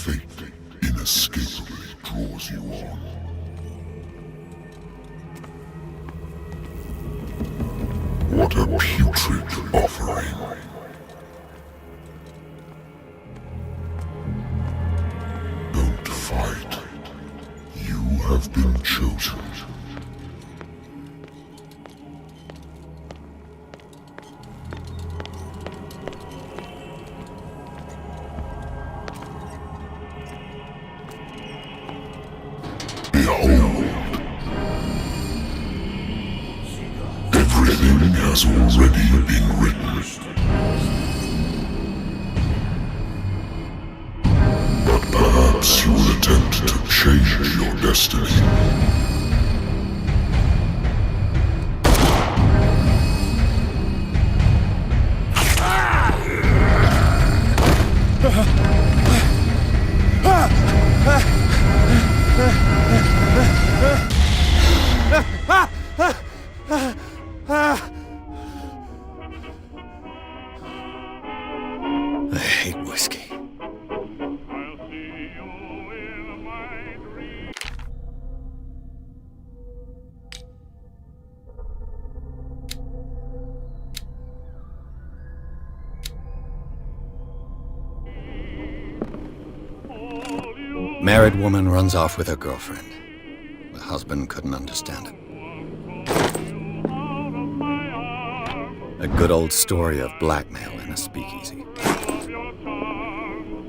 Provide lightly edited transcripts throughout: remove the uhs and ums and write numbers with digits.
Fate inescapably draws you on. What a putrid offering. Don't fight. You have been chosen. Behold. Everything has already been written. But perhaps you will attempt to change your destiny. I hate whiskey. Married woman runs off with her girlfriend. The husband couldn't understand it. A good old story of blackmail in a speakeasy.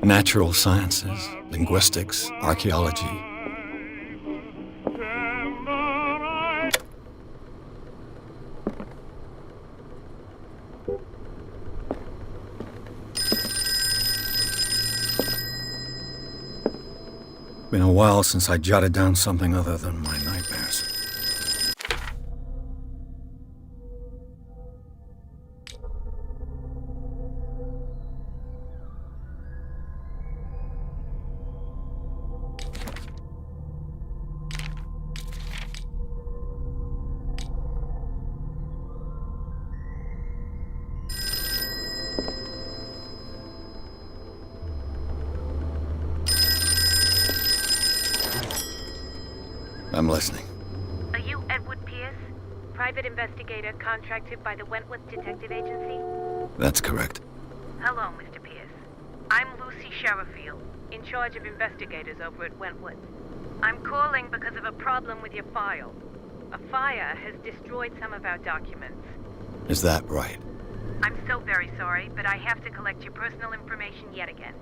Natural sciences, linguistics, archaeology. Been a while since I jotted down something other than my nightmares. I'm listening. Are you Edward Pierce, private investigator contracted by the Wentworth Detective Agency? That's correct. Hello, Mr. Pierce. I'm Lucy Sherifield, in charge of investigators over at Wentworth. I'm calling because of a problem with your file. A fire has destroyed some of our documents. Is that right? I'm so very sorry, but I have to collect your personal information yet again.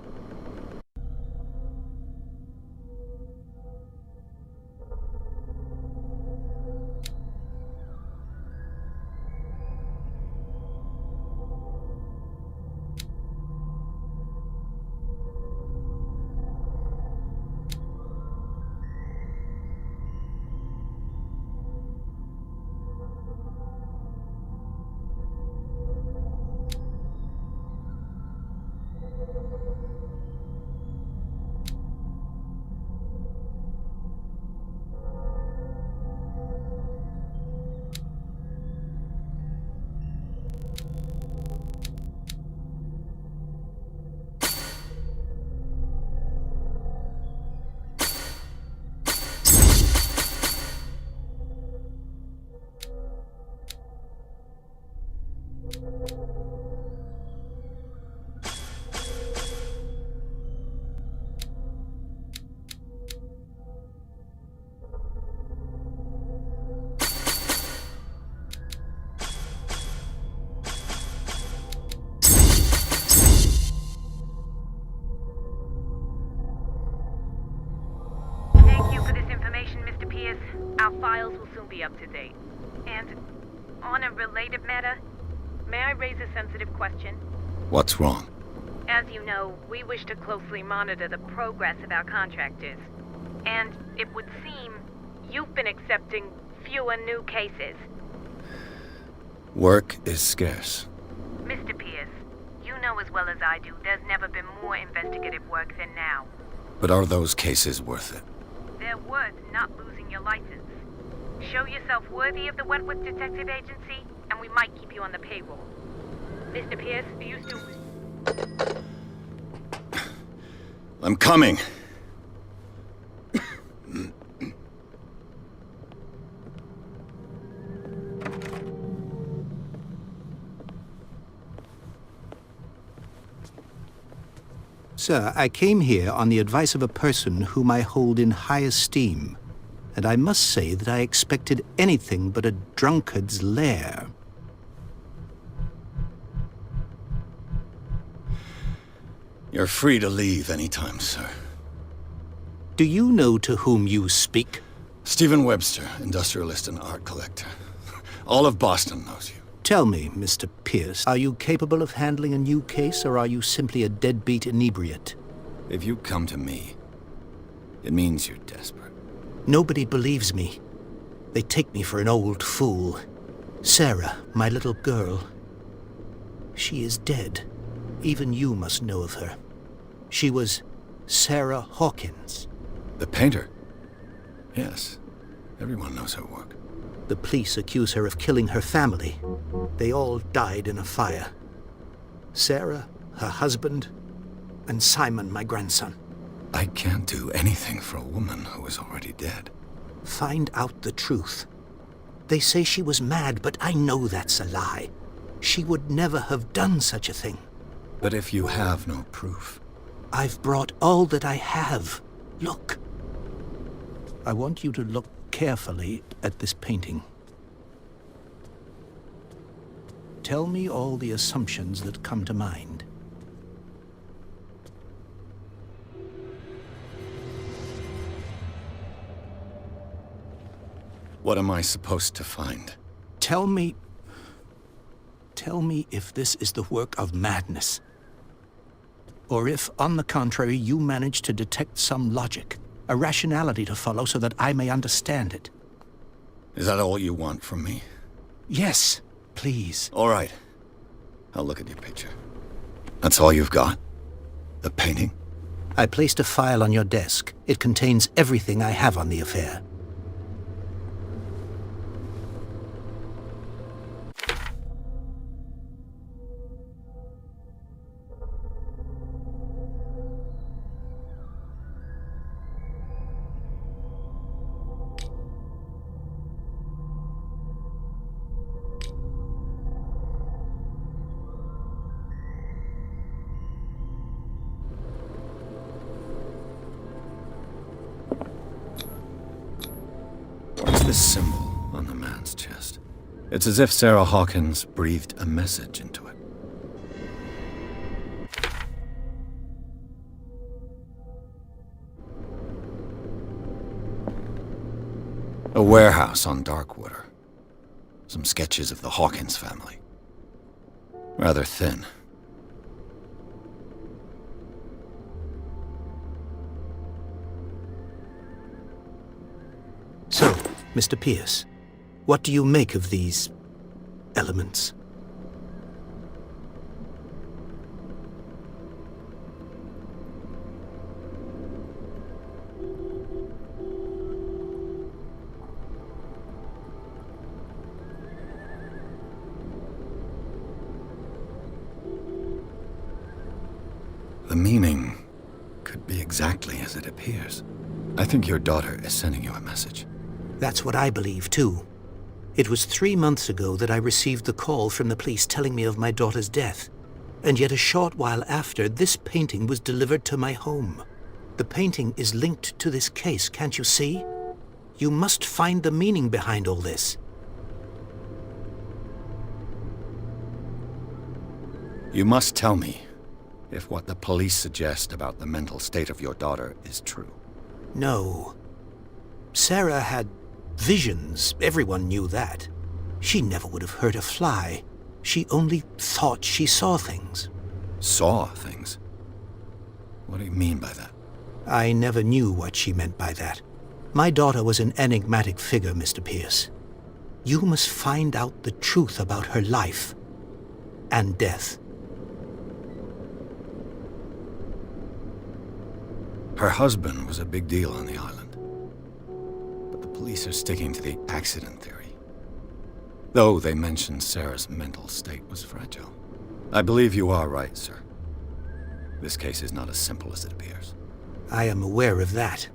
Our files will soon be up to date. And on a related matter, may I raise a sensitive question? What's wrong? As you know, we wish to closely monitor the progress of our contractors. And it would seem you've been accepting fewer new cases. Work is scarce. Mr. Pierce, you know as well as I do, there's never been more investigative work than now. But are those cases worth it? They're worth not losing your license. Show yourself worthy of the Wentworth Detective Agency, and we might keep you on the payroll. Mr. Pierce, are you still... I'm coming. Sir, I came here on the advice of a person whom I hold in high esteem, and I must say that I expected anything but a drunkard's lair. You're free to leave anytime, sir. Do you know to whom you speak? Stephen Webster, industrialist and art collector. All of Boston knows you. Tell me, Mr. Pierce, are you capable of handling a new case, or are you simply a deadbeat inebriate? If you come to me, it means you're desperate. Nobody believes me. They take me for an old fool. Sarah, my little girl, she is dead. Even you must know of her. She was Sarah Hawkins. The painter? Yes. Everyone knows her work. The police accuse her of killing her family. They all died in a fire. Sarah, her husband, and Simon, my grandson. I can't do anything for a woman who is already dead. Find out the truth. They say she was mad, but I know that's a lie. She would never have done such a thing. But if you have no proof... I've brought all that I have. Look. I want you to look carefully at this painting. Tell me all the assumptions that come to mind. What am I supposed to find? Tell me if this is the work of madness. Or if, on the contrary, you manage to detect some logic, a rationality to follow so that I may understand it. Is that all you want from me? Yes, please. All right. I'll look at your picture. That's all you've got? The painting? I placed a file on your desk. It contains everything I have on the affair. What's this symbol on the man's chest? It's as if Sarah Hawkins breathed a message into it. A warehouse on Darkwater. Some sketches of the Hawkins family. Rather thin. So, Mr. Pierce, what do you make of these elements? The meaning could be exactly as it appears. I think your daughter is sending you a message. That's what I believe, too. It was 3 months ago that I received the call from the police telling me of my daughter's death. And yet a short while after, this painting was delivered to my home. The painting is linked to this case, can't you see? You must find the meaning behind all this. You must tell me if what the police suggest about the mental state of your daughter is true. No. Sarah had visions. Everyone knew that. She never would have hurt a fly. She only thought she saw things. Saw things? What do you mean by that? I never knew what she meant by that. My daughter was an enigmatic figure, Mr. Pierce. You must find out the truth about her life and death. Her husband was a big deal on the island. But the police are sticking to the accident theory. Though they mentioned Sarah's mental state was fragile. I believe you are right, sir. This case is not as simple as it appears. I am aware of that.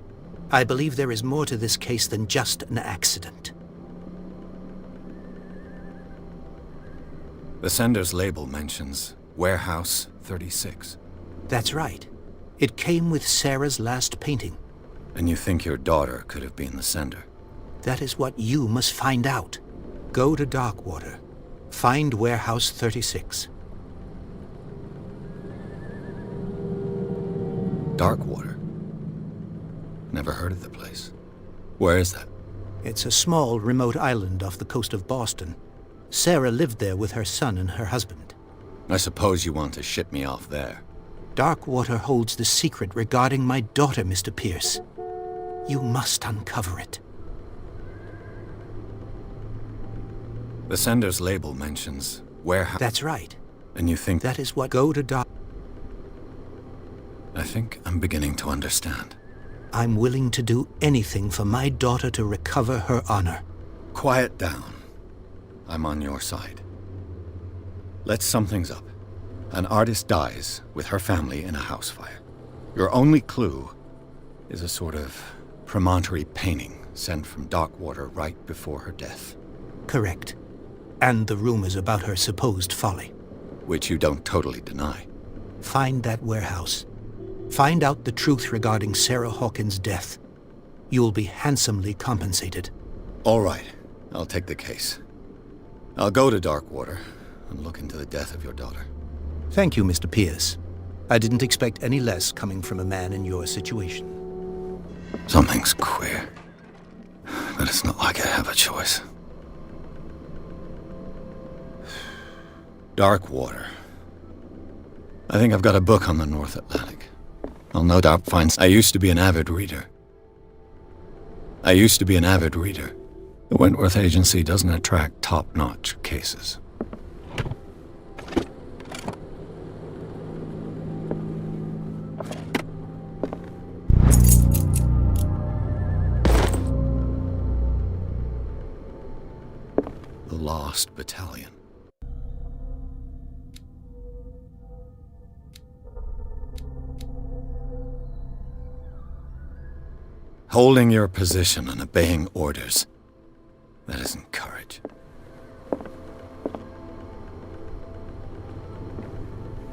I believe there is more to this case than just an accident. The sender's label mentions Warehouse 36. That's right. It came with Sarah's last painting. And you think your daughter could have been the sender? That is what you must find out. Go to Darkwater. Find Warehouse 36. Darkwater? Never heard of the place. Where is that? It's a small, remote island off the coast of Boston. Sarah lived there with her son and her husband. I suppose you want to ship me off there. Darkwater holds the secret regarding my daughter, Mr. Pierce. You must uncover it. The sender's label mentions Warehouse... That's right. And you think... That is what... Go to Dark... I think I'm beginning to understand. I'm willing to do anything for my daughter to recover her honor. Quiet down. I'm on your side. Let's sum things up. An artist dies with her family in a house fire. Your only clue is a sort of promontory painting sent from Darkwater right before her death. Correct. And the rumors about her supposed folly. Which you don't totally deny. Find that warehouse. Find out the truth regarding Sarah Hawkins' death. You'll be handsomely compensated. All right. I'll take the case. I'll go to Darkwater and look into the death of your daughter. Thank you, Mr. Pierce. I didn't expect any less coming from a man in your situation. Something's queer. But it's not like I have a choice. Darkwater. I think I've got a book on the North Atlantic. I'll no doubt find... I used to be an avid reader. The Wentworth Agency doesn't attract top-notch cases. The Lost Battalion. Holding your position and obeying orders. That isn't courage.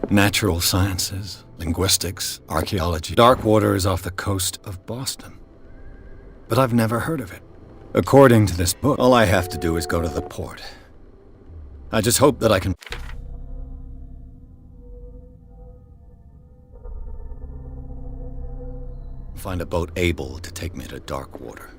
Natural sciences, linguistics, archaeology. Darkwater is off the coast of Boston. But I've never heard of it. According to this book, all I have to do is go to the port. I just hope that I can... find a boat able to take me to Darkwater.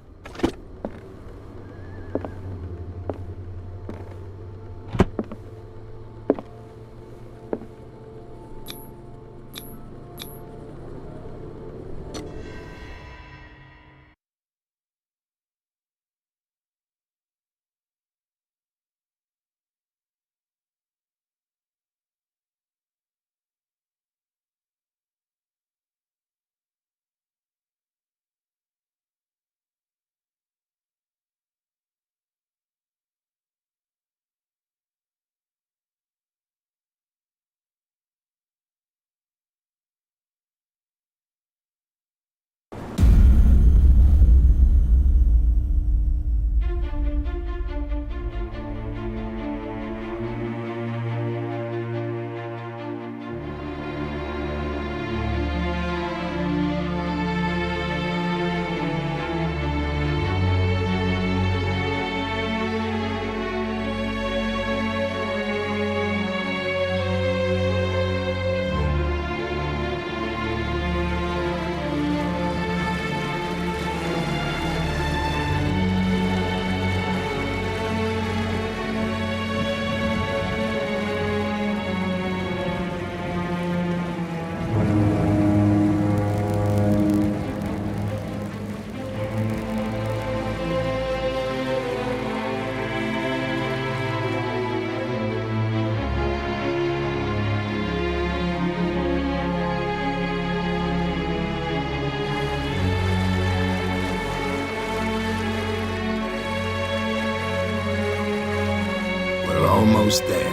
Almost there.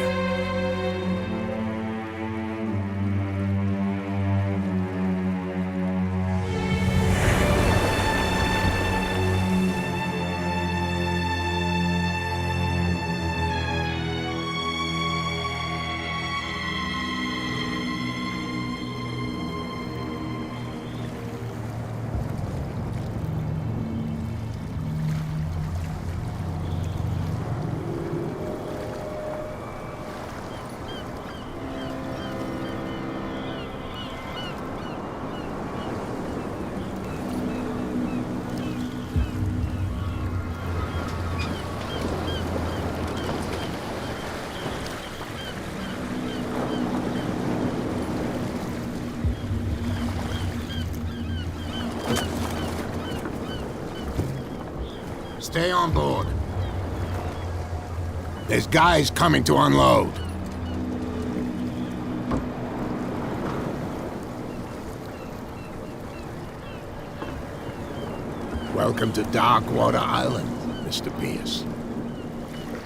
Stay on board. There's guys coming to unload. Welcome to Darkwater Island, Mr. Pierce.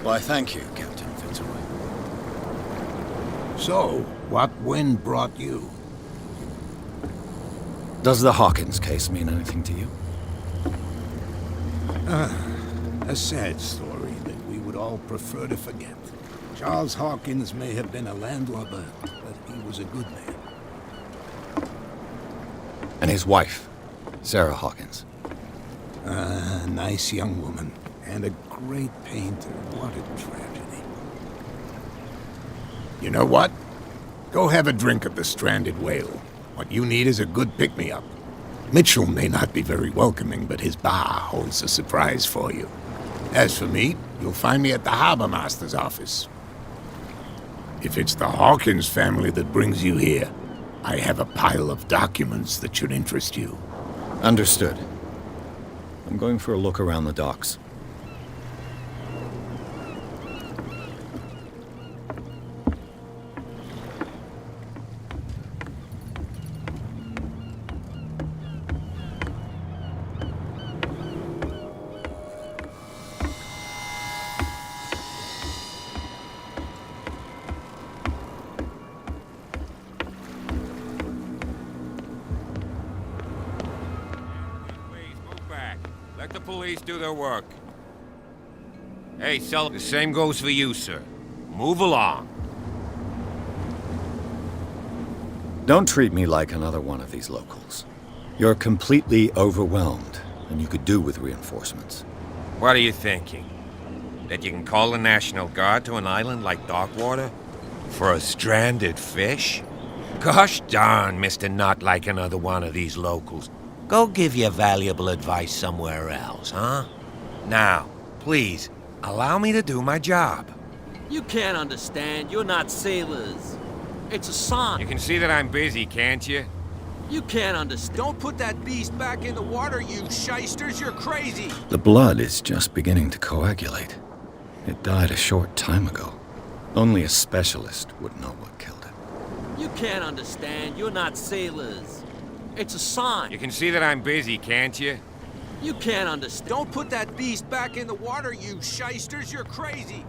Why, thank you, Captain Fitzroy. So, what wind brought you? Does the Hawkins case mean anything to you? A sad story that we would all prefer to forget. Charles Hawkins may have been a landlubber, but he was a good man. And his wife, Sarah Hawkins. A nice young woman, and a great painter. What a tragedy. You know what? Go have a drink at the Stranded Whale. What you need is a good pick-me-up. Mitchell may not be very welcoming, but his bar holds a surprise for you. As for me, you'll find me at the Harbor Master's office. If it's the Hawkins family that brings you here, I have a pile of documents that should interest you. Understood. I'm going for a look around the docks. Let the police do their work. Hey, Sullivan, the same goes for you, sir. Move along. Don't treat me like another one of these locals. You're completely overwhelmed, and you could do with reinforcements. What are you thinking? That you can call the National Guard to an island like Darkwater? For a stranded fish? Gosh darn, Mr. Not like another one of these locals. Go give your valuable advice somewhere else, huh? Now, please, allow me to do my job. You can't understand. You're not sailors. It's a sign. You can see that I'm busy, can't you? You can't understand. Don't put that beast back in the water, you shysters. You're crazy. The blood is just beginning to coagulate. It died a short time ago. Only a specialist would know what killed it. You can't understand. You're not sailors. It's a sign. You can see that I'm busy, can't you? You can't understand. Don't put that beast back in the water, you shysters. You're crazy.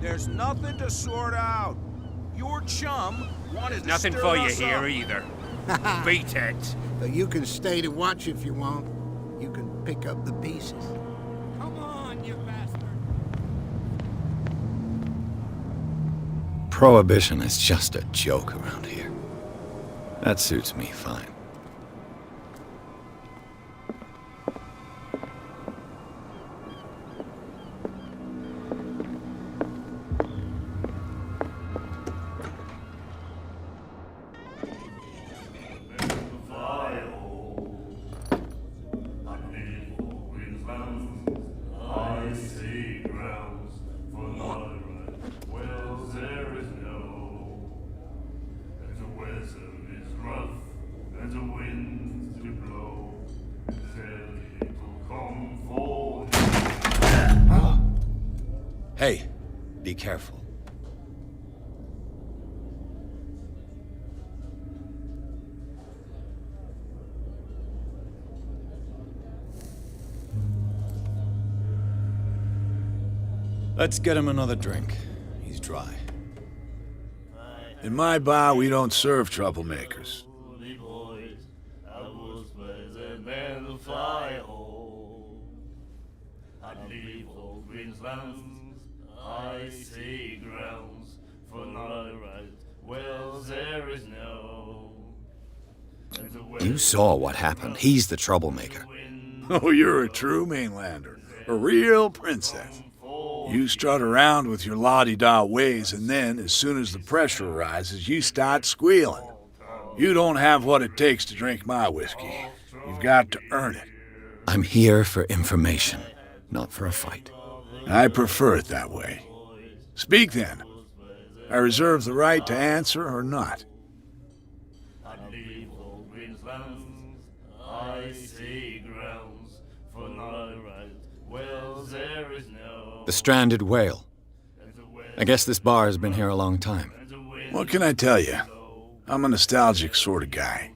There's nothing to sort out. Your chum wanted to Nothing stir for you us here up. either. Beat it. But you can stay to watch if you want. You can pick up the pieces. Come on, you bastard. Prohibition is just a joke around here. That suits me fine. Hey, be careful. Let's get him another drink. He's dry. In my bar, we don't serve troublemakers. I see grounds for no right. Well, there is no. You saw what happened. He's the troublemaker. Oh, you're a true mainlander. A real princess. You strut around with your la-di-da ways, and then, as soon as the pressure rises, you start squealing. You don't have what it takes to drink my whiskey. You've got to earn it. I'm here for information, not for a fight. I prefer it that way. Speak then. I reserve the right to answer or not. I see grounds for no right. Wells there is no. The Stranded Whale. I guess this bar has been here a long time. What can I tell you? I'm a nostalgic sort of guy.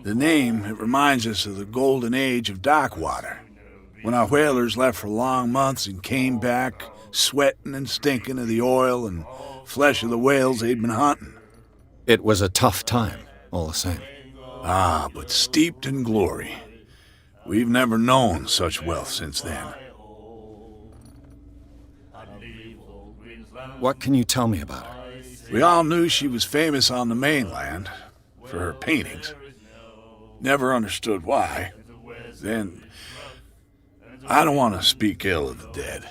The name, it reminds us of the golden age of dockwater, when our whalers left for long months and came back sweating and stinking of the oil and flesh of the whales they'd been hunting. It was a tough time, all the same. Ah, but steeped in glory. We've never known such wealth since then. What can you tell me about her? We all knew she was famous on the mainland for her paintings. Never understood why. Then, I don't want to speak ill of the dead.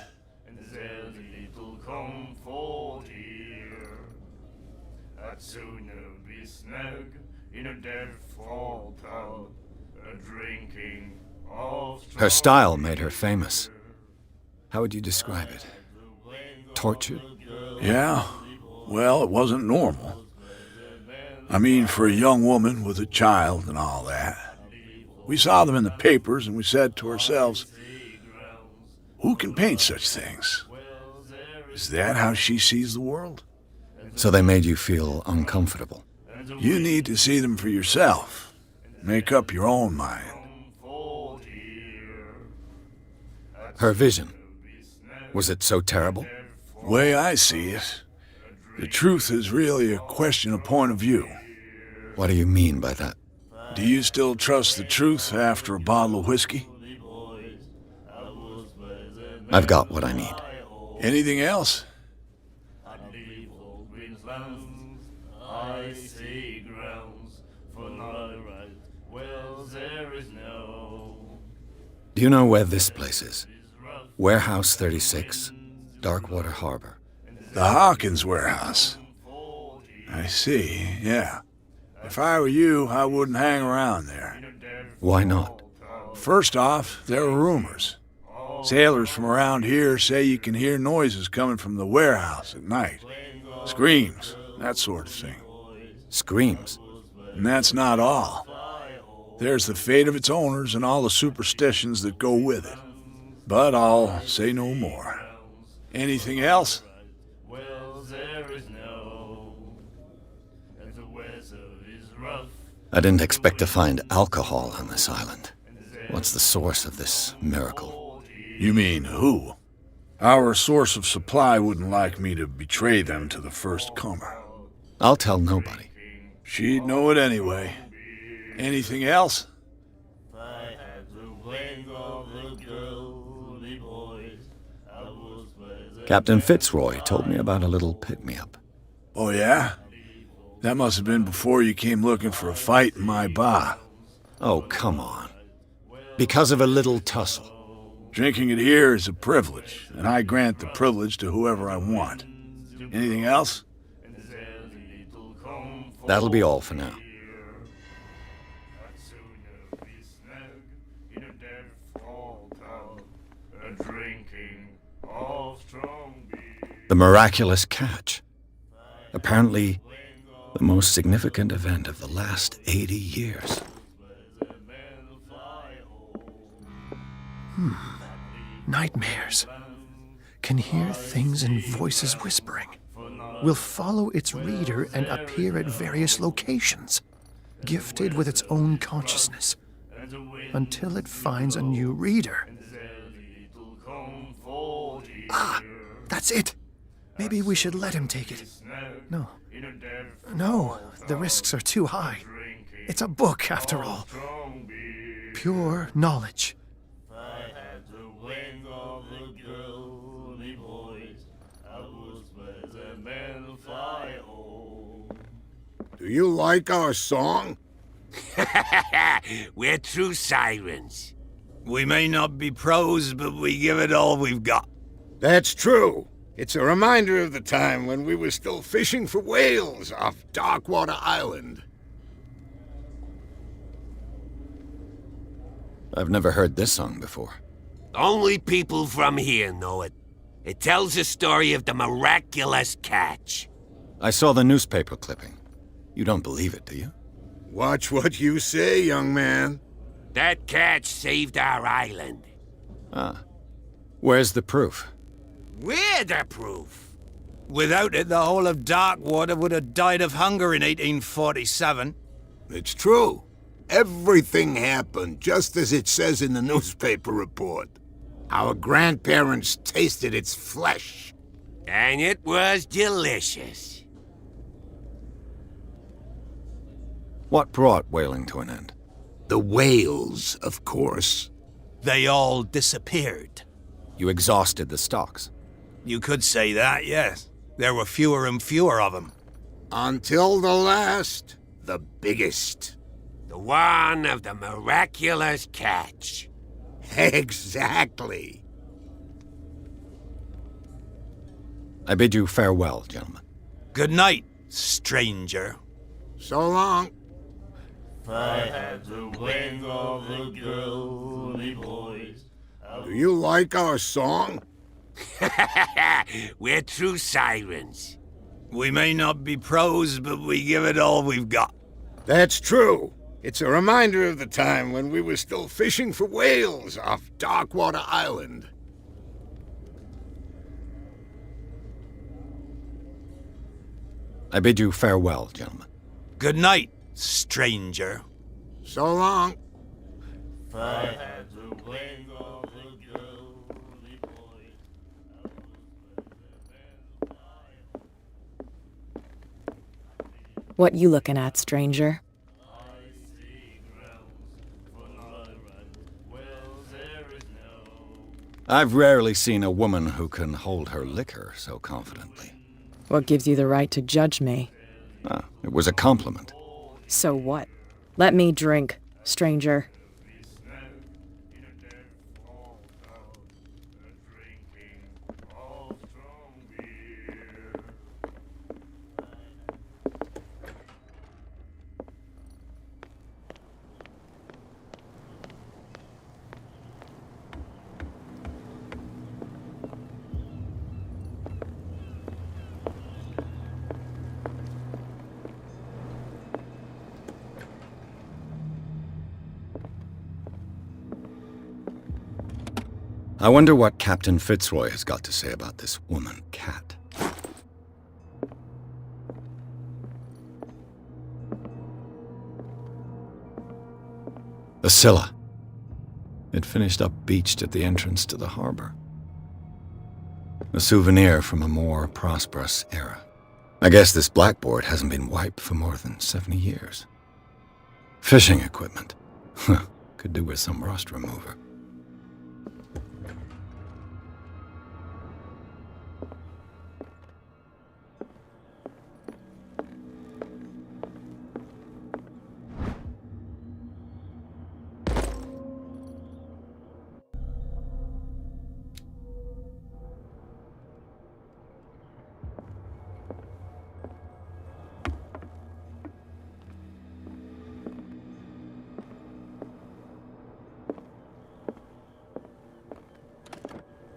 Her style made her famous. How would you describe it? Tortured? Yeah, well, it wasn't normal. I mean, for a young woman with a child and all that. We saw them in the papers and we said to ourselves, who can paint such things? Is that how she sees the world? So they made you feel uncomfortable. You need to see them for yourself. Make up your own mind. Her vision. Was it so terrible? The way I see it, the truth is really a question of point of view. What do you mean by that? Do you still trust the truth after a bottle of whiskey? I've got what I need. Anything else? I see grounds for no right. Wells there is no. Do you know where this place is? Warehouse 36, Darkwater Harbor. The Hawkins warehouse. I see, yeah. If I were you, I wouldn't hang around there. Why not? First off, there are rumors. Sailors from around here say you can hear noises coming from the warehouse at night. Screams, that sort of thing. Screams? And that's not all. There's the fate of its owners and all the superstitions that go with it. But I'll say no more. Anything else? I didn't expect to find alcohol on this island. What's the source of this miracle? You mean who? Our source of supply wouldn't like me to betray them to the first comer. I'll tell nobody. She'd know it anyway. Anything else? Captain Fitzroy told me about a little pick-me-up. Oh, yeah? That must have been before you came looking for a fight in my bar. Oh, come on. Because of a little tussle. Drinking it here is a privilege, and I grant the privilege to whoever I want. Anything else? That'll be all for now. The miraculous catch. Apparently, the most significant event of the last 80 years. Nightmares. Can hear things and voices whispering. Will follow its reader and appear at various locations, gifted with its own consciousness, until it finds a new reader. Ah, that's it. Maybe we should let him take it. No, the risks are too high. It's a book, after all. Pure knowledge. Do you like our song? We're true sirens. We may not be pros, but we give it all we've got. That's true. It's a reminder of the time when we were still fishing for whales off Darkwater Island. I've never heard this song before. Only people from here know it. It tells the story of the miraculous catch. I saw the newspaper clipping. You don't believe it, do you? Watch what you say, young man. That catch saved our island. Ah. Where's the proof? We're the proof. Without it, the whole of Darkwater would have died of hunger in 1847. It's true. Everything happened just as it says in the newspaper report. Our grandparents tasted its flesh. And it was delicious. What brought whaling to an end? The whales, of course. They all disappeared. You exhausted the stocks. You could say that, yes. There were fewer and fewer of them. Until the last, the biggest. The one of the miraculous catch. Exactly. I bid you farewell, gentlemen. Good night, stranger. So long. If I had the wing of the girly boys. Do you like our song? We're true sirens. We may not be pros, but we give it all we've got. That's true. It's a reminder of the time when we were still fishing for whales off Darkwater Island. I bid you farewell, gentlemen. Good night, stranger. So long. If I had the wing of the girly boys. What you looking at, stranger? I've rarely seen a woman who can hold her liquor so confidently. What gives you the right to judge me? Ah, it was a compliment. So what? Let me drink, stranger. I wonder what Captain Fitzroy has got to say about this woman, Cat. The Scylla. It finished up beached at the entrance to the harbor. A souvenir from a more prosperous era. I guess this blackboard hasn't been wiped for more than 70 years. Fishing equipment. Could do with some rust remover.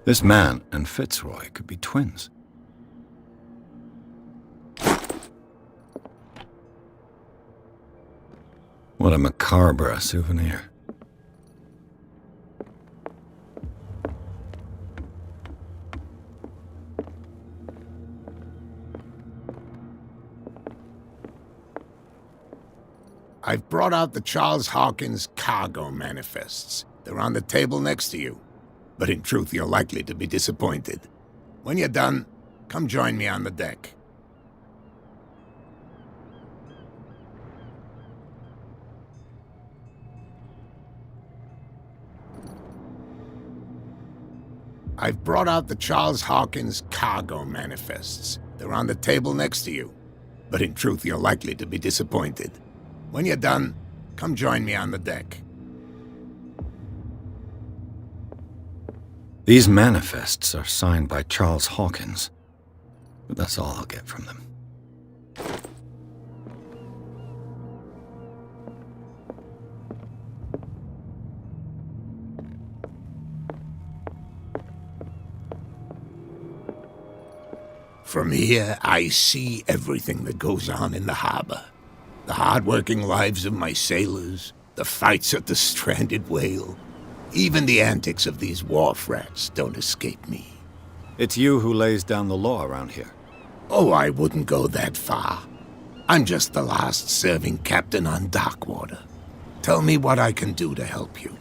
This man and Fitzroy could be twins. What a macabre souvenir. I've brought out the Charles Hawkins cargo manifests. They're on the table next to you. But in truth, you're likely to be disappointed. When you're done, come join me on the deck. I've brought out the Charles Hawkins cargo manifests. They're on the table next to you. But in truth, you're likely to be disappointed. When you're done, come join me on the deck. These manifests are signed by Charles Hawkins, but that's all I'll get from them. From here, I see everything that goes on in the harbor. The hard-working lives of my sailors, the fights at the stranded whale. Even the antics of these wharf rats don't escape me. It's you who lays down the law around here. Oh, I wouldn't go that far. I'm just the last serving captain on Darkwater. Tell me what I can do to help you.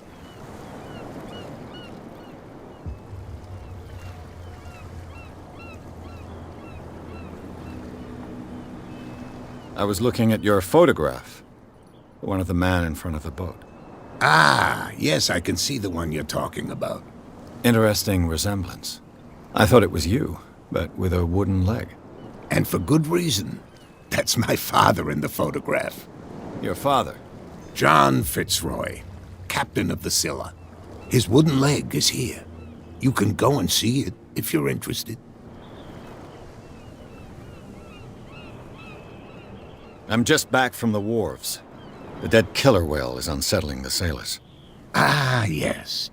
I was looking at your photograph. The one of the man in front of the boat. Ah, yes, I can see the one you're talking about. Interesting resemblance. I thought it was you, but with a wooden leg. And for good reason. That's my father in the photograph. Your father? John Fitzroy, captain of the Scylla. His wooden leg is here. You can go and see it if you're interested. I'm just back from the wharves. The dead killer whale is unsettling the sailors. Ah, yes.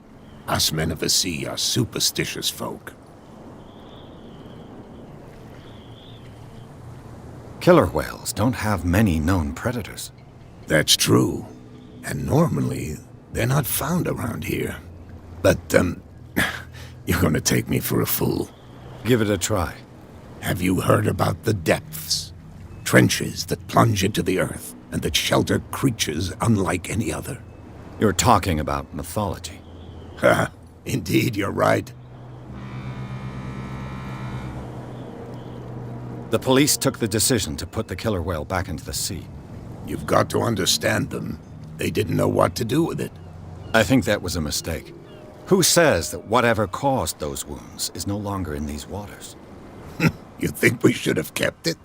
Us men of the sea are superstitious folk. Killer whales don't have many known predators. That's true. And normally, they're not found around here. But, you're gonna take me for a fool. Give it a try. Have you heard about the depths? Trenches that plunge into the earth and that shelter creatures unlike any other. You're talking about mythology. Ha! Indeed, you're right. The police took the decision to put the killer whale back into the sea. You've got to understand them. They didn't know what to do with it. I think that was a mistake. Who says that whatever caused those wounds is no longer in these waters? You think we should have kept it?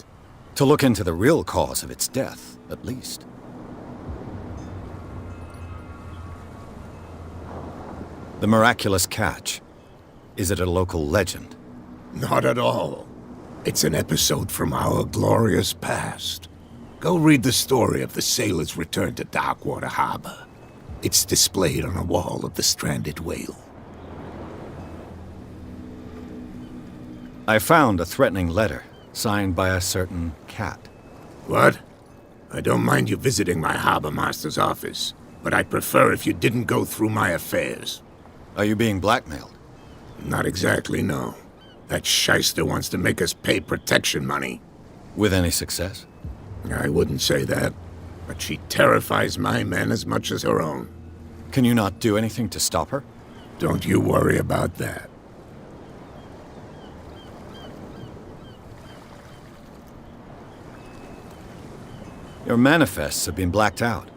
To look into the real cause of its death, at least. The miraculous catch. Is it a local legend? Not at all. It's an episode from our glorious past. Go read the story of the sailor's return to Darkwater Harbor. It's displayed on a wall of the stranded whale. I found a threatening letter, signed by a certain cat. What? I don't mind you visiting my harbor master's office, but I'd prefer if you didn't go through my affairs. Are you being blackmailed? Not exactly, no. That shyster wants to make us pay protection money. With any success? I wouldn't say that, but she terrifies my men as much as her own. Can you not do anything to stop her? Don't you worry about that. Your manifests have been blacked out.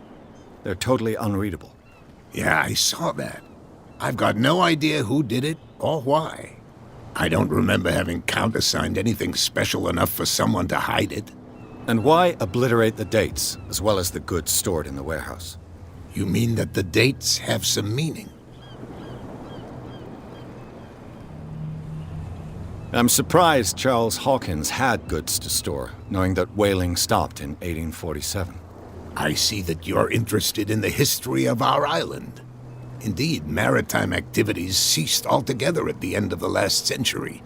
They're totally unreadable. Yeah, I saw that. I've got no idea who did it or why. I don't remember having countersigned anything special enough for someone to hide it. And why obliterate the dates, as well as the goods stored in the warehouse? You mean that the dates have some meaning? I'm surprised Charles Hawkins had goods to store, knowing that whaling stopped in 1847. I see that you're interested in the history of our island. Indeed, maritime activities ceased altogether at the end of the last century.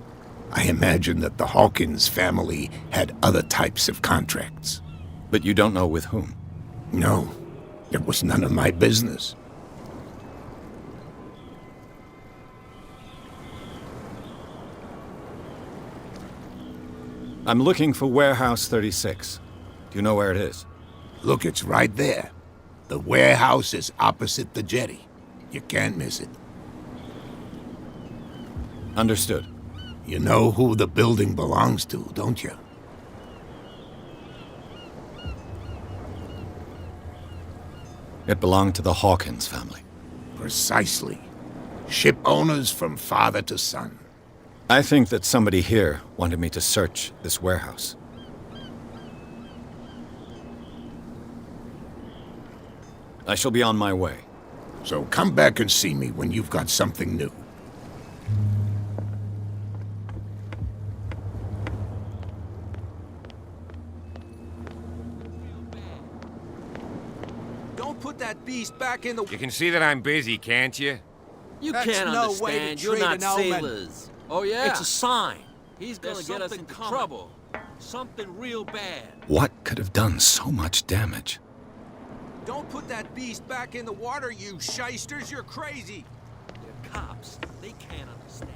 I imagine that the Hawkins family had other types of contracts. But you don't know with whom? No, it was none of my business. I'm looking for Warehouse 36. Do you know where it is? Look, it's right there. The warehouse is opposite the jetty. You can't miss it. Understood. You know who the building belongs to, don't you? It belonged to the Hawkins family. Precisely. Ship owners from father to son. I think that somebody here wanted me to search this warehouse. I shall be on my way. So come back and see me when you've got something new. Don't put that beast back in the... You can see that I'm busy, can't you? You That's can't no way to understand. You're treat not an omen. sailors. Oh, yeah? It's a sign. He's gonna get us into trouble. Something real bad. What could have done so much damage? Don't put that beast back in the water, you shysters. You're crazy. They're cops. They can't understand.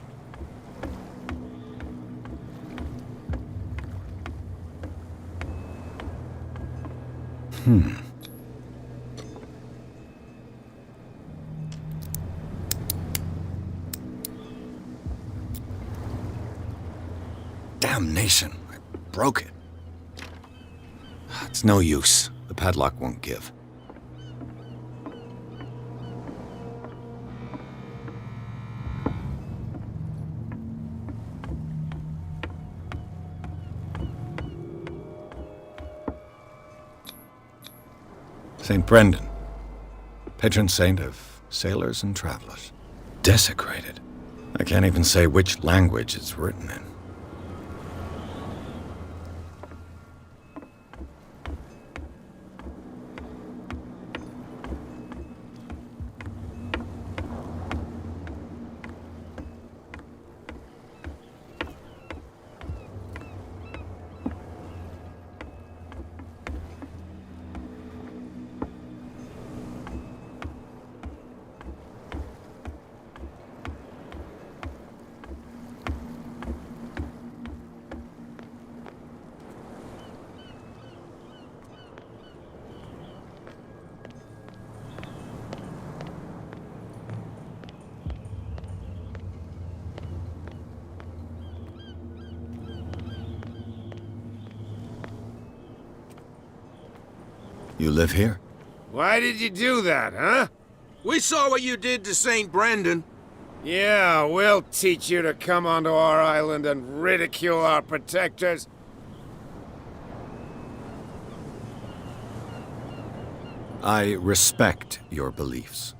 Damnation. I broke it. It's no use. The padlock won't give. St. Brendan, patron saint of sailors and travelers. Desecrated. I can't even say which language it's written in. You live here? Why did you do that, huh? We saw what you did to St. Brendan. Yeah, we'll teach you to come onto our island and ridicule our protectors. I respect your beliefs.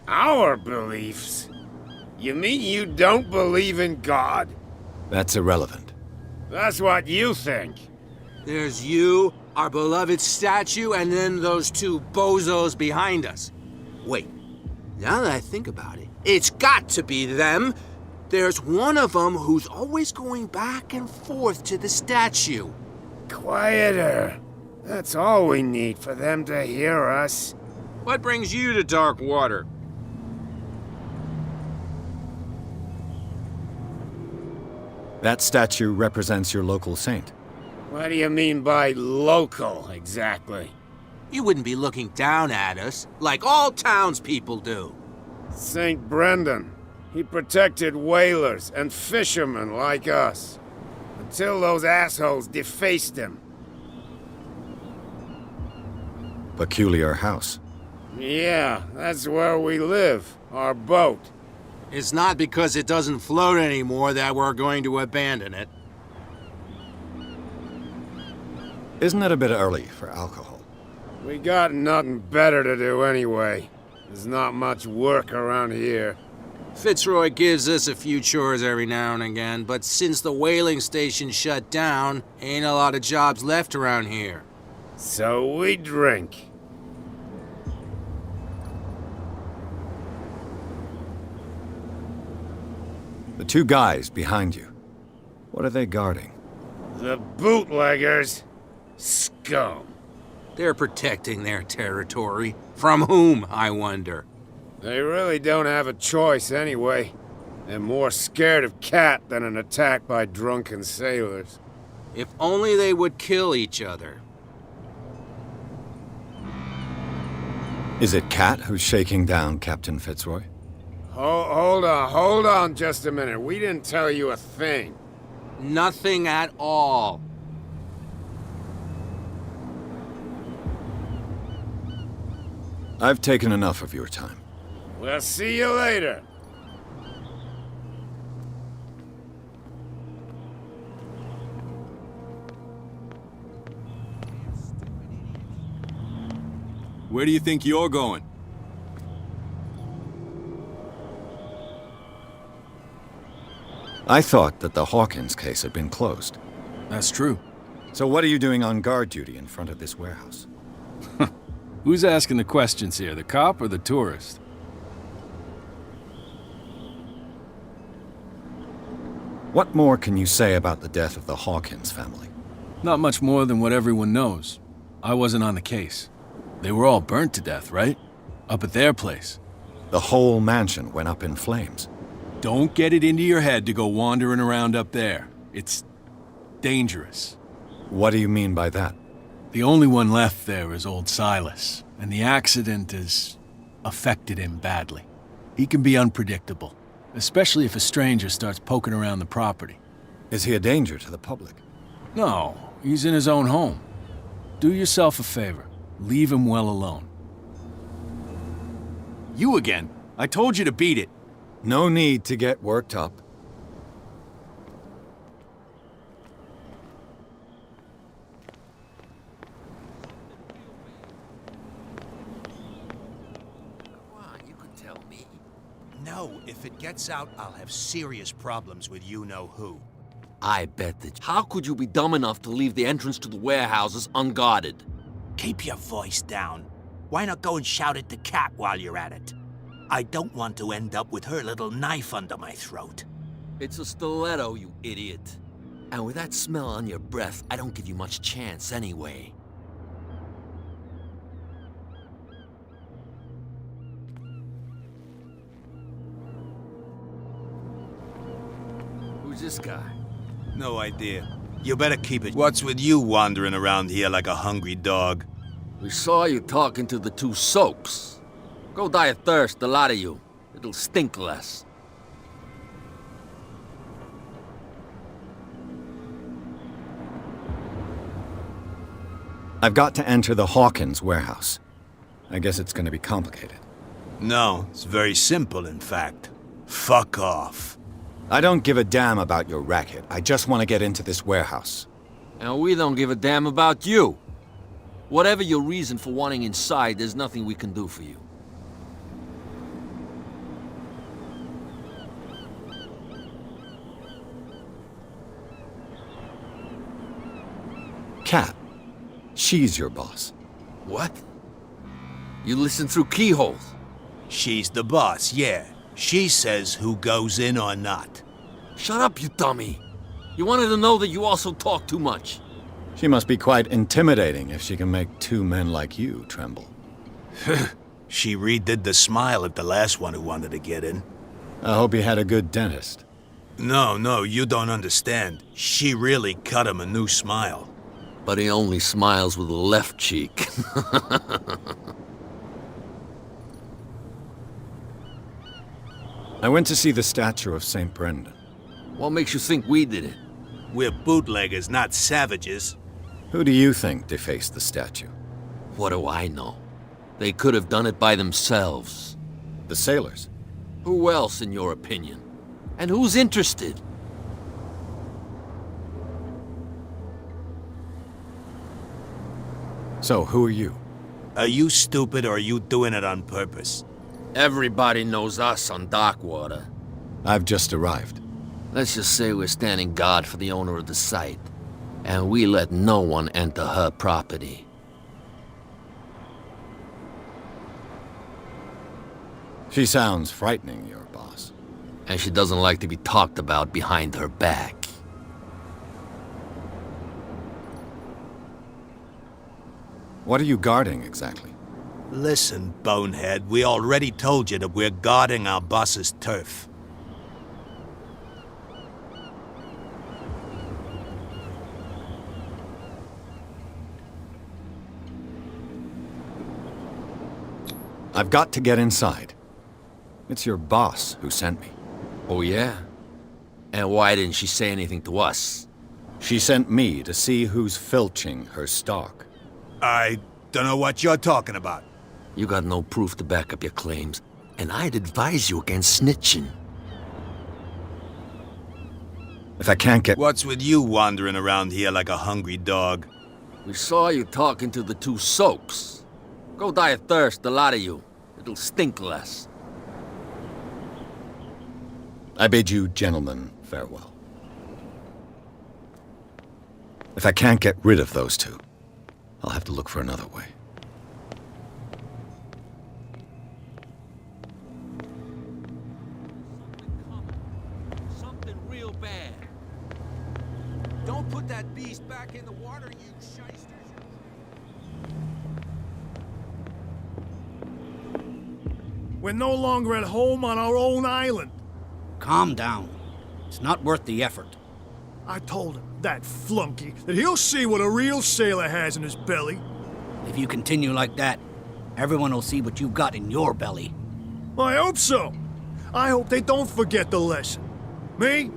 Our beliefs? You mean you don't believe in God? That's irrelevant. That's what you think. There's you, our beloved statue, and then those two bozos behind us. Wait, now that I think about it, it's got to be them. There's one of them who's always going back and forth to the statue. Quieter. That's all we need for them to hear us. What brings you to Darkwater? That statue represents your local saint. What do you mean by local, exactly? You wouldn't be looking down at us, like all townspeople do. St. Brendan. He protected whalers and fishermen like us. Until those assholes defaced him. Peculiar house. Yeah, that's where we live. Our boat. It's not because it doesn't float anymore that we're going to abandon it. Isn't it a bit early for alcohol? We got nothing better to do anyway. There's not much work around here. Fitzroy gives us a few chores every now and again, but since the whaling station shut down, ain't a lot of jobs left around here. So we drink. The two guys behind you. What are they guarding? The bootleggers. Scum. They're protecting their territory. From whom, I wonder? They really don't have a choice anyway. They're more scared of Cat than an attack by drunken sailors. If only they would kill each other. Is it Cat who's shaking down Captain Fitzroy? Hold on just a minute. We didn't tell you a thing. Nothing at all. I've taken enough of your time. We'll see you later. Where do you think you're going? I thought that the Hawkins case had been closed. That's true. So what are you doing on guard duty in front of this warehouse? Who's asking the questions here, the cop or the tourist? What more can you say about the death of the Hawkins family? Not much more than what everyone knows. I wasn't on the case. They were all burnt to death, right? Up at their place. The whole mansion went up in flames. Don't get it into your head to go wandering around up there. It's dangerous. What do you mean by that? The only one left there is old Silas, and the accident has affected him badly. He can be unpredictable, especially if a stranger starts poking around the property. Is he a danger to the public? No, he's in his own home. Do yourself a favor. Leave him well alone. You again. I told you to beat it. No need to get worked up. No, if it gets out, I'll have serious problems with you-know-who. I bet that. How could you be dumb enough to leave the entrance to the warehouses unguarded? Keep your voice down. Why not go and shout at the cat while you're at it? I don't want to end up with her little knife under my throat. It's a stiletto, you idiot. And with that smell on your breath, I don't give you much chance anyway. Who's this guy? No idea. You better keep it. What's with you wandering around here like a hungry dog? We saw you talking to the two soaks. Go die of thirst, the lot of you. It'll stink less. I've got to enter the Hawkins warehouse. I guess it's going to be complicated. No, it's very simple, in fact. Fuck off. I don't give a damn about your racket. I just want to get into this warehouse. And we don't give a damn about you. Whatever your reason for wanting inside, there's nothing we can do for you. Kat. She's your boss. What? You listen through keyholes? She's the boss, yeah. She says who goes in or not. Shut up, you dummy. You wanted to know that you also talk too much. She must be quite intimidating if she can make two men like you tremble. She redid the smile at the last one who wanted to get in. I hope he had a good dentist. No, you don't understand. She really cut him a new smile. But he only smiles with the left cheek. I went to see the statue of St. Brendan. What makes you think we did it? We're bootleggers, not savages. Who do you think defaced the statue? What do I know? They could have done it by themselves. The sailors? Who else, in your opinion? And who's interested? So, who are you? Are you stupid or are you doing it on purpose? Everybody knows us on Darkwater. I've just arrived. Let's just say we're standing guard for the owner of the site. And we let no one enter her property. She sounds frightening, your boss. And she doesn't like to be talked about behind her back. What are you guarding, exactly? Listen, bonehead, we already told you that we're guarding our boss's turf. I've got to get inside. It's your boss who sent me. Oh, yeah? And why didn't she say anything to us? She sent me to see who's filching her stock. I don't know what you're talking about. You got no proof to back up your claims, and I'd advise you against snitching. If I can't get... What's with you wandering around here like a hungry dog? We saw you talking to the two soaks. Go die of thirst, the lot of you. It'll stink less. I bid you gentlemen farewell. If I can't get rid of those two, I'll have to look for another way. Something real bad. that beast back in the water, you shysters. We're no longer at home on our own island. Calm down. It's not worth the effort. I told him, that flunky, that he'll see what a real sailor has in his belly. If you continue like that, everyone will see what you've got in your belly. I hope so. I hope they don't forget the lesson. Me?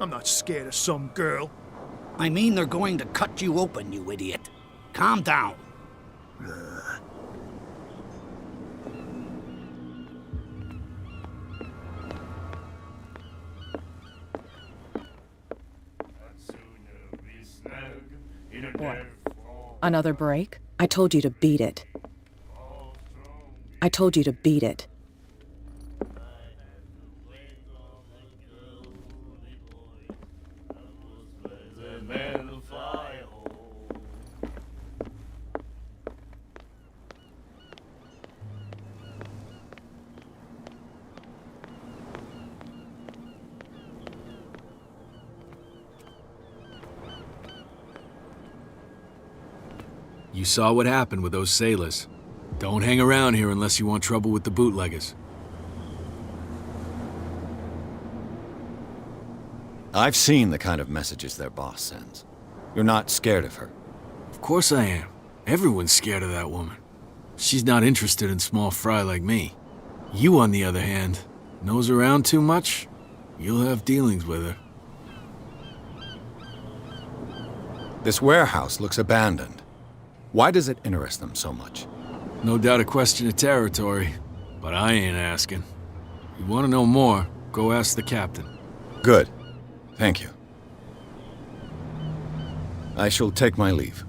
I'm not scared of some girl. I mean they're going to cut you open, you idiot. Calm down. What? Another break? I told you to beat it. I told you to beat it. You saw what happened with those sailors. Don't hang around here unless you want trouble with the bootleggers. I've seen the kind of messages their boss sends. You're not scared of her. Of course I am. Everyone's scared of that woman. She's not interested in small fry like me. You, on the other hand, nose around too much, you'll have dealings with her. This warehouse looks abandoned. Why does it interest them so much? No doubt a question of territory, but I ain't asking. You want to know more, go ask the captain. Good. Thank you. I shall take my leave.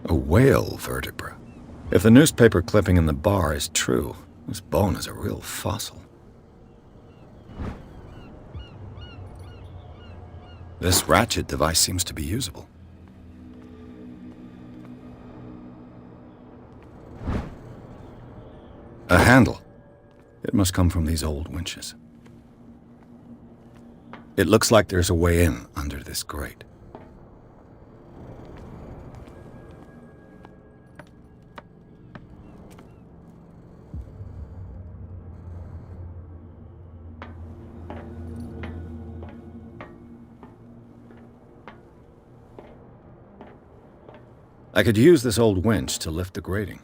A whale vertebra. If the newspaper clipping in the bar is true, this bone is a real fossil. This ratchet device seems to be usable. A handle. It must come from these old winches. It looks like there's a way in under this grate. I could use this old winch to lift the grating.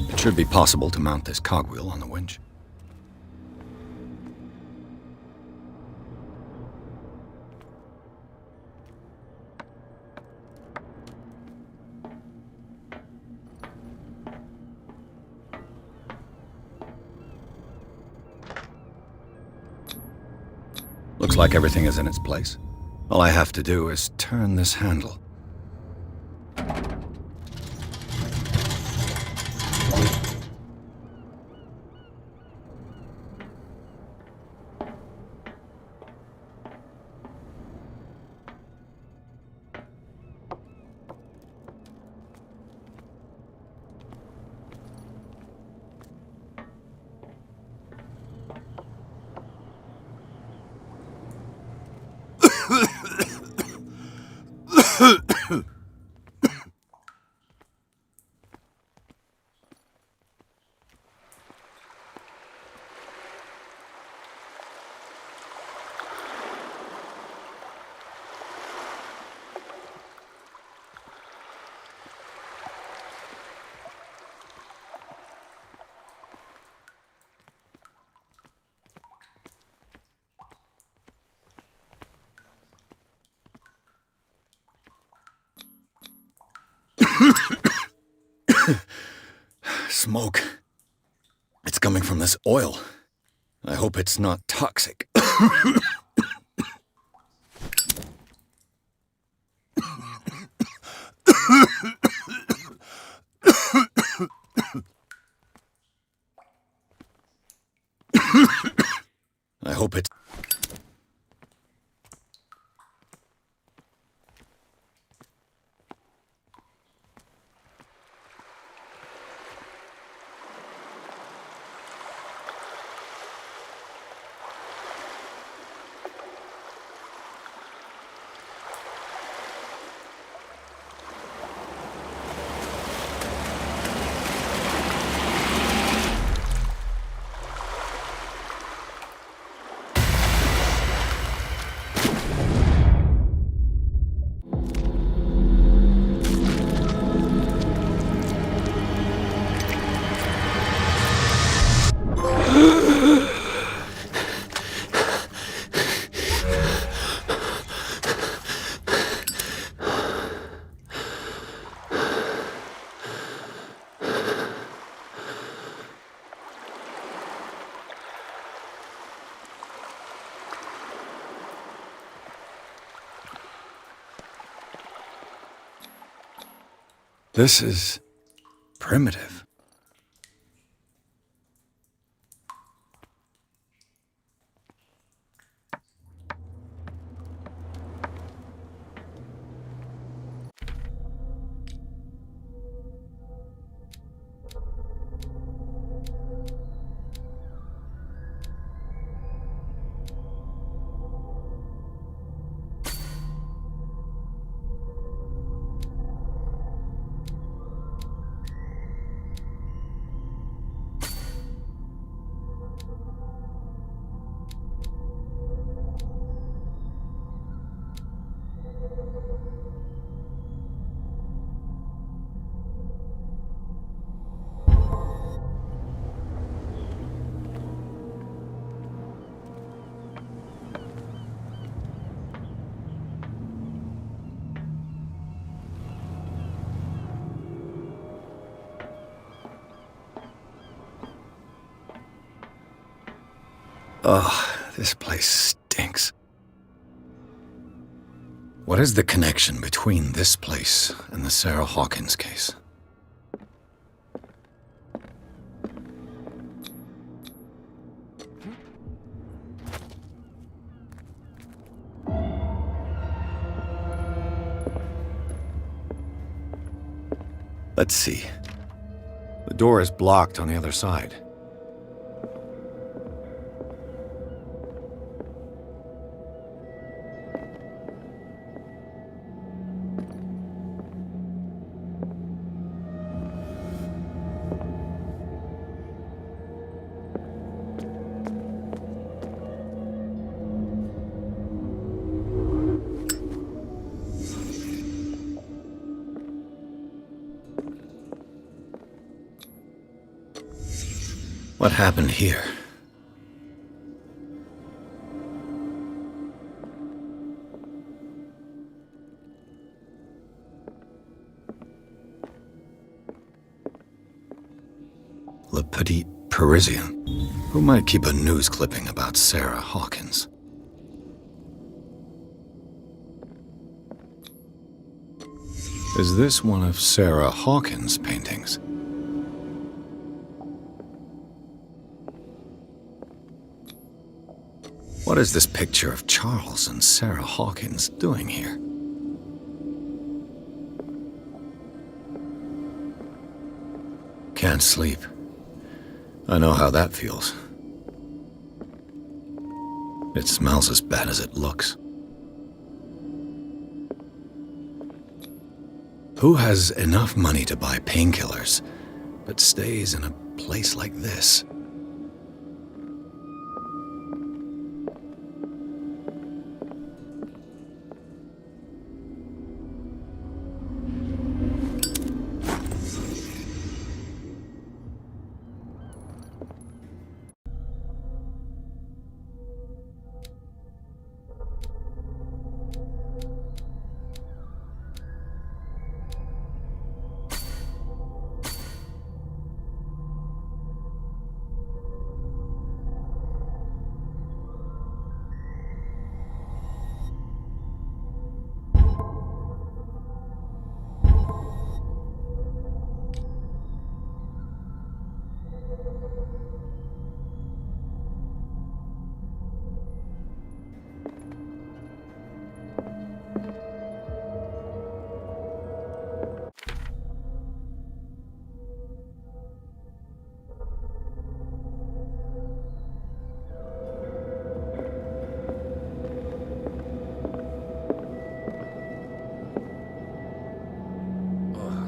It should be possible to mount this cogwheel on the winch. Looks like everything is in its place. All I have to do is turn this handle. Smoke. It's coming from this oil. I hope it's not toxic. I hope it's... This is primitive. Ugh, this place stinks. What is the connection between this place and the Sarah Hawkins case? Let's see. The door is blocked on the other side. What happened here? Le Petit Parisien. Who might keep a news clipping about Sarah Hawkins? Is this one of Sarah Hawkins' paintings? What is this picture of Charles and Sarah Hawkins doing here? Can't sleep. I know how that feels. It smells as bad as it looks. Who has enough money to buy painkillers, but stays in a place like this?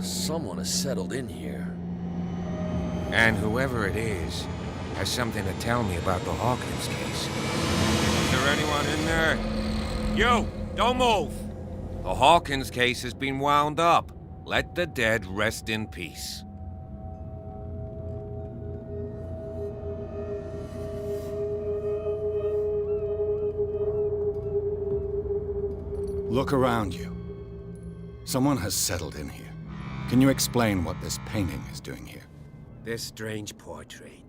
Someone has settled in here. And whoever it is has something to tell me about the Hawkins case. Is there anyone in there? You! Don't move! The Hawkins case has been wound up. Let the dead rest in peace. Look around you. Someone has settled in here. Can you explain what this painting is doing here? This strange portrait.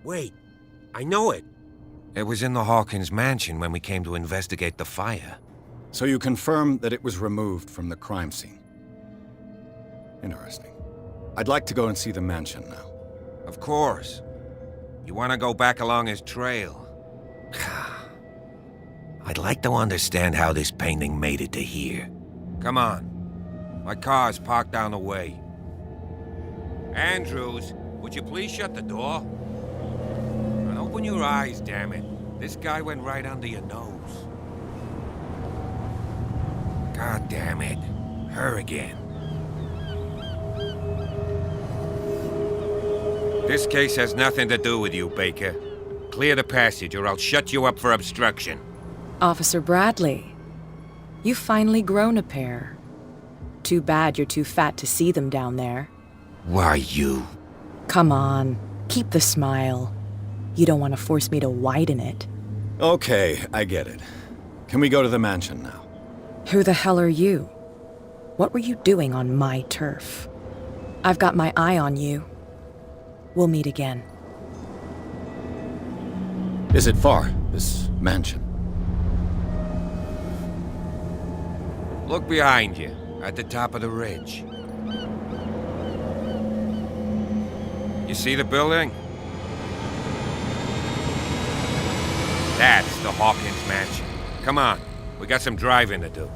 Wait, I know it. It was in the Hawkins mansion when we came to investigate the fire. So you confirm that it was removed from the crime scene? Interesting. I'd like to go and see the mansion now. Of course. You want to go back along his trail? I'd like to understand how this painting made it to here. Come on. My car's parked down the way. Andrews, would you please shut the door? And open your eyes, damn it. This guy went right under your nose. God damn it. Her again. This case has nothing to do with you, Baker. Clear the passage or I'll shut you up for obstruction. Officer Bradley, you've finally grown a pair. Too bad you're too fat to see them down there. Why, you? Come on, keep the smile. You don't want to force me to widen it. Okay, I get it. Can we go to the mansion now? Who the hell are you? What were you doing on my turf? I've got my eye on you. We'll meet again. Is it far, this mansion? Look behind you, at the top of the ridge. You see the building? That's the Hawkins mansion. Come on, we got some driving to do.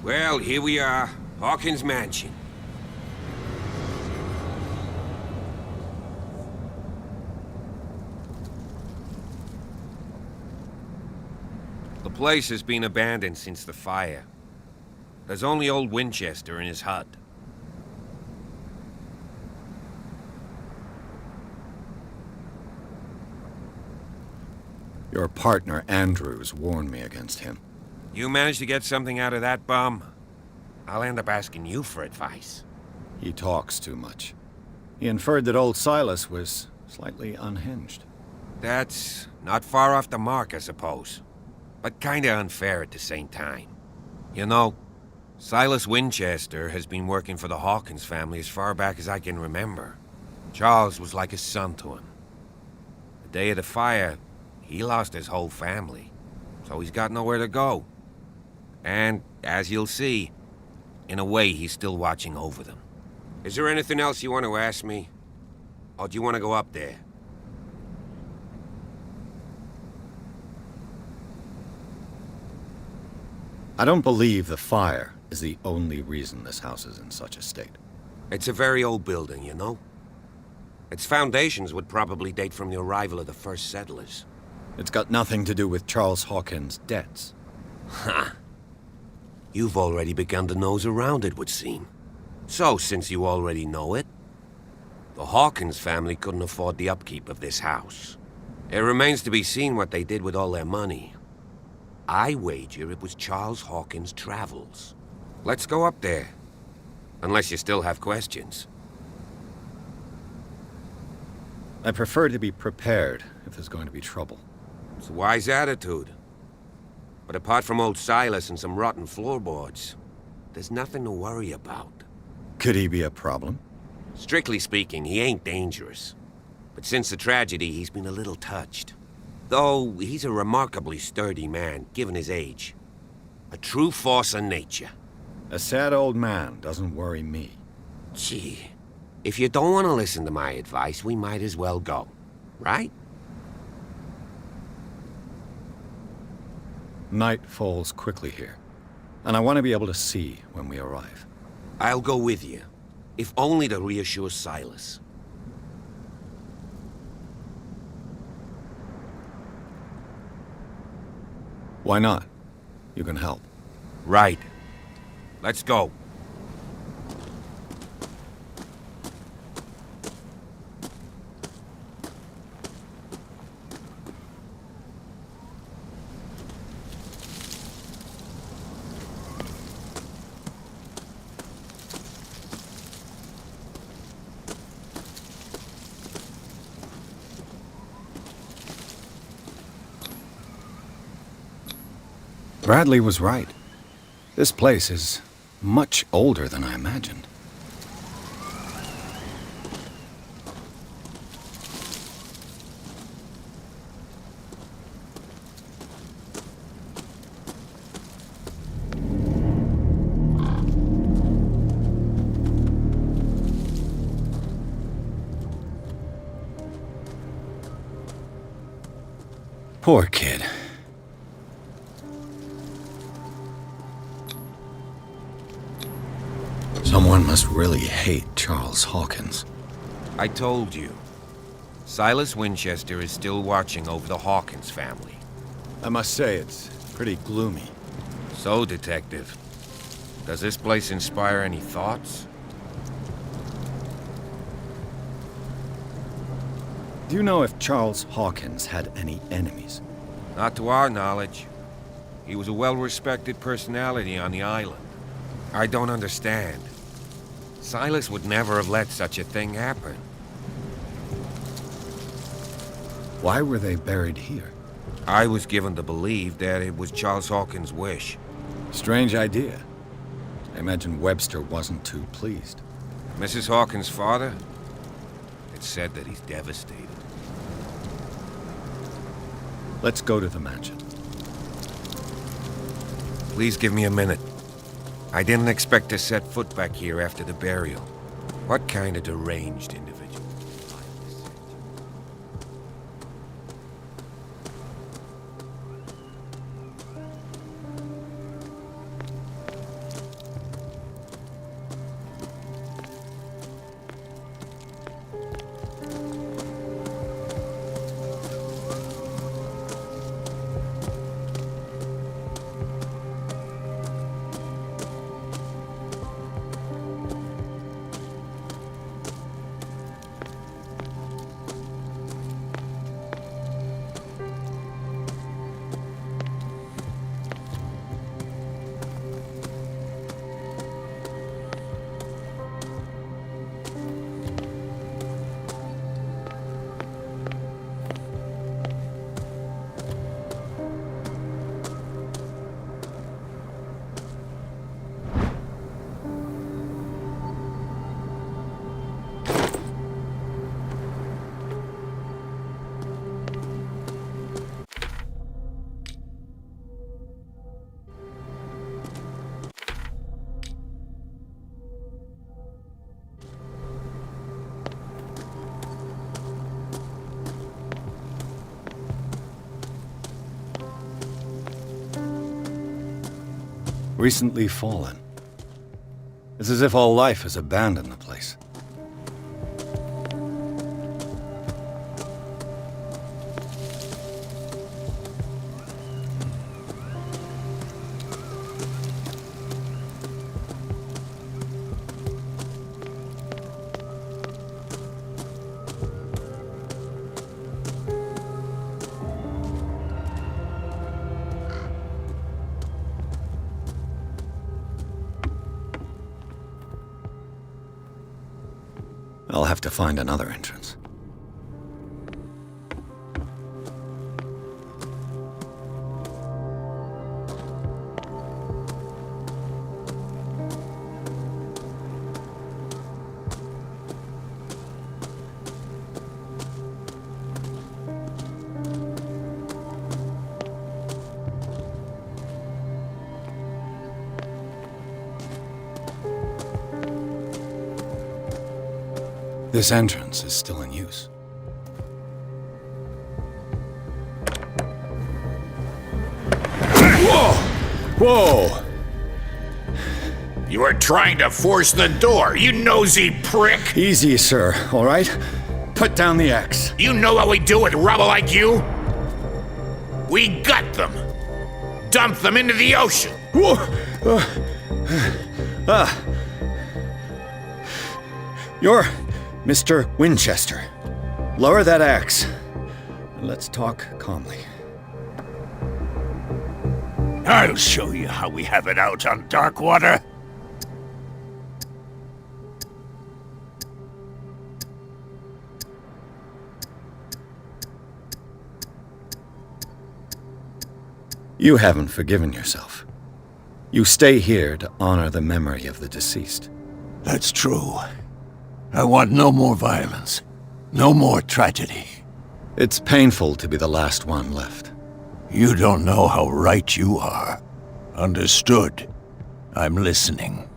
Well, here we are. Hawkins Mansion. The place has been abandoned since the fire. There's only old Winchester in his hut. Your partner, Andrews, warned me against him. You managed to get something out of that bum? I'll end up asking you for advice. He talks too much. He inferred that old Silas was slightly unhinged. That's not far off the mark, I suppose. But kinda unfair at the same time. You know, Silas Winchester has been working for the Hawkins family as far back as I can remember. Charles was like a son to him. The day of the fire, he lost his whole family, so he's got nowhere to go. And, as you'll see, in a way, he's still watching over them. Is there anything else you want to ask me? Or do you want to go up there? I don't believe the fire is the only reason this house is in such a state. It's a very old building, you know? Its foundations would probably date from the arrival of the first settlers. It's got nothing to do with Charles Hawkins' debts. Ha! You've already begun to nose around, it would seem. So, since you already know it, the Hawkins family couldn't afford the upkeep of this house. It remains to be seen what they did with all their money. I wager it was Charles Hawkins' travels. Let's go up there. Unless you still have questions. I prefer to be prepared if there's going to be trouble. It's a wise attitude. But apart from old Silas and some rotten floorboards, there's nothing to worry about. Could he be a problem? Strictly speaking, he ain't dangerous. But since the tragedy, he's been a little touched. Though he's a remarkably sturdy man, given his age. A true force of nature. A sad old man doesn't worry me. Gee, if you don't want to listen to my advice, we might as well go. Right? Night falls quickly here, and I want to be able to see when we arrive. I'll go with you, if only to reassure Silas. Why not? You can help. Right. Let's go. Bradley was right. This place is much older than I imagined. Poor kid. Someone must really hate Charles Hawkins. I told you. Silas Winchester is still watching over the Hawkins family. I must say, it's pretty gloomy. So, Detective, does this place inspire any thoughts? Do you know if Charles Hawkins had any enemies? Not to our knowledge. He was a well-respected personality on the island. I don't understand. Silas would never have let such a thing happen. Why were they buried here? I was given to believe that it was Charles Hawkins' wish. Strange idea. I imagine Webster wasn't too pleased. Mrs. Hawkins' father? It's said that he's devastated. Let's go to the mansion. Please give me a minute. I didn't expect to set foot back here after the burial. What kind of deranged individual? recently fallen. It's as if all life has abandoned the place. I'll have to find another entrance. This entrance is still in use. Whoa! Whoa! You are trying to force the door, you nosy prick! Easy, sir, all right? Put down the axe. You know what we do with rubble like you? We gut them! Dump them into the ocean! Whoa! You're Mr. Winchester. Lower that axe. Let's talk calmly. I'll show you how we have it out on Darkwater. You haven't forgiven yourself. You stay here to honor the memory of the deceased. That's true. I want no more violence. No more tragedy. It's painful to be the last one left. You don't know how right you are. Understood. I'm listening.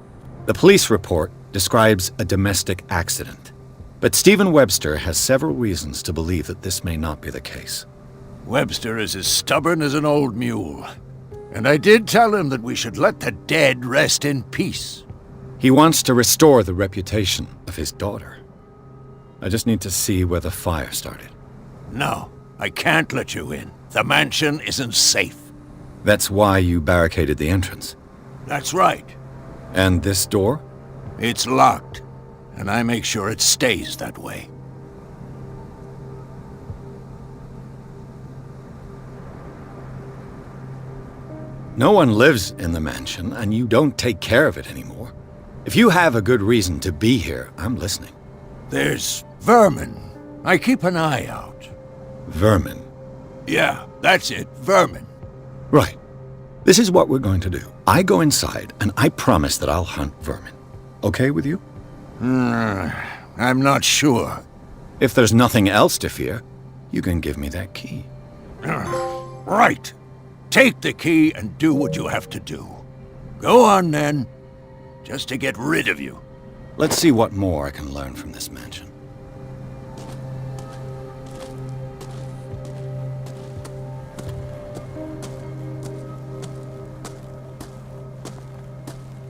The police report describes a domestic accident, but Stephen Webster has several reasons to believe that this may not be the case. Webster is as stubborn as an old mule. And I did tell him that we should let the dead rest in peace. He wants to restore the reputation of his daughter. I just need to see where the fire started. No, I can't let you in. The mansion isn't safe. That's why you barricaded the entrance. That's right. And this door? It's locked, and I make sure it stays that way. No one lives in the mansion, and you don't take care of it anymore. If you have a good reason to be here, I'm listening. There's vermin. I keep an eye out. Vermin? Yeah, that's it, vermin. Right. This is what we're going to do. I go inside, and I promise that I'll hunt vermin. Okay with you? I'm not sure. If there's nothing else to fear, you can give me that key. Right. Take the key and do what you have to do. Go on, then. Just to get rid of you. Let's see what more I can learn from this mansion.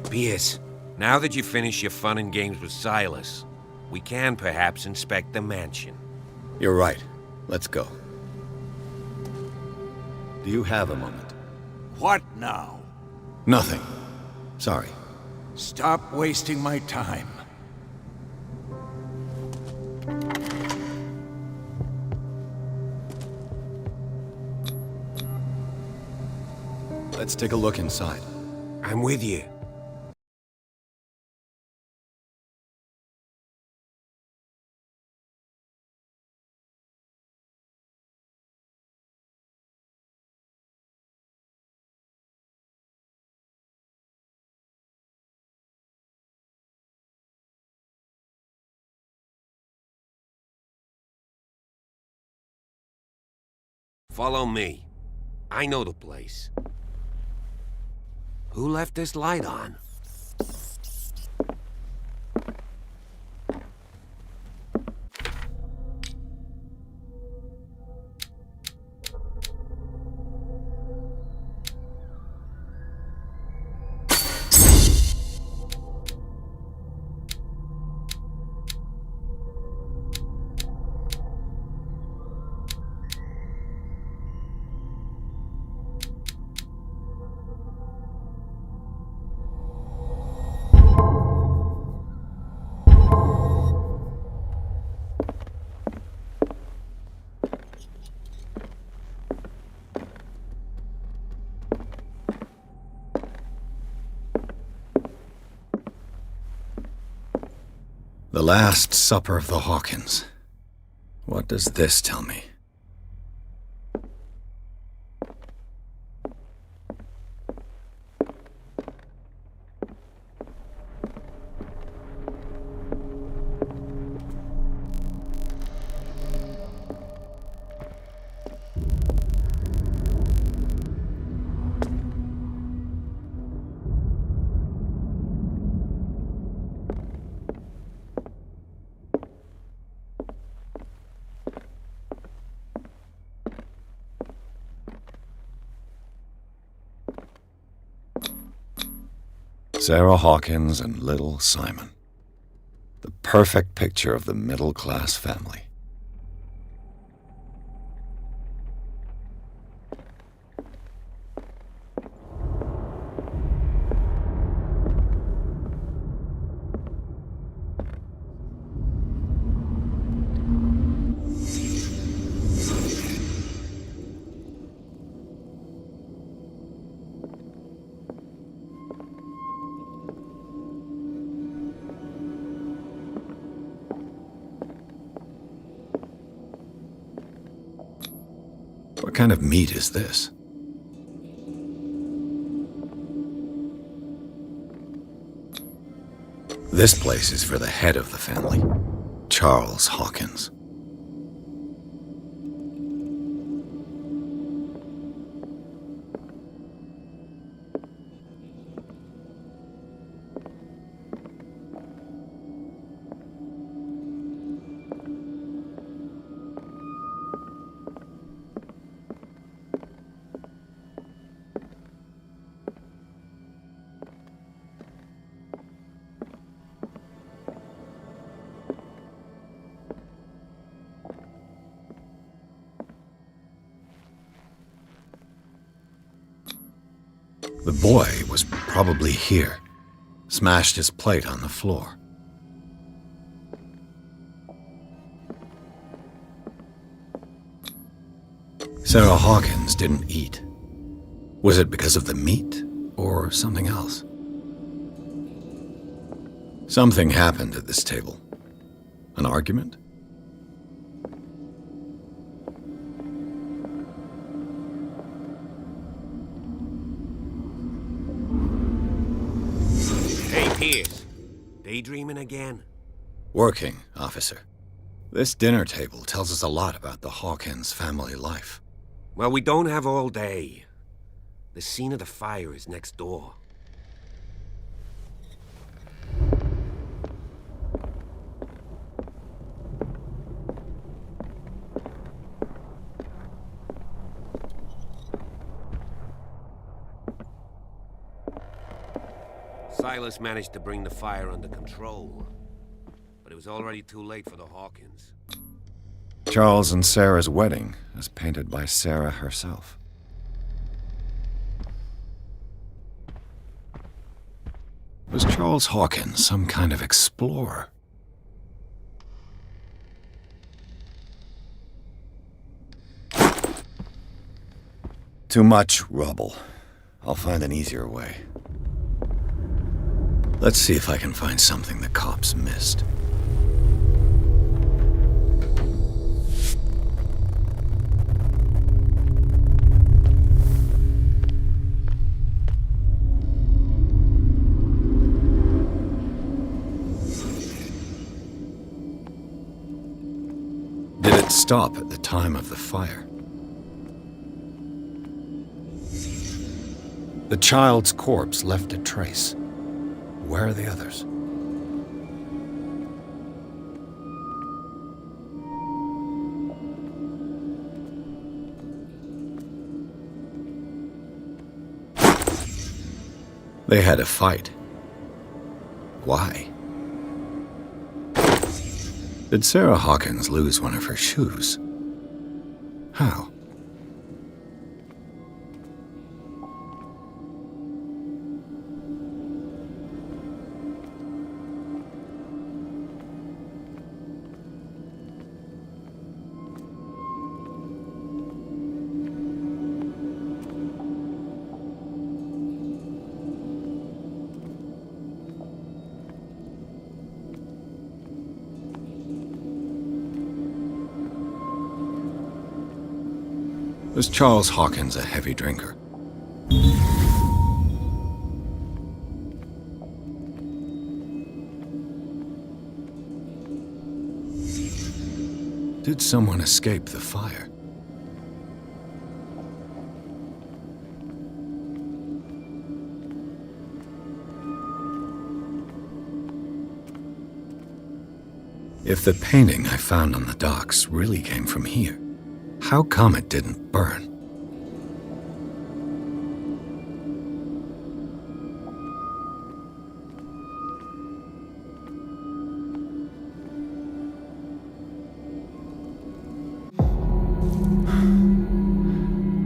Pierce, now that you've finished your fun and games with Silas, we can perhaps inspect the mansion. You're right. Let's go. Do you have a moment? What now? Nothing. Sorry. Stop wasting my time. Let's take a look inside. I'm with you. Follow me. I know the place. Who left this light on? The Last Supper of the Hawkins. What does this tell me? Sarah Hawkins and little Simon. The perfect picture of the middle-class family. What kind of meat is this? This place is for the head of the family, Charles Hawkins. The boy was probably here, smashed his plate on the floor. Sarah Hawkins didn't eat. Was it because of the meat or something else? Something happened at this table. An argument? Pierce, daydreaming again? Working, officer. This dinner table tells us a lot about the Hawkins family life. Well, we don't have all day. The scene of the fire is next door. Silas managed to bring the fire under control, but it was already too late for the Hawkins. Charles and Sarah's wedding, as painted by Sarah herself. Was Charles Hawkins some kind of explorer? Too much rubble. I'll find an easier way. Let's see if I can find something the cops missed. Did it stop at the time of the fire? The child's corpse left a trace. Where are the others? They had a fight. Why? Did Sarah Hawkins lose one of her shoes? How? Was Charles Hawkins a heavy drinker? Did someone escape the fire? If the painting I found on the docks really came from here, how come it didn't burn?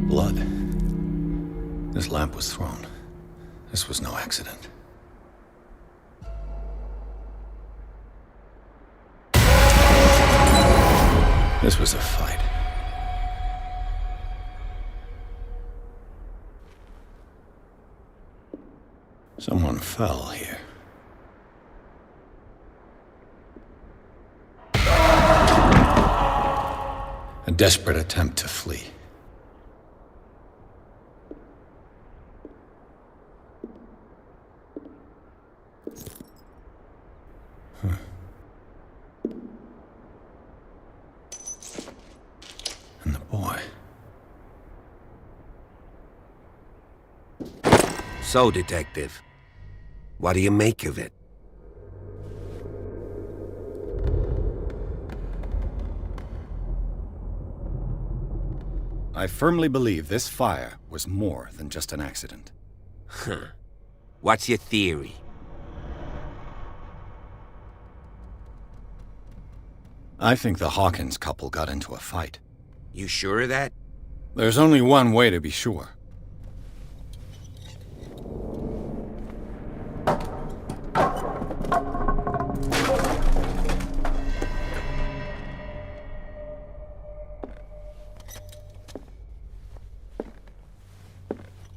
Blood. This lamp was thrown. This was no accident. This was a fight. Someone fell here. A desperate attempt to flee. And the boy. So, Detective, what do you make of it? I firmly believe this fire was more than just an accident. Huh. What's your theory? I think the Hawkins couple got into a fight. You sure of that? There's only one way to be sure.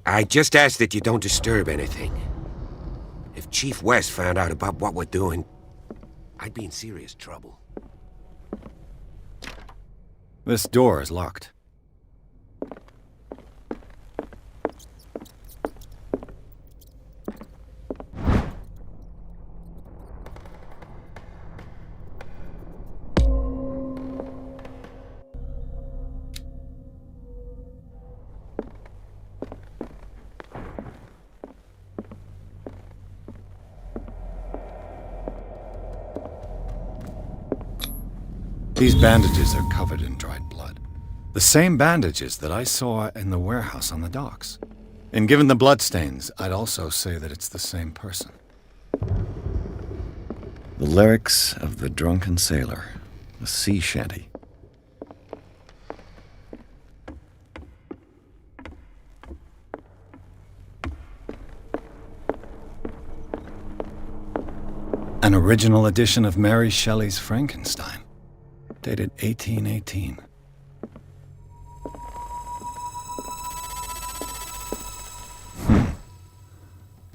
I just ask that you don't disturb anything. If Chief West found out about what we're doing, I'd be in serious trouble. This door is locked. These bandages are covered in dried blood. The same bandages that I saw in the warehouse on the docks. And given the bloodstains, I'd also say that it's the same person. The lyrics of the drunken sailor, a sea shanty. An original edition of Mary Shelley's Frankenstein, dated 1818.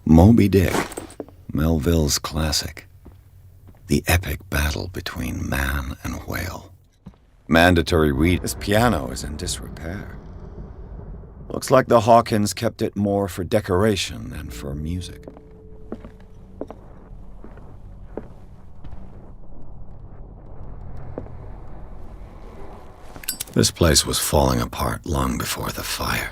Moby Dick, Melville's classic. The epic battle between man and whale. Mandatory read. This piano is in disrepair. Looks like the Hawkins kept it more for decoration than for music. This place was falling apart long before the fire.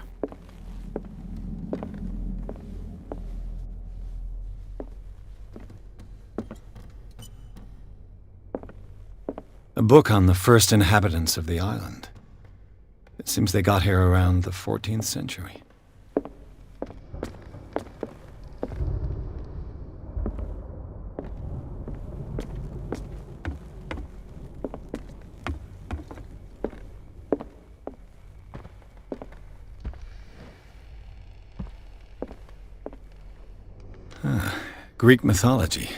A book on the first inhabitants of the island. It seems they got here around the 14th century. Greek mythology.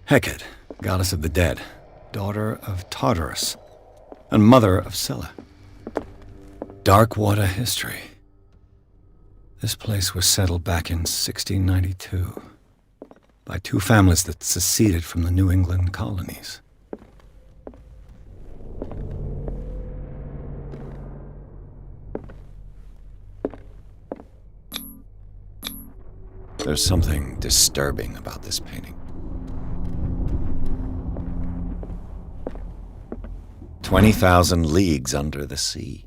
Hecate, goddess of the dead, daughter of Tartarus, and mother of Scylla. Dark water history. This place was settled back in 1692 by two families that seceded from the New England colonies. There's something disturbing about this painting. 20,000 leagues under the sea.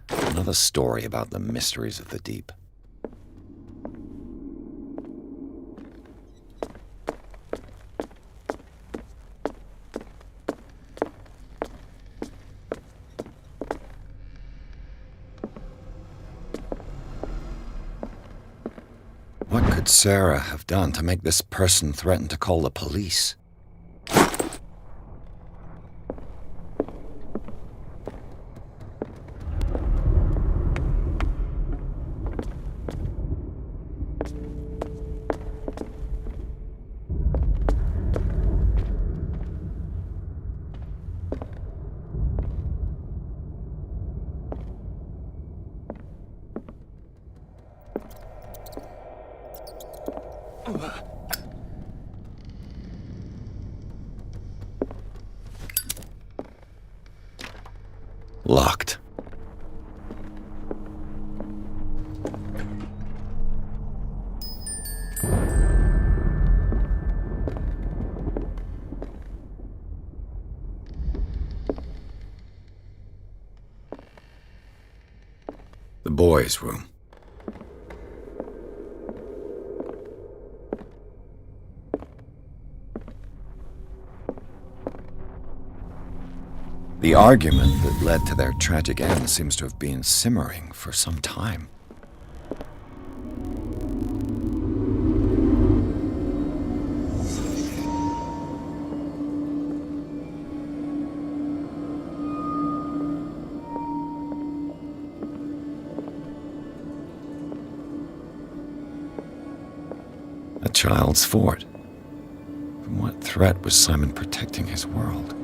Another story about the mysteries of the deep. What could Sarah have done to make this person threaten to call the police? Locked. The boys' room. The argument that led to their tragic end seems to have been simmering for some time. A child's fort. From what threat was Simon protecting his world?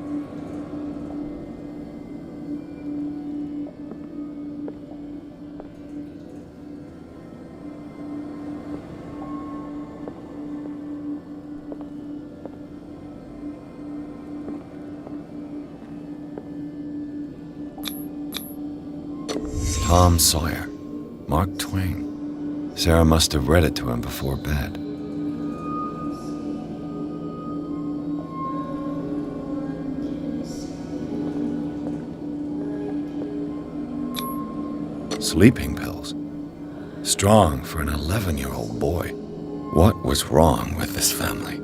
Tom Sawyer, Mark Twain. Sarah must have read it to him before bed. Sleeping pills. Strong for an 11-year-old boy. What was wrong with this family?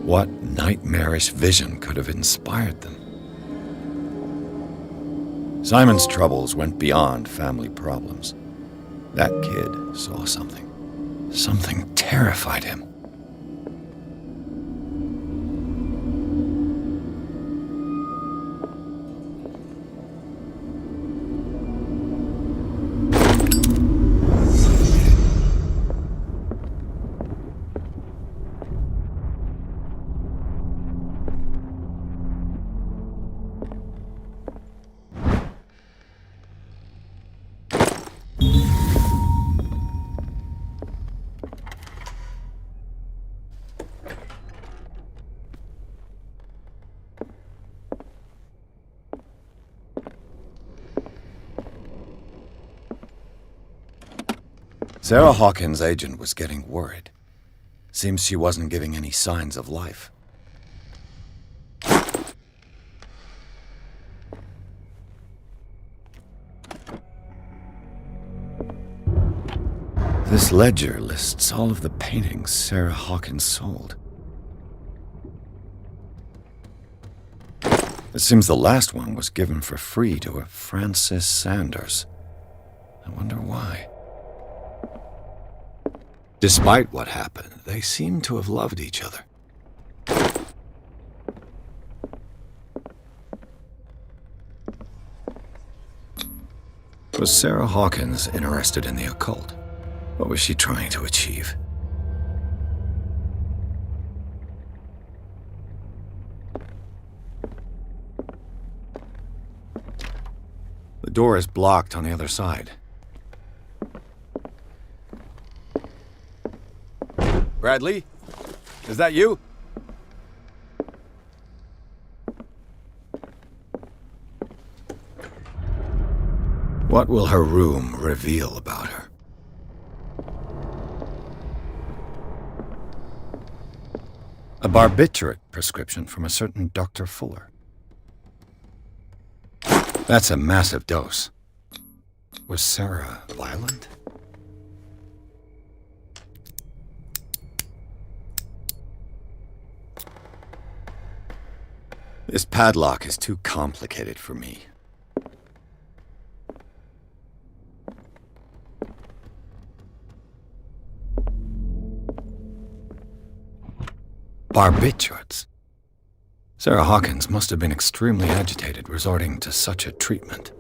What nightmarish vision could have inspired them? Simon's troubles went beyond family problems. That kid saw something. Something terrified him. Sarah Hawkins' agent was getting worried. Seems she wasn't giving any signs of life. This ledger lists all of the paintings Sarah Hawkins sold. It seems the last one was given for free to a Francis Sanders. I wonder why. Despite what happened, they seem to have loved each other. Was Sarah Hawkins interested in the occult? What was she trying to achieve? The door is blocked on the other side. Bradley? Is that you? What will her room reveal about her? A barbiturate prescription from a certain Dr. Fuller. That's a massive dose. Was Sarah violent? This padlock is too complicated for me. Barbiturates. Sarah Hawkins must have been extremely agitated resorting to such a treatment.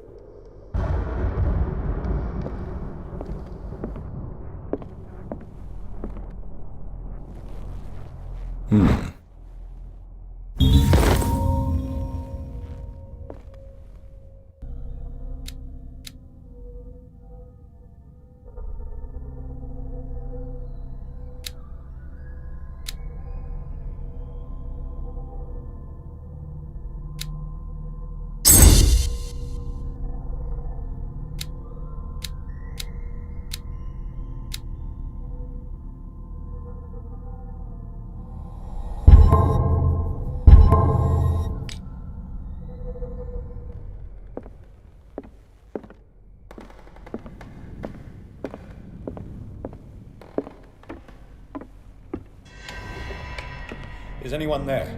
Is anyone there?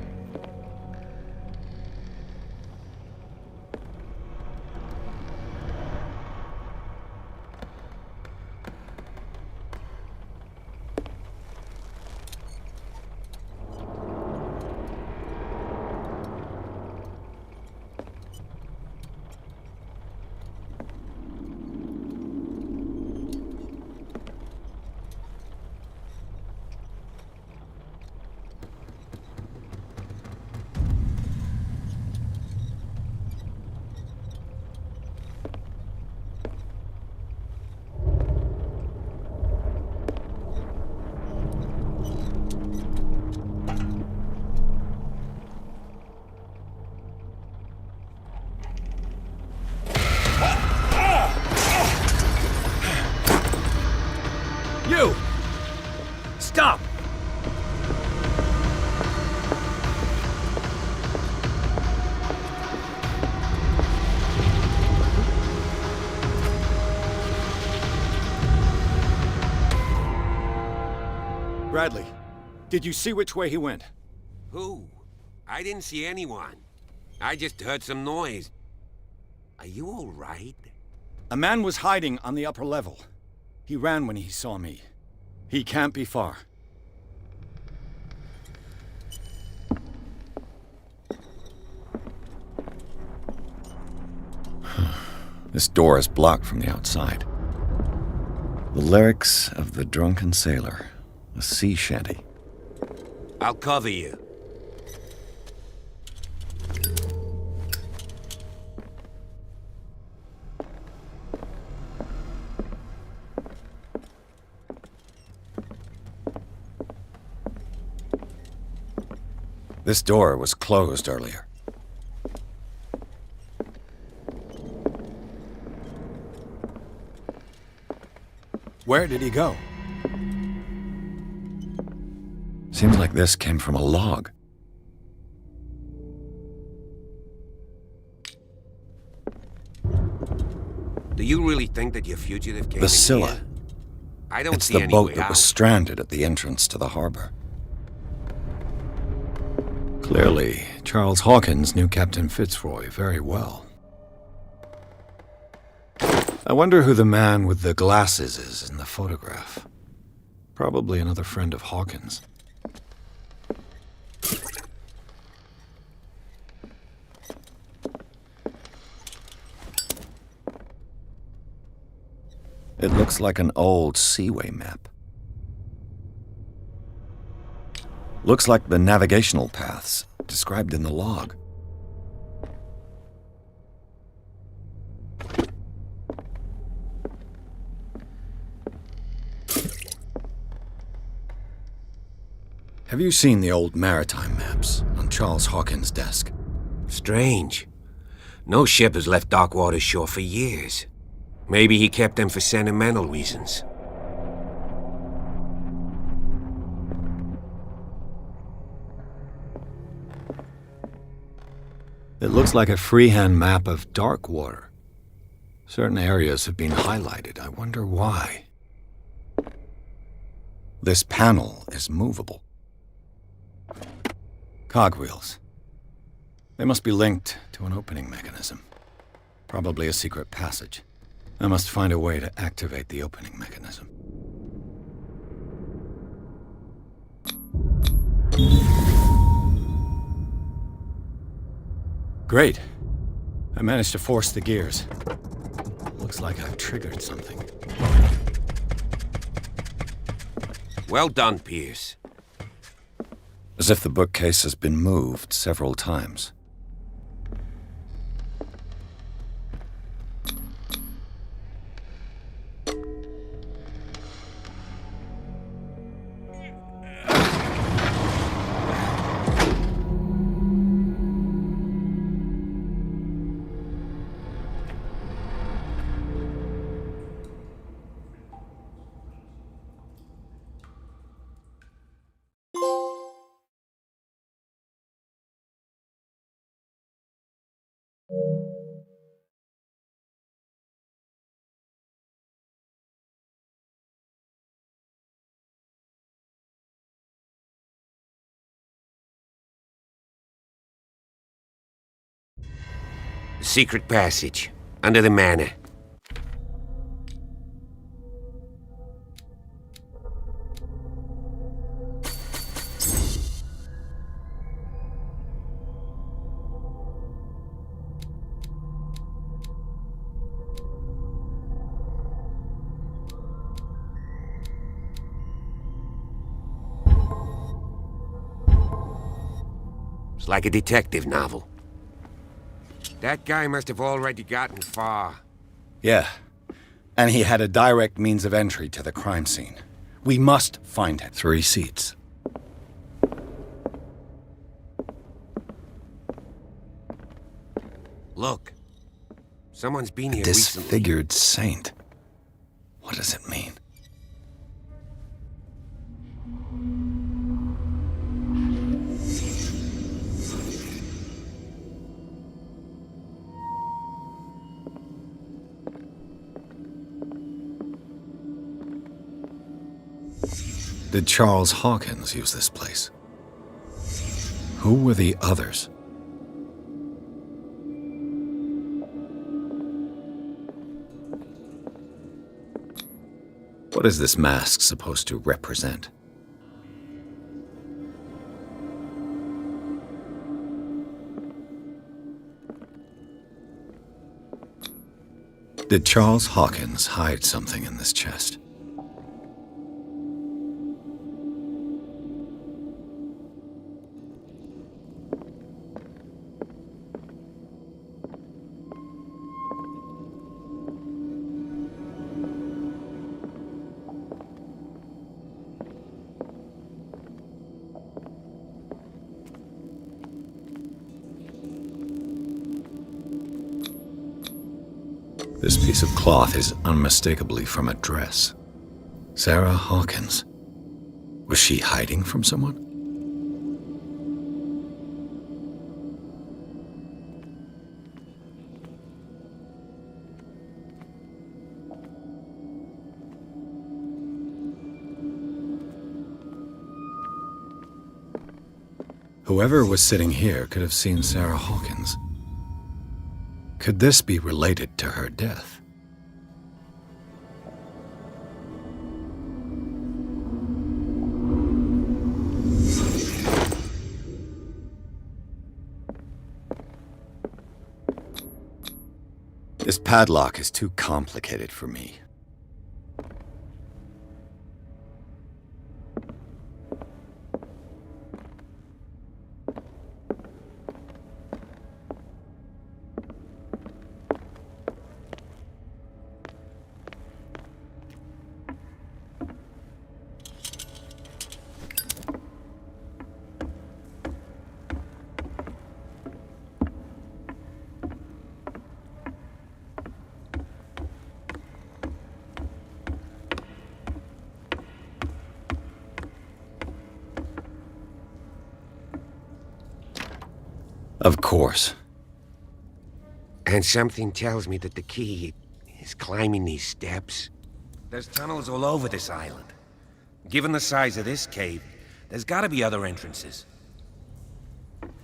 You! Stop! Bradley, did you see which way he went? Who? I didn't see anyone. I just heard some noise. Are you all right? A man was hiding on the upper level. He ran when he saw me. He can't be far. This door is blocked from the outside. The lyrics of the drunken sailor. A sea shanty. I'll cover you. This door was closed earlier. Where did he go? Seems like this came from a log. Do you really think that your fugitive came The in Scylla. here? I don't It's see the any boat way that out. was stranded at the entrance to the harbor. Clearly, Charles Hawkins knew Captain Fitzroy very well. I wonder who the man with the glasses is in the photograph. Probably another friend of Hawkins. It looks like an old seaway map. Looks like the navigational paths described in the log. Have you seen the old maritime maps on Charles Hawkins' desk? Strange. No ship has left Darkwater's shore for years. Maybe he kept them for sentimental reasons. It looks like a freehand map of dark water. Certain areas have been highlighted. I wonder why. This panel is movable. Cogwheels. They must be linked to an opening mechanism. Probably a secret passage. I must find a way to activate the opening mechanism. Great. I managed to force the gears. Looks like I've triggered something. Well done, Pierce. As if the bookcase has been moved several times. Secret passage, under the manor. It's like a detective novel. That guy must have already gotten far. Yeah. And he had a direct means of entry to the crime scene. We must find him. 3 seats. Look. Someone's been here recently. Disfigured saint. What does it mean? Did Charles Hawkins use this place? Who were the others? What is this mask supposed to represent? Did Charles Hawkins hide something in this chest? This piece of cloth is unmistakably from a dress. Sarah Hawkins. Was she hiding from someone? Whoever was sitting here could have seen Sarah Hawkins. Could this be related to her death? This padlock is too complicated for me. Of course. And something tells me that the key is climbing these steps. There's tunnels all over this island. Given the size of this cave, there's gotta be other entrances.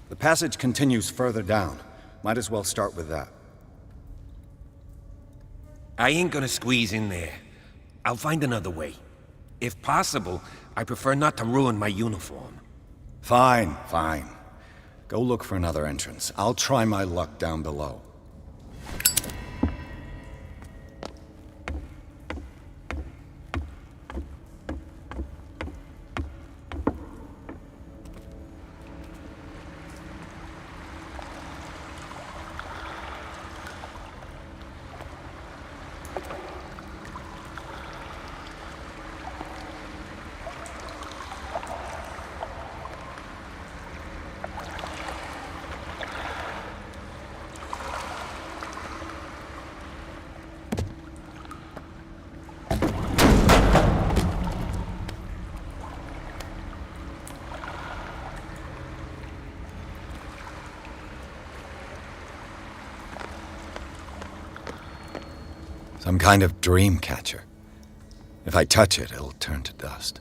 The passage continues further down. Might as well start with that. I ain't gonna squeeze in there. I'll find another way. If possible, I prefer not to ruin my uniform. Fine, fine. Go look for another entrance. I'll try my luck down below. Some kind of dream catcher. If I touch it, it'll turn to dust.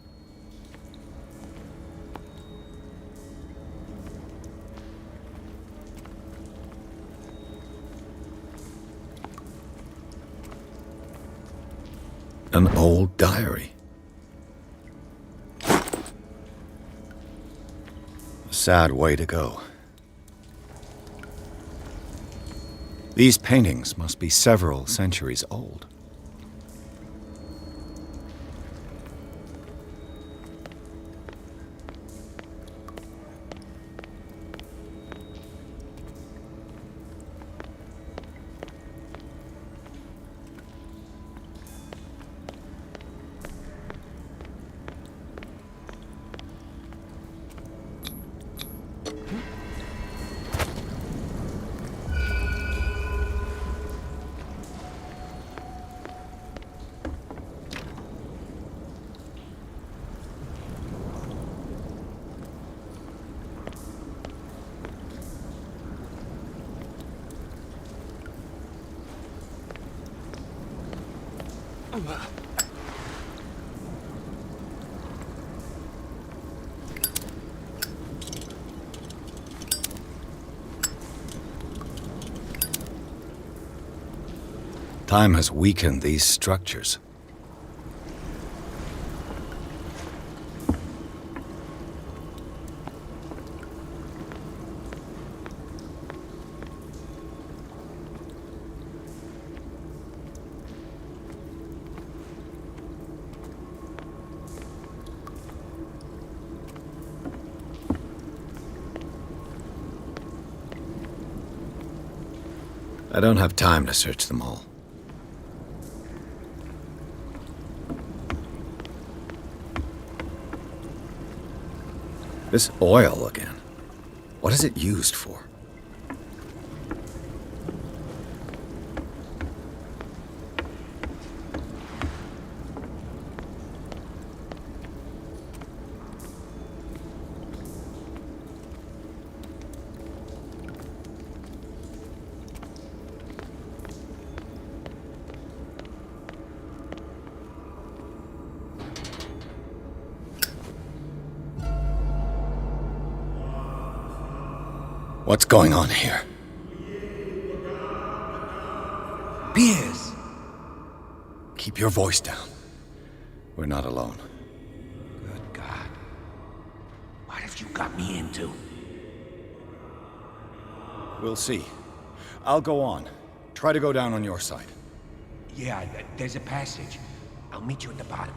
An old diary. A sad way to go. These paintings must be several centuries old. Time has weakened these structures. I don't have time to search them all. This oil again. What is it used for? What's going on here? Piers! Keep your voice down. We're not alone. Good God. What have you got me into? We'll see. I'll go on. Try to go down on your side. Yeah, there's a passage. I'll meet you at the bottom.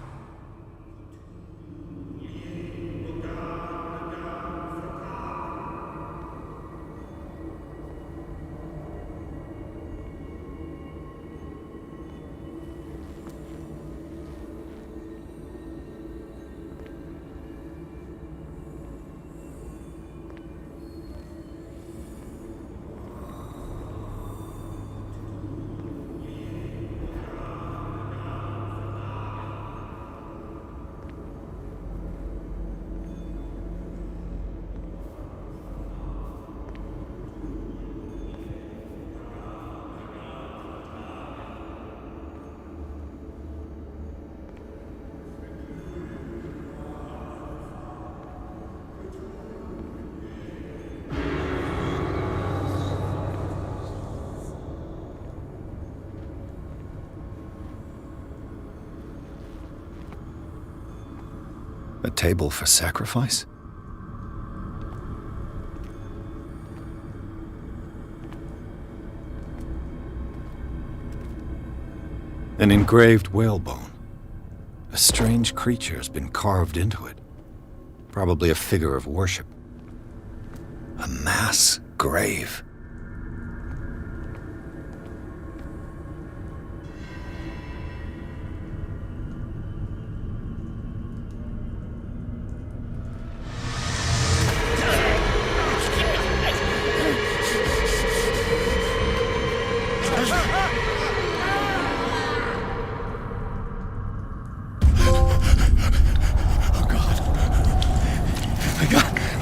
A table for sacrifice? An engraved whalebone. A strange creature has been carved into it. Probably a figure of worship. A mass grave.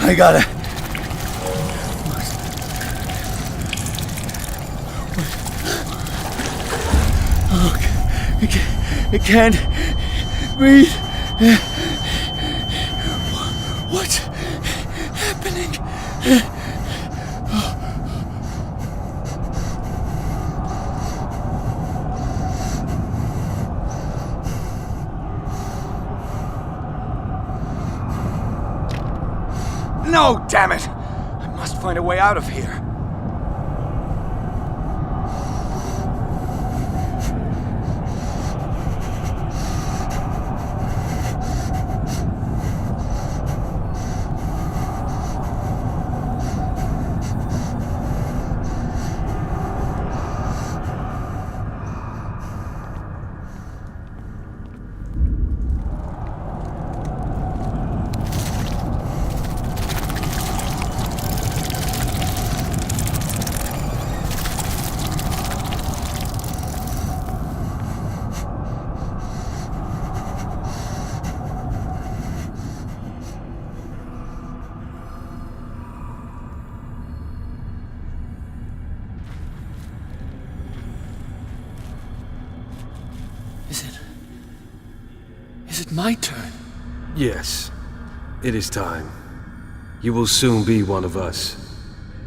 I got it. Oh, I can't breathe. What's happening? No, damn it! I must find a way out of here. Is it my turn? Yes, it is time. You will soon be one of us,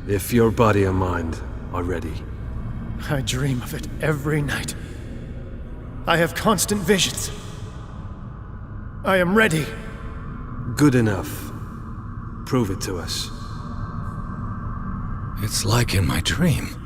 if your body and mind are ready. I dream of it every night. I have constant visions. I am ready. Good enough. Prove it to us. It's like in my dream.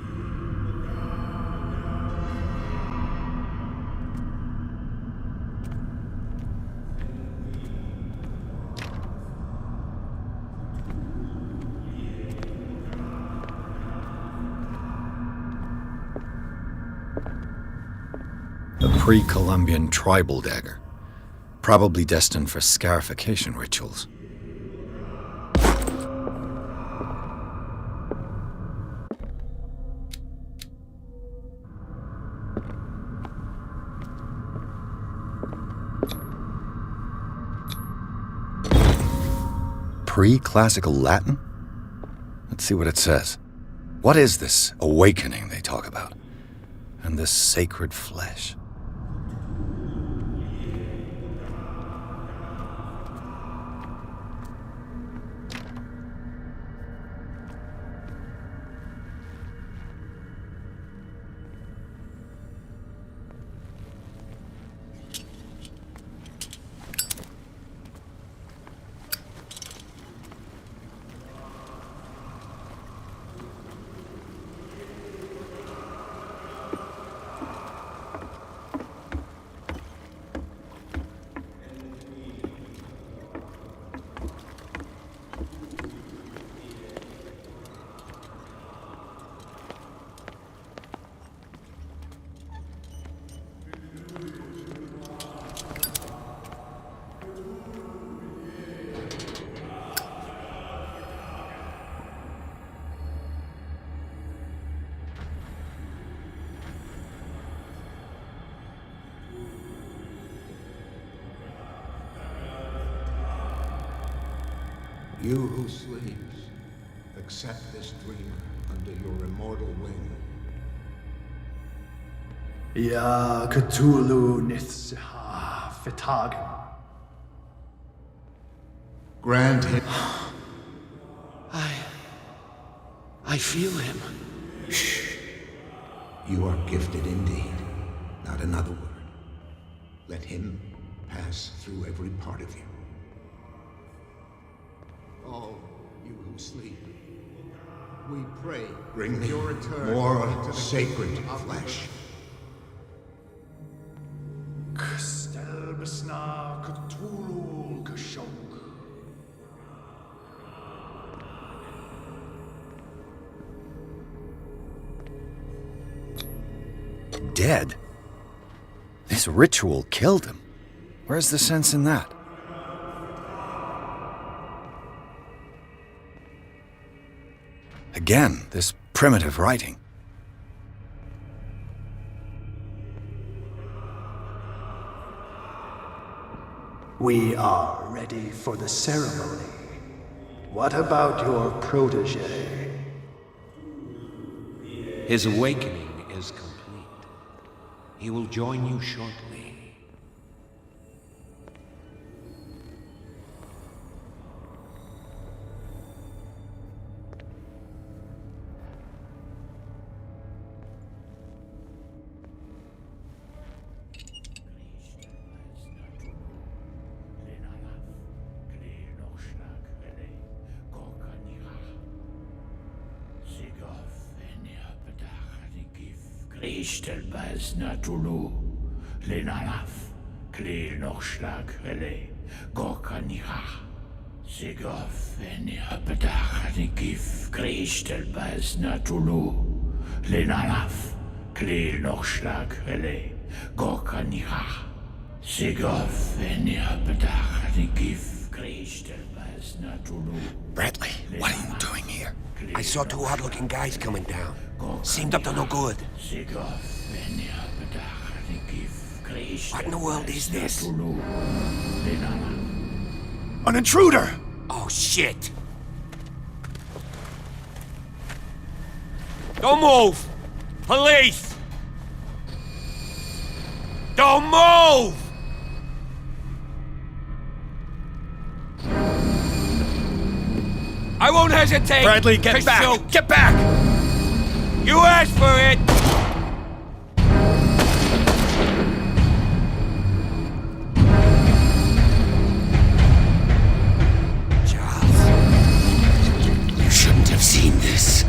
A pre-Columbian tribal dagger, probably destined for scarification rituals. Pre-classical Latin? Let's see what it says. What is this awakening they talk about? And this sacred flesh? You who sleeps, accept this dreamer under your immortal wing. Ya Cthulhu Nithsiha Fitagen. Grant him. I feel him. Shh. You are gifted indeed. Not another word. Let him pass through every part of you. all you who sleep. We pray Bring me your return more to the sacred kingdom of flesh. Stelbesna Cthulhu Kashok. Dead? This ritual killed him. Where's the sense in that? Again, this primitive writing. We are ready for the ceremony. What about your protege? His awakening is complete. He will join you shortly. Kristelbas Natulu, Lenalaf, Kle Nochschlag Rele, Gorkanira, Sigof, Eniapetach, Nikif, Kristelbas Natulu, Lenalaf, Kle Nochschlag Rele, Gorkanira, Sigof, Eniapetach, Nikif, Kristelbas Natulu. Bradley, what are you doing here? I saw two odd-looking guys coming down. Seemed up to no good. What in the world is this? An intruder! Oh, shit! Don't move! Police! Don't move! I won't hesitate! Bradley, get back! Shoot. Get back! You asked for it! Charles, you shouldn't have seen this.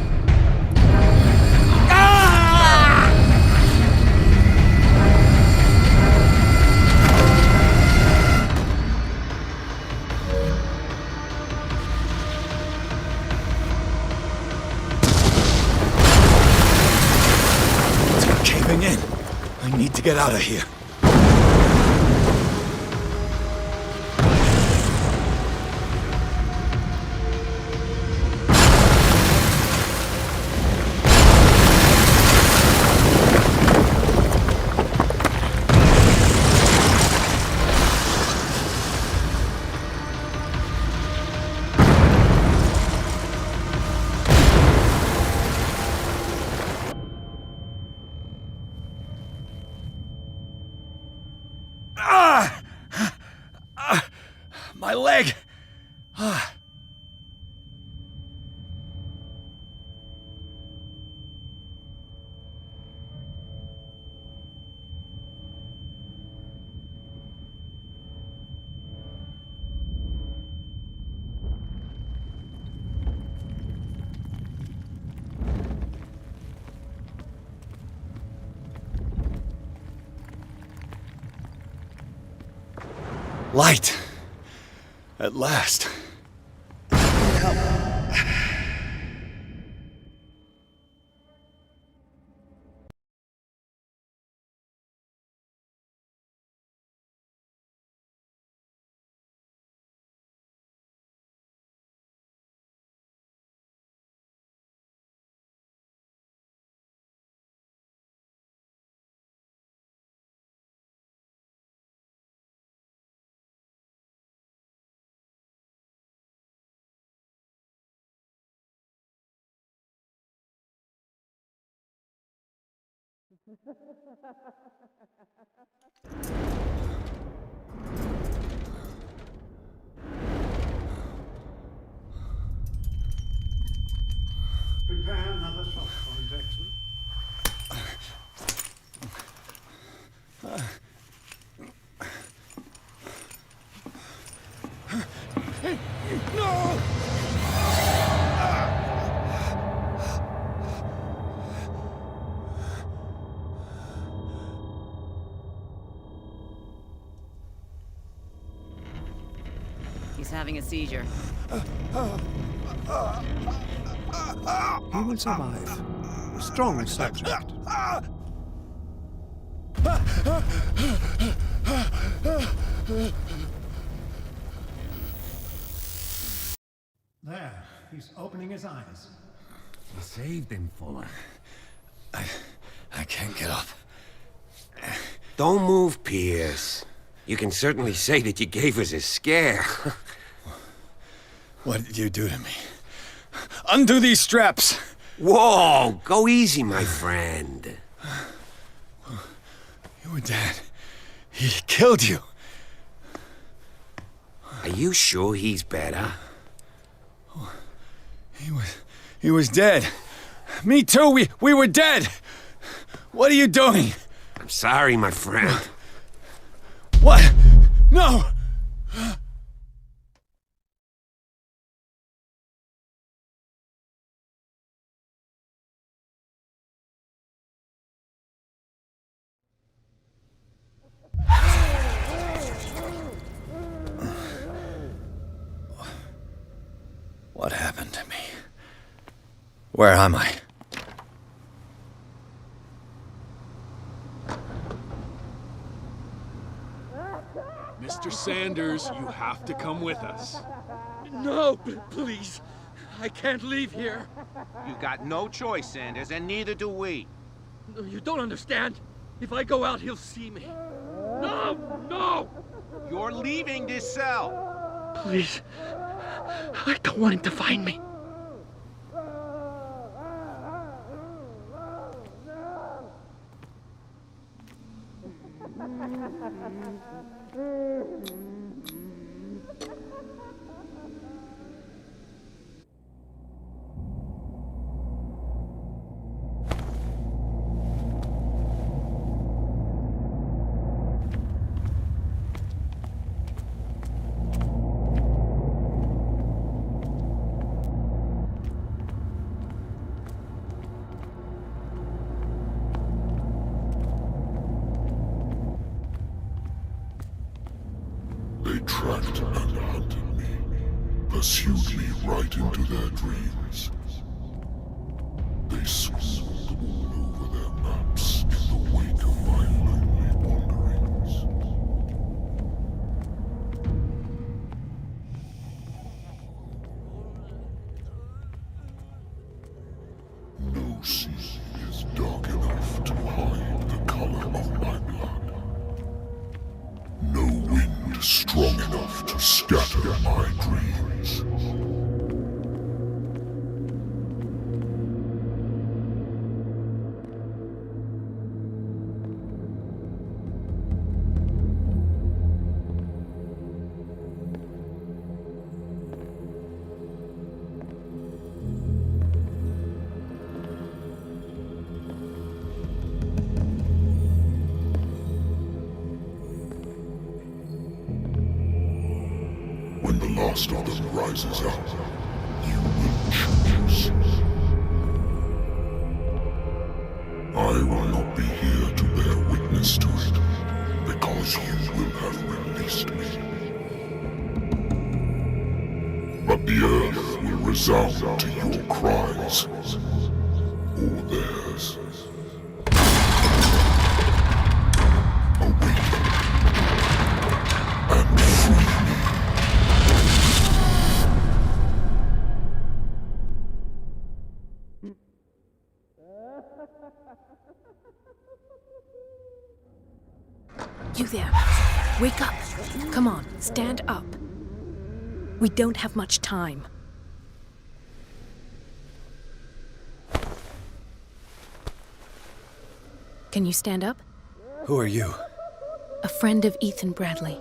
In. I need to get out of here. My leg! Light! At last. Prepare another shot for injection. No! He's having a seizure. He will survive. A strong subject. There, he's opening his eyes. You saved him, Fuller. I can't get up. Don't move, Pierce. You can certainly say that you gave us a scare. What did you do to me? Undo these straps! Whoa! Go easy, my friend. You were dead. He killed you. Are you sure he's better? He was dead. Me too, we were dead! What are you doing? I'm sorry, my friend. What? No! What happened to me? Where am I? Mr. Sanders, you have to come with us. No, please. I can't leave here. You got no choice, Sanders, and neither do we. No, you don't understand. If I go out, he'll see me. No! No! You're leaving this cell. Please. I don't want him to find me. They tracked and hunted me, pursued me right into their dreams. They scribbled all over their maps in the wake of my lonely wanderings. No sea is dark enough to hide the color of my blood. No wind strong enough to scatter my dreams. When the last of them rises up, you will choose. I will not be here to bear witness to it, because you will have released me. But the earth will resound to your cries, or theirs. Awaken and free me. You there. Wake up. Come on, stand up. We don't have much time. Can you stand up? Who are you? A friend of Ethan Bradley.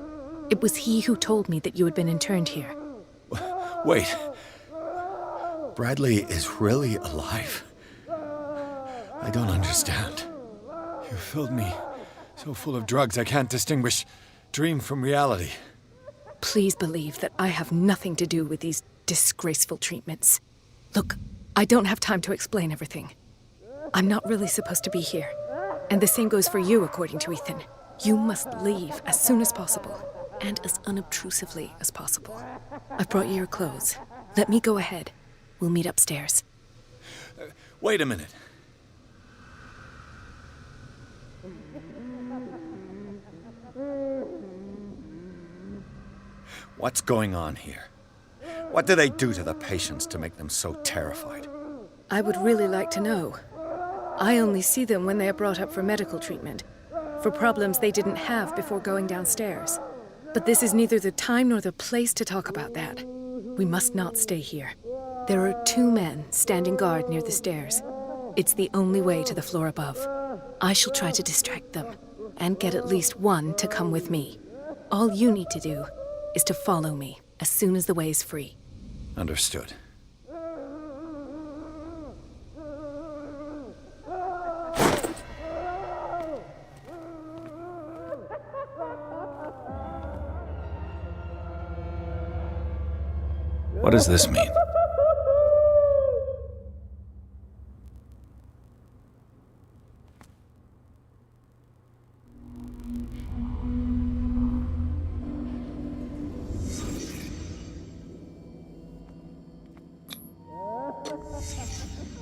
It was he who told me that you had been interned here. Wait. Bradley is really alive? I don't understand. You filled me so full of drugs I can't distinguish dream from reality. Please believe that I have nothing to do with these disgraceful treatments. Look, I don't have time to explain everything. I'm not really supposed to be here. And the same goes for you, according to Ethan. You must leave as soon as possible. and as unobtrusively as possible. I've brought you your clothes. Let me go ahead. We'll meet upstairs. Wait a minute. What's going on here? What do they do to the patients to make them so terrified? I would really like to know. I only see them when they are brought up for medical treatment, for problems they didn't have before going downstairs. But this is neither the time nor the place to talk about that. We must not stay here. There are 2 men standing guard near the stairs. It's the only way to the floor above. I shall try to distract them, and get at least one to come with me. All you need to do is to follow me as soon as the way is free. Understood. What does this mean?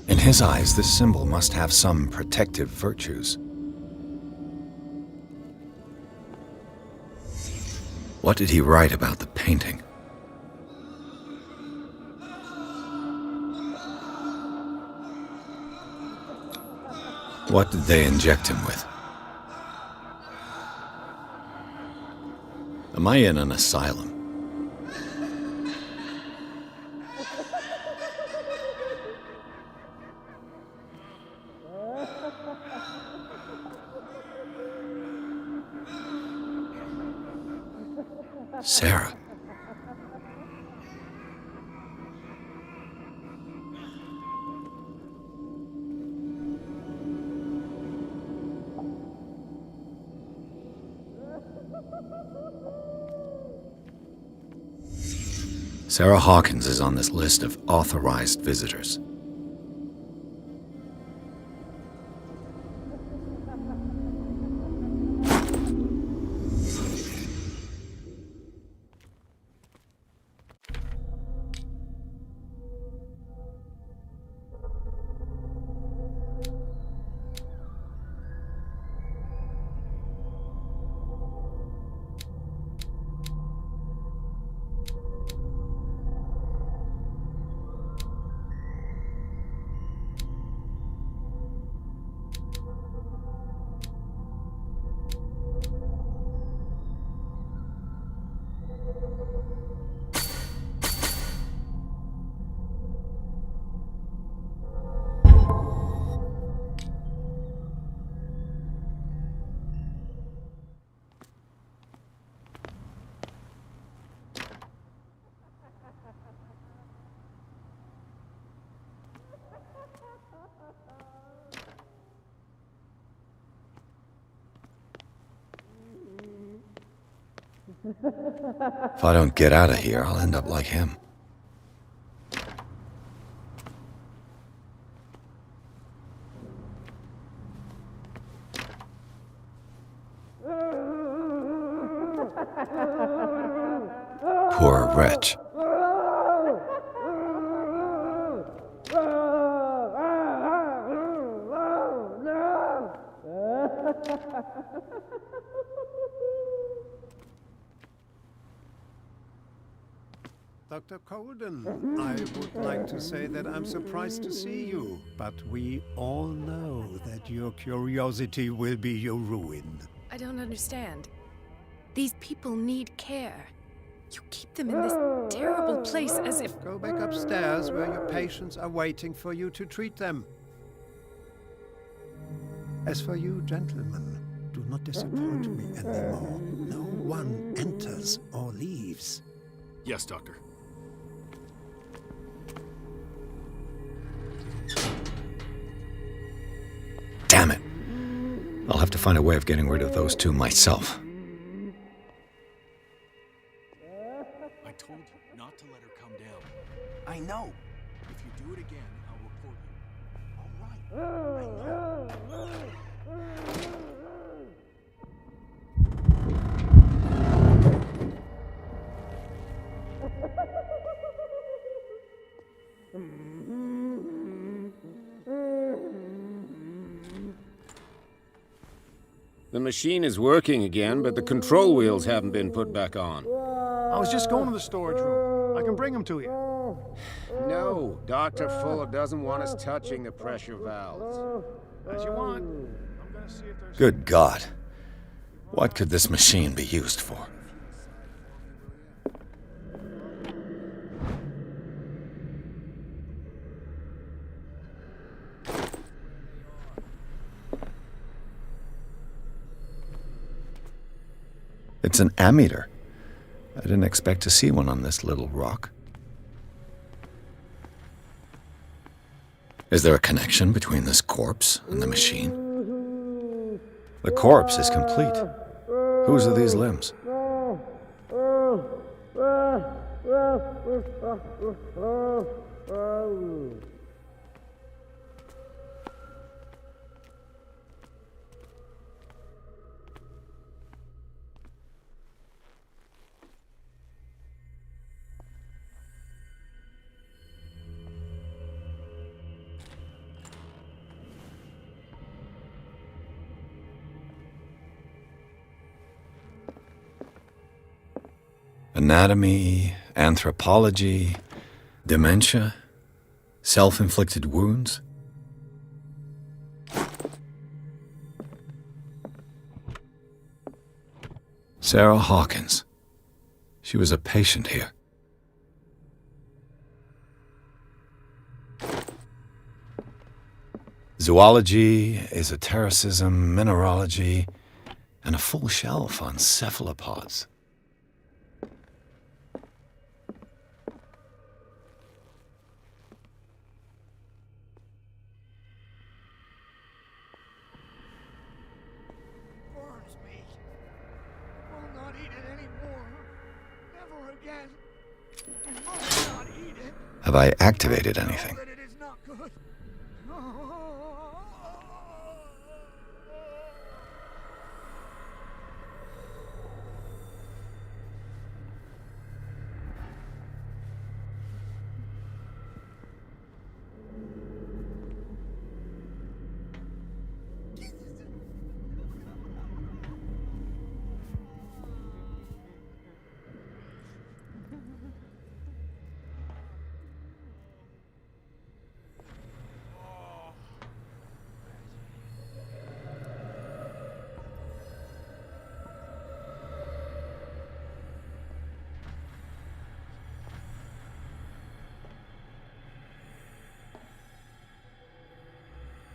In his eyes, this symbol must have some protective virtues. What did he write about the painting? What did they inject him with? Am I in an asylum? Sarah. Sarah Hawkins is on this list of authorized visitors. If I don't get out of here, I'll end up like him. Poor wretch. Dr. Colden, I would like to say that I'm surprised to see you, but we all know that your curiosity will be your ruin. I don't understand. These people need care. You keep them in this terrible place as if... Go back upstairs where your patients are waiting for you to treat them. As for you, gentlemen, do not disappoint me anymore. No one enters or leaves. Yes, Doctor. Damn it. I'll have to find a way of getting rid of those 2 myself. I told you not to let her come down. I know. If you do it again, I'll report you. All right. I know. The machine is working again, but the control wheels haven't been put back on. I was just going to the storage room. I can bring them to you. No, Dr. Fuller doesn't want us touching the pressure valves. As you want. I'm gonna see if there's... Good God. What could this machine be used for? It's an ammeter. I didn't expect to see one on this little rock. Is there a connection between this corpse and the machine? The corpse is complete. Whose are these limbs? Anatomy, anthropology, dementia, self-inflicted wounds. Sarah Hawkins. She was a patient here. Zoology, esotericism, mineralogy, and a full shelf on cephalopods. Have I activated anything?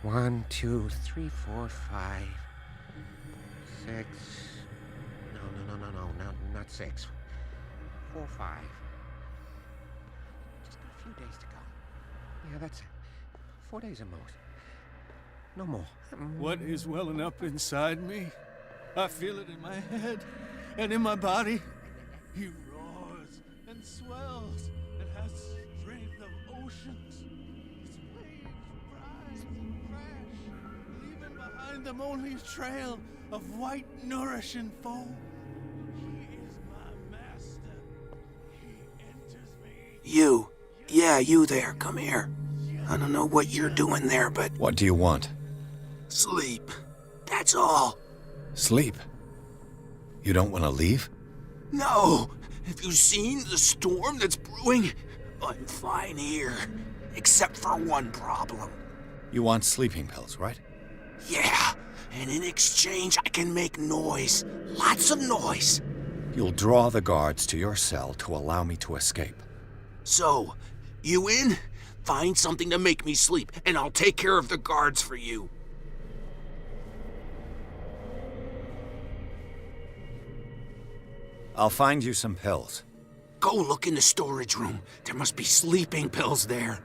One, two, three, four, five, six. No, not six. 4, 5. Just got a few days to go. Yeah, that's it. 4 days at most. No more. What is welling up inside me? I feel it in my head and in my body. He roars and swells and has strength of oceans. His waves rise and crash, leaving behind them only a trail of white, nourishing foam. He is my master. He enters me. You. Yeah, you there. Come here. I don't know what you're doing there, but... What do you want? Sleep. That's all. Sleep? You don't want to leave? No. Have you seen the storm that's brewing? I'm fine here. Except for one problem. You want sleeping pills, right? Yeah. And in exchange, I can make noise. Lots of noise. You'll draw the guards to your cell to allow me to escape. So, you in? Find something to make me sleep, and I'll take care of the guards for you. I'll find you some pills. Go look in the storage room. There must be sleeping pills there.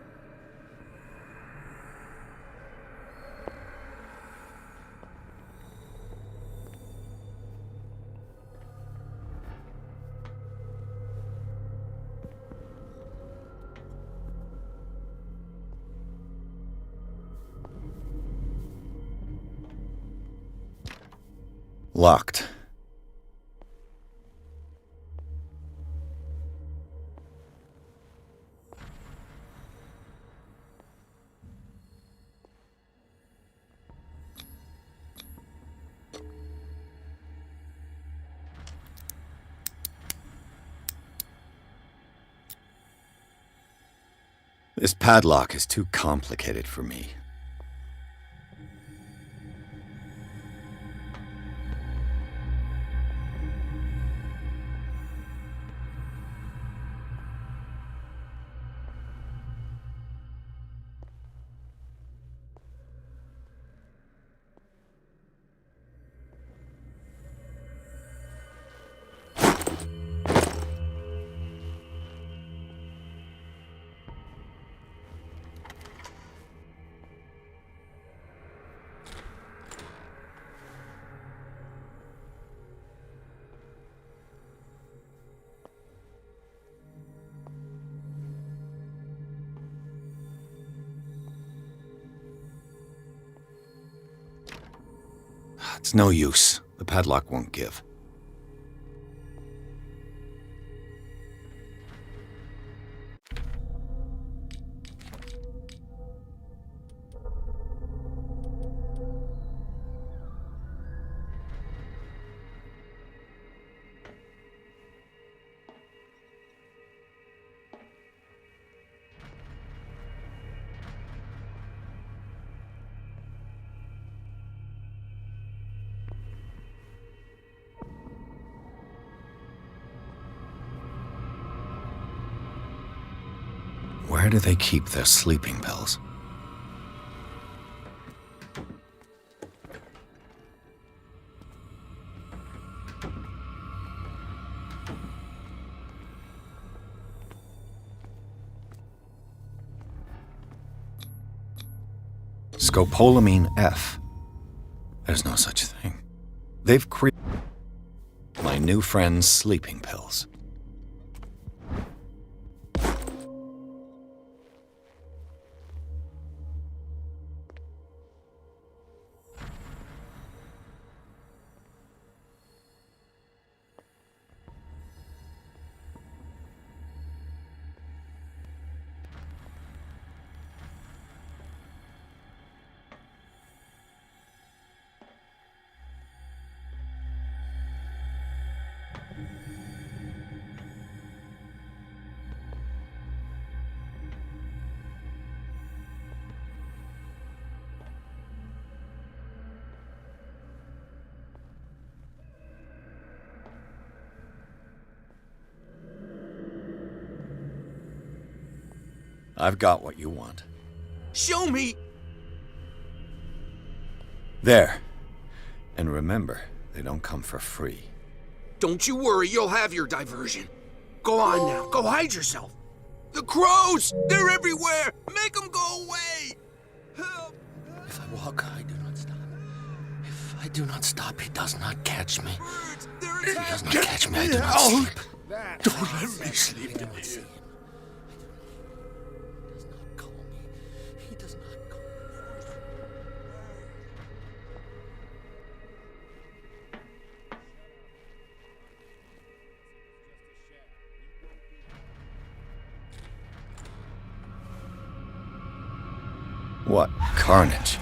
Locked. This padlock is too complicated for me. It's no use. The padlock won't give. Where do they keep their sleeping pills? Scopolamine F. There's no such thing. They've created my new friend's sleeping pills. I've got what you want. Show me! There. And remember, they don't come for free. Don't you worry, you'll have your diversion. Go on now, go hide yourself. The crows! They're everywhere! Make them go away! Help! If I walk, I do not stop. If I do not stop, he does not catch me. He does not catch me, I do not sleep. Don't let me sleep in here. What carnage?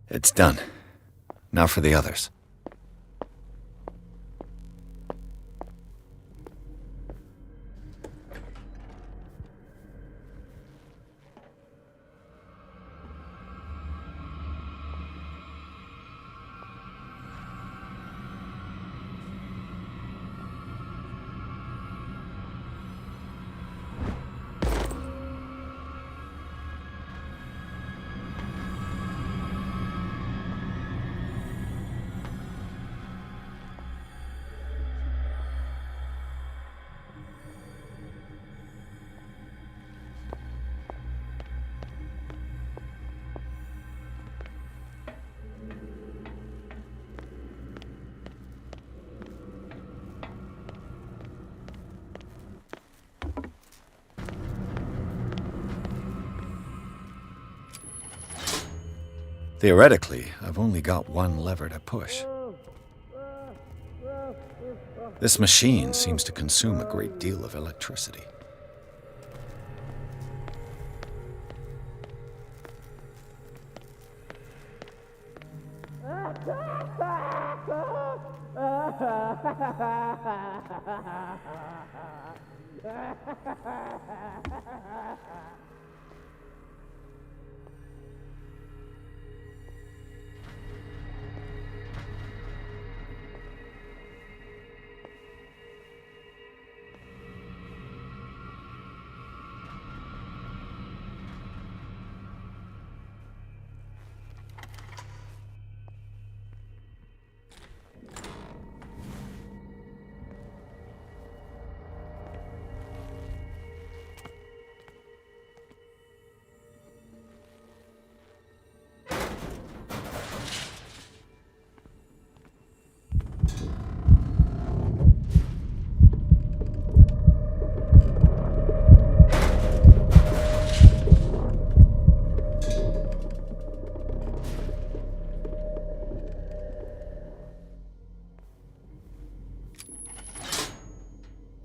It's done. Now for the others. Theoretically, I've only got one lever to push. This machine seems to consume a great deal of electricity.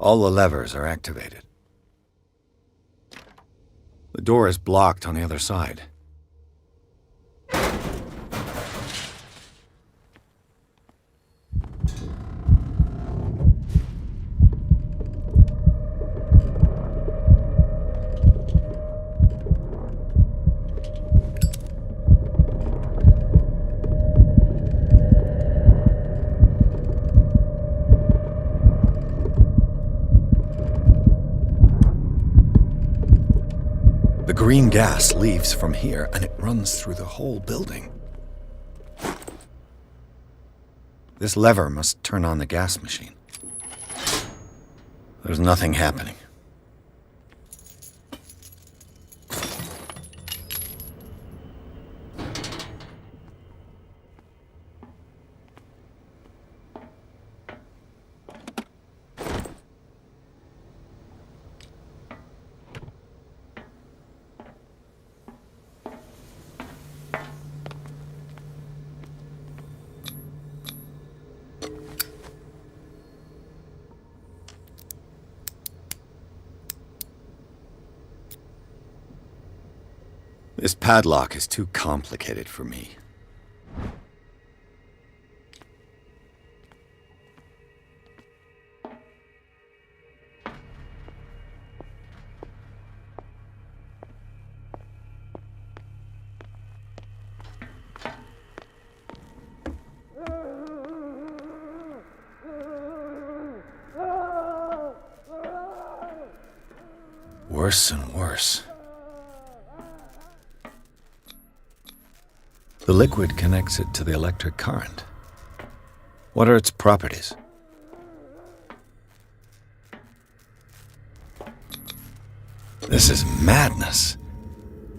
All the levers are activated. The door is blocked on the other side. The green gas leaves from here, and it runs through the whole building. This lever must turn on the gas machine. There's nothing happening. This padlock is too complicated for me. Worse and worse. The liquid connects it to the electric current. What are its properties? This is madness.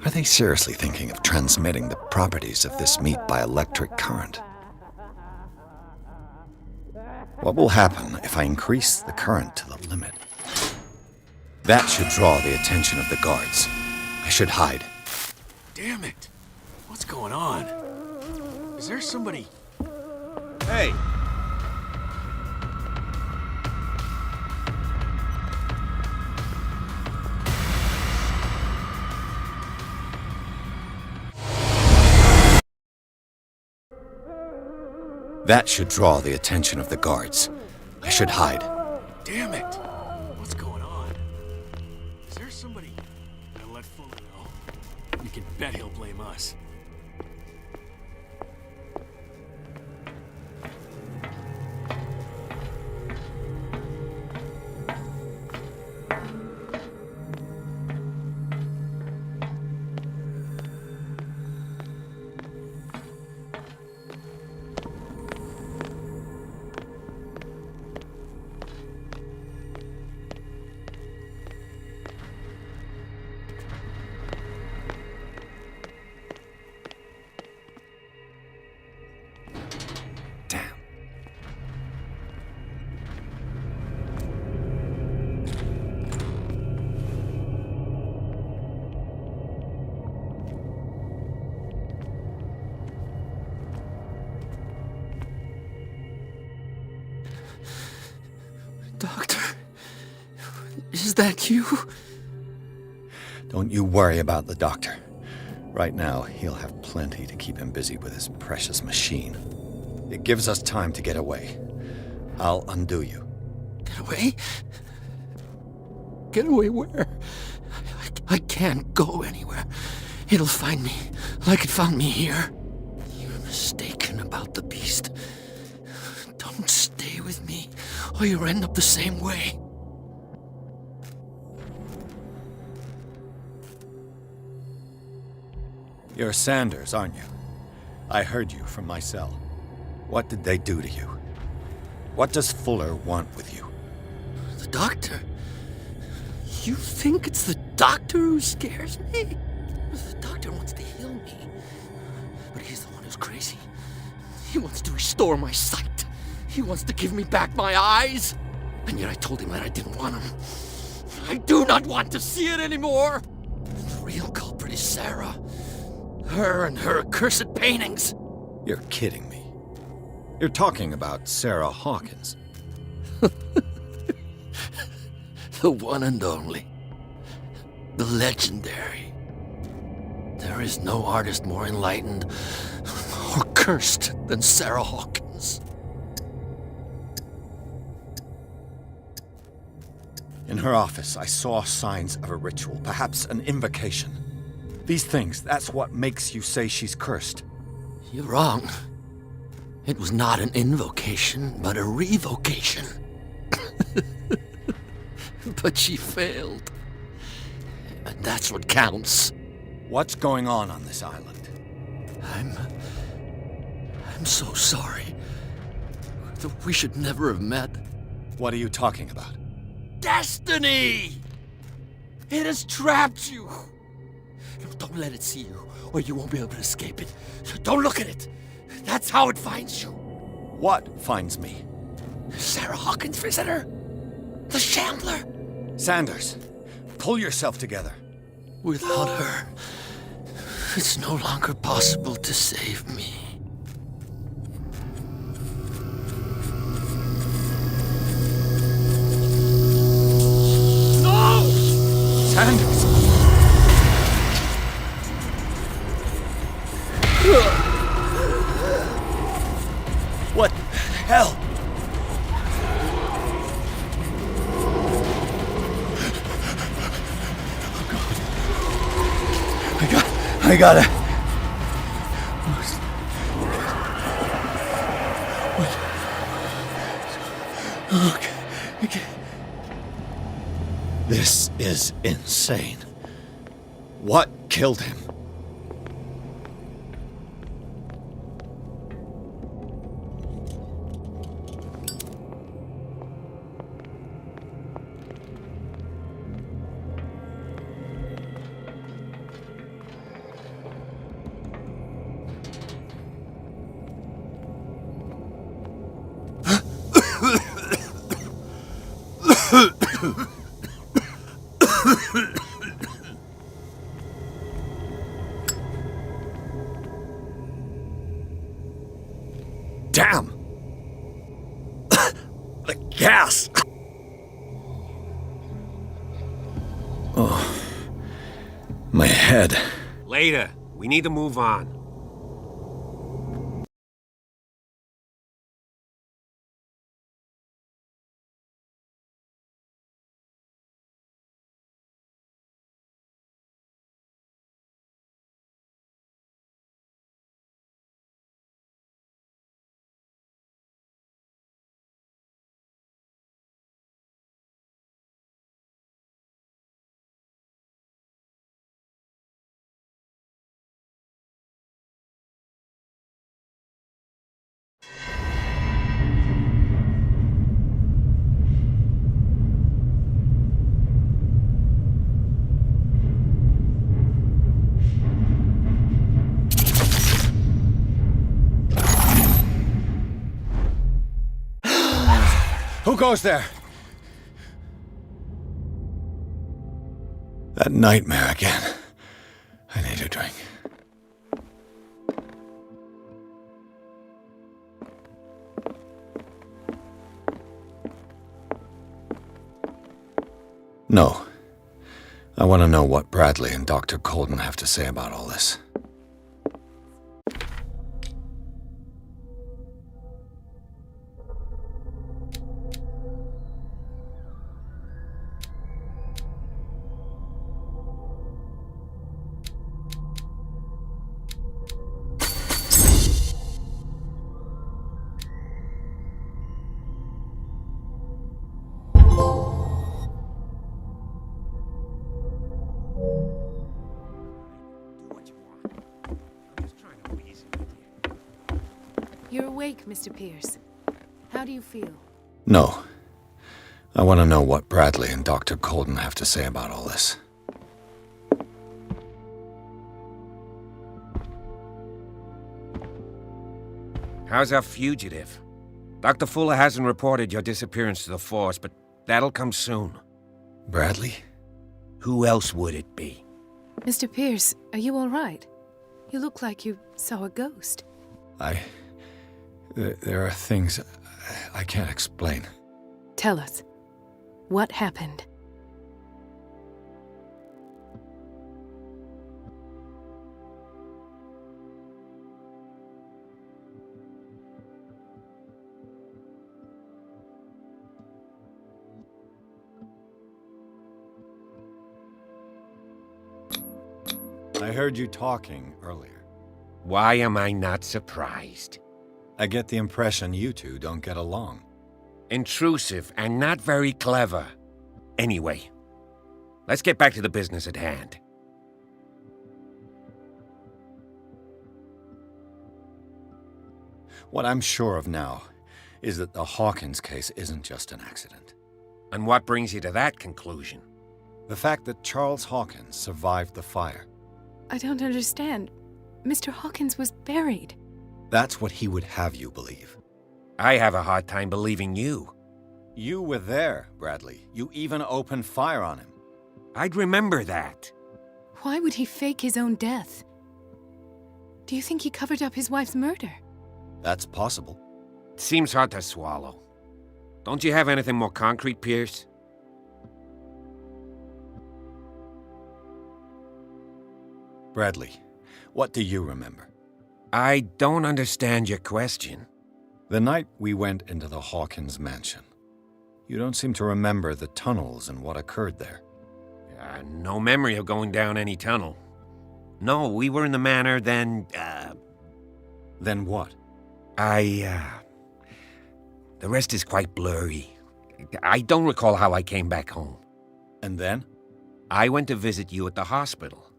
Are they seriously thinking of transmitting the properties of this meat by electric current? What will happen if I increase the current to the limit? That should draw the attention of the guards. I should hide. Damn it! What's going on? Is there somebody... Hey! That should draw the attention of the guards. I should hide. Damn it! What's going on? Is there somebody... I let Fuller know. You can bet he'll blame us. Doctor, is that you? Don't you worry about the doctor. Right now, he'll have plenty to keep him busy with his precious machine. It gives us time to get away. I'll undo you. Get away? Get away where? I can't go anywhere. It'll find me like it found me here. You're mistaken about the beast. Don't stay with me, or you'll end up the same way. You're Sanders, aren't you? I heard you from my cell. What did they do to you? What does Fuller want with you? The doctor? You think it's the doctor who scares me? The doctor wants to heal me. But he's the one who's crazy. He wants to restore my sight. He wants to give me back my eyes. And yet I told him that I didn't want him. I do not want to see it anymore. The real culprit is Sarah. Her and her accursed paintings. You're kidding me. You're talking about Sarah Hawkins. The one and only. The legendary. There is no artist more enlightened or cursed than Sarah Hawkins. In her office, I saw signs of a ritual, perhaps an invocation. These things, that's what makes you say she's cursed. You're wrong. It was not an invocation, but a revocation. But she failed. And that's what counts. What's going on this island? I'm so sorry. We should never have met. What are you talking about? Destiny! It has trapped you. Don't let it see you, or you won't be able to escape it. Don't look at it. That's how it finds you. What finds me? Sarah Hawkins' visitor. The Shambler. Sanders, pull yourself together. Without her, it's no longer possible to save me. No! Sanders! What the hell? I gotta... Okay. This is insane. What killed him? Damn! The gas! Oh, my head. Later. We need to move on. Who goes there? That nightmare again. I need a drink. No. I want to know what Bradley and Dr. Colden have to say about all this. You're awake, Mr. Pierce. How do you feel? No. I want to know what Bradley and Dr. Colden have to say about all this. How's our fugitive? Dr. Fuller hasn't reported your disappearance to the force, but that'll come soon. Bradley? Who else would it be? Mr. Pierce, are you all right? You look like you saw a ghost. There are things I can't explain. Tell us. What happened? I heard you talking earlier. Why am I not surprised? I get the impression you two don't get along. Intrusive and not very clever. Anyway, let's get back to the business at hand. What I'm sure of now is that the Hawkins case isn't just an accident. And what brings you to that conclusion? The fact that Charles Hawkins survived the fire. I don't understand. Mr. Hawkins was buried. That's what he would have you believe. I have a hard time believing you. You were there, Bradley. You even opened fire on him. I'd remember that. Why would he fake his own death? Do you think he covered up his wife's murder? That's possible. Seems hard to swallow. Don't you have anything more concrete, Pierce? Bradley, what do you remember? I don't understand your question. The night we went into the Hawkins mansion. You don't seem to remember the tunnels and what occurred there. No memory of going down any tunnel. No, we were in the manor, then, Then what? The rest is quite blurry. I don't recall how I came back home. And then? I went to visit you at the hospital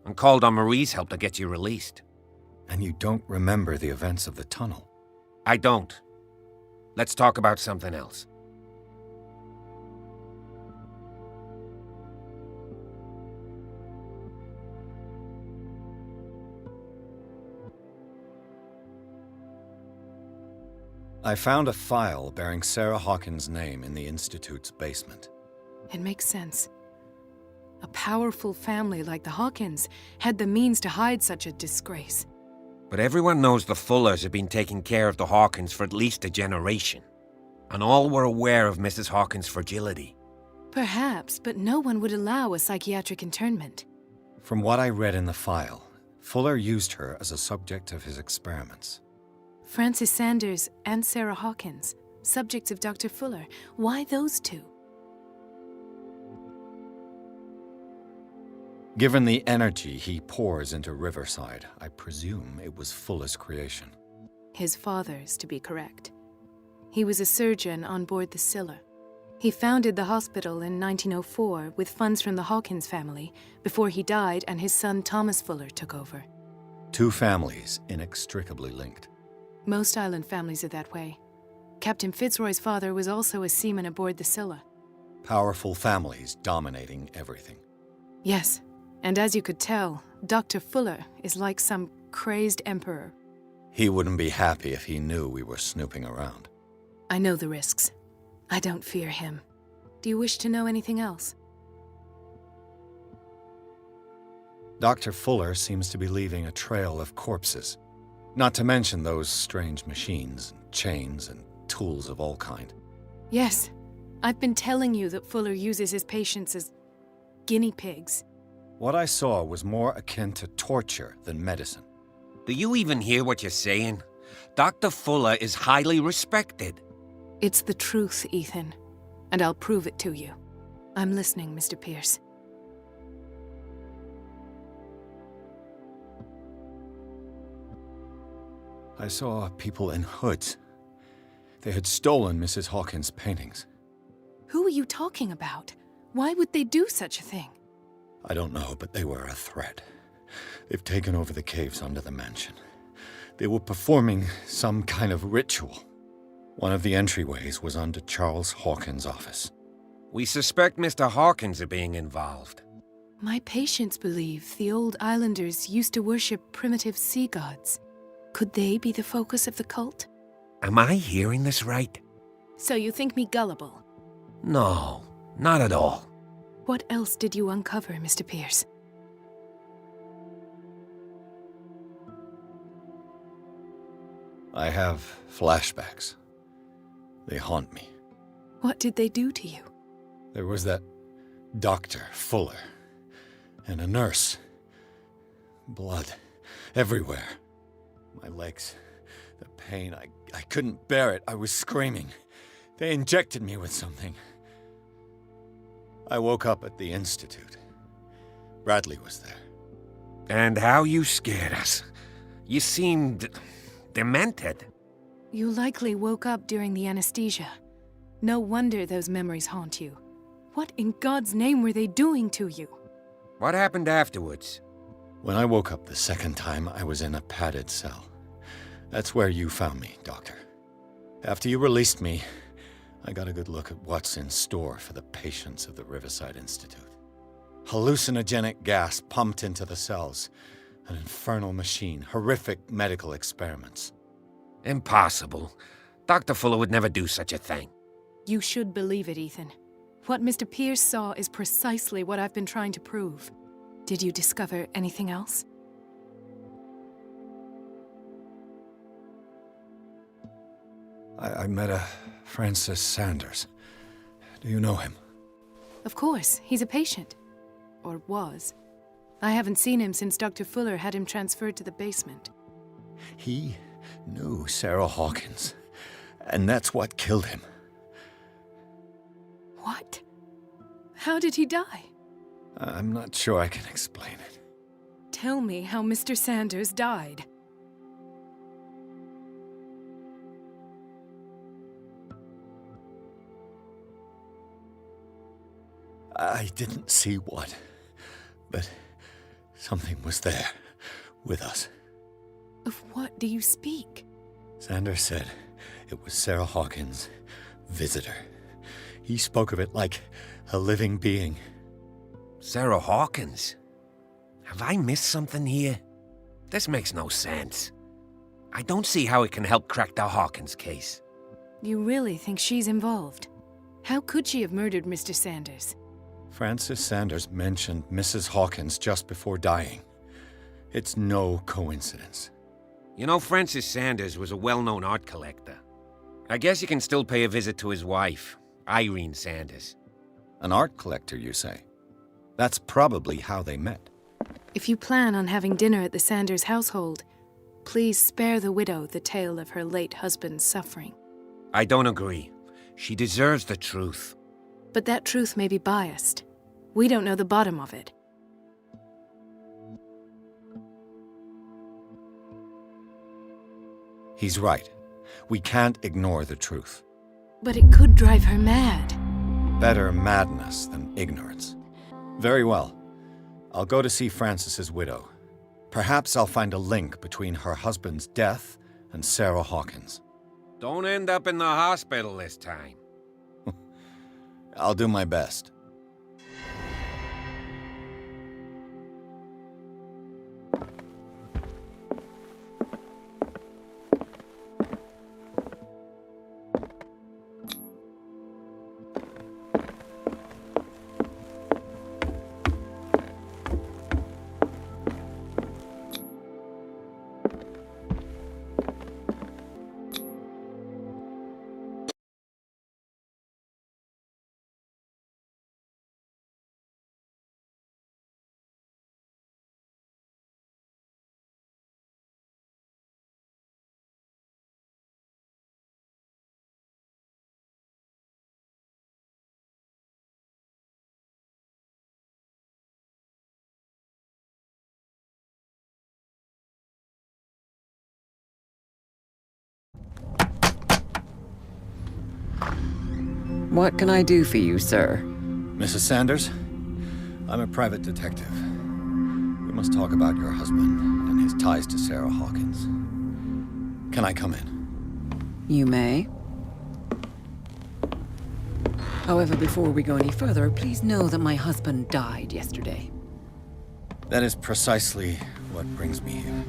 and called on Marie's help to get you released. And you don't remember the events of the tunnel? I don't. Let's talk about something else. I found a file bearing Sarah Hawkins' name in the Institute's basement. It makes sense. A powerful family like the Hawkins had the means to hide such a disgrace. But everyone knows the Fullers have been taking care of the Hawkins for at least a generation. And all were aware of Mrs. Hawkins' fragility. Perhaps, but no one would allow a psychiatric internment. From what I read in the file, Fuller used her as a subject of his experiments. Francis Sanders and Sarah Hawkins, subjects of Dr. Fuller. Why those two? Given the energy he pours into Riverside, I presume it was Fuller's creation. His father's, to be correct. He was a surgeon on board the Scylla. He founded the hospital in 1904 with funds from the Hawkins family before he died and his son Thomas Fuller took over. Two families inextricably linked. Most island families are that way. Captain Fitzroy's father was also a seaman aboard the Scylla. Powerful families dominating everything. Yes, and as you could tell, Dr. Fuller is like some crazed emperor. He wouldn't be happy if he knew we were snooping around. I know the risks. I don't fear him. Do you wish to know anything else? Dr. Fuller seems to be leaving a trail of corpses. Not to mention those strange machines, chains, and tools of all kind. Yes, I've been telling you that Fuller uses his patients as guinea pigs. What I saw was more akin to torture than medicine. Do you even hear what you're saying? Dr. Fuller is highly respected. It's the truth, Ethan, and I'll prove it to you. I'm listening, Mr. Pierce. I saw people in hoods. They had stolen Mrs. Hawkins' paintings. Who are you talking about? Why would they do such a thing? I don't know, but they were a threat. They've taken over the caves under the mansion. They were performing some kind of ritual. One of the entryways was under Charles Hawkins' office. We suspect Mr. Hawkins of being involved. My patients believe the old islanders used to worship primitive sea gods. Could they be the focus of the cult? Am I hearing this right? So you think me gullible? No, not at all. What else did you uncover, Mr. Pierce? I have flashbacks. They haunt me. What did they do to you? There was that Dr. Fuller and a nurse. Blood everywhere. My legs, the pain, I couldn't bear it. I was screaming. They injected me with something. I woke up at the Institute. Bradley was there. And how you scared us. You seemed demented. You likely woke up during the anesthesia. No wonder those memories haunt you. What in God's name were they doing to you? What happened afterwards? When I woke up the second time, I was in a padded cell. That's where you found me, Doctor. After you released me, I got a good look at what's in store for the patients of the Riverside Institute. Hallucinogenic gas pumped into the cells. An infernal machine. Horrific medical experiments. Impossible. Dr. Fuller would never do such a thing. You should believe it, Ethan. What Mr. Pierce saw is precisely what I've been trying to prove. Did you discover anything else? I met a Francis Sanders. Do you know him? Of course. He's a patient. Or was. I haven't seen him since Dr. Fuller had him transferred to the basement. He knew Sarah Hawkins, and that's what killed him. What? How did he die? I'm not sure I can explain it. Tell me how Mr. Sanders died. I didn't see what, but something was there, with us. Of what do you speak? Sanders said it was Sarah Hawkins' visitor. He spoke of it like a living being. Sarah Hawkins? Have I missed something here? This makes no sense. I don't see how it can help crack the Hawkins case. You really think she's involved? How could she have murdered Mr. Sanders? Francis Sanders mentioned Mrs. Hawkins just before dying. It's no coincidence. You know, Francis Sanders was a well-known art collector. I guess you can still pay a visit to his wife, Irene Sanders. An art collector, you say? That's probably how they met. If you plan on having dinner at the Sanders household, please spare the widow the tale of her late husband's suffering. I don't agree. She deserves the truth. But that truth may be biased. We don't know the bottom of it. He's right. We can't ignore the truth. But it could drive her mad. Better madness than ignorance. Very well. I'll go to see Francis's widow. Perhaps I'll find a link between her husband's death and Sarah Hawkins. Don't end up in the hospital this time. I'll do my best. What can I do for you, sir? Mrs. Sanders, I'm a private detective. We must talk about your husband and his ties to Sarah Hawkins. Can I come in? You may. However, before we go any further, please know that my husband died yesterday. That is precisely what brings me here.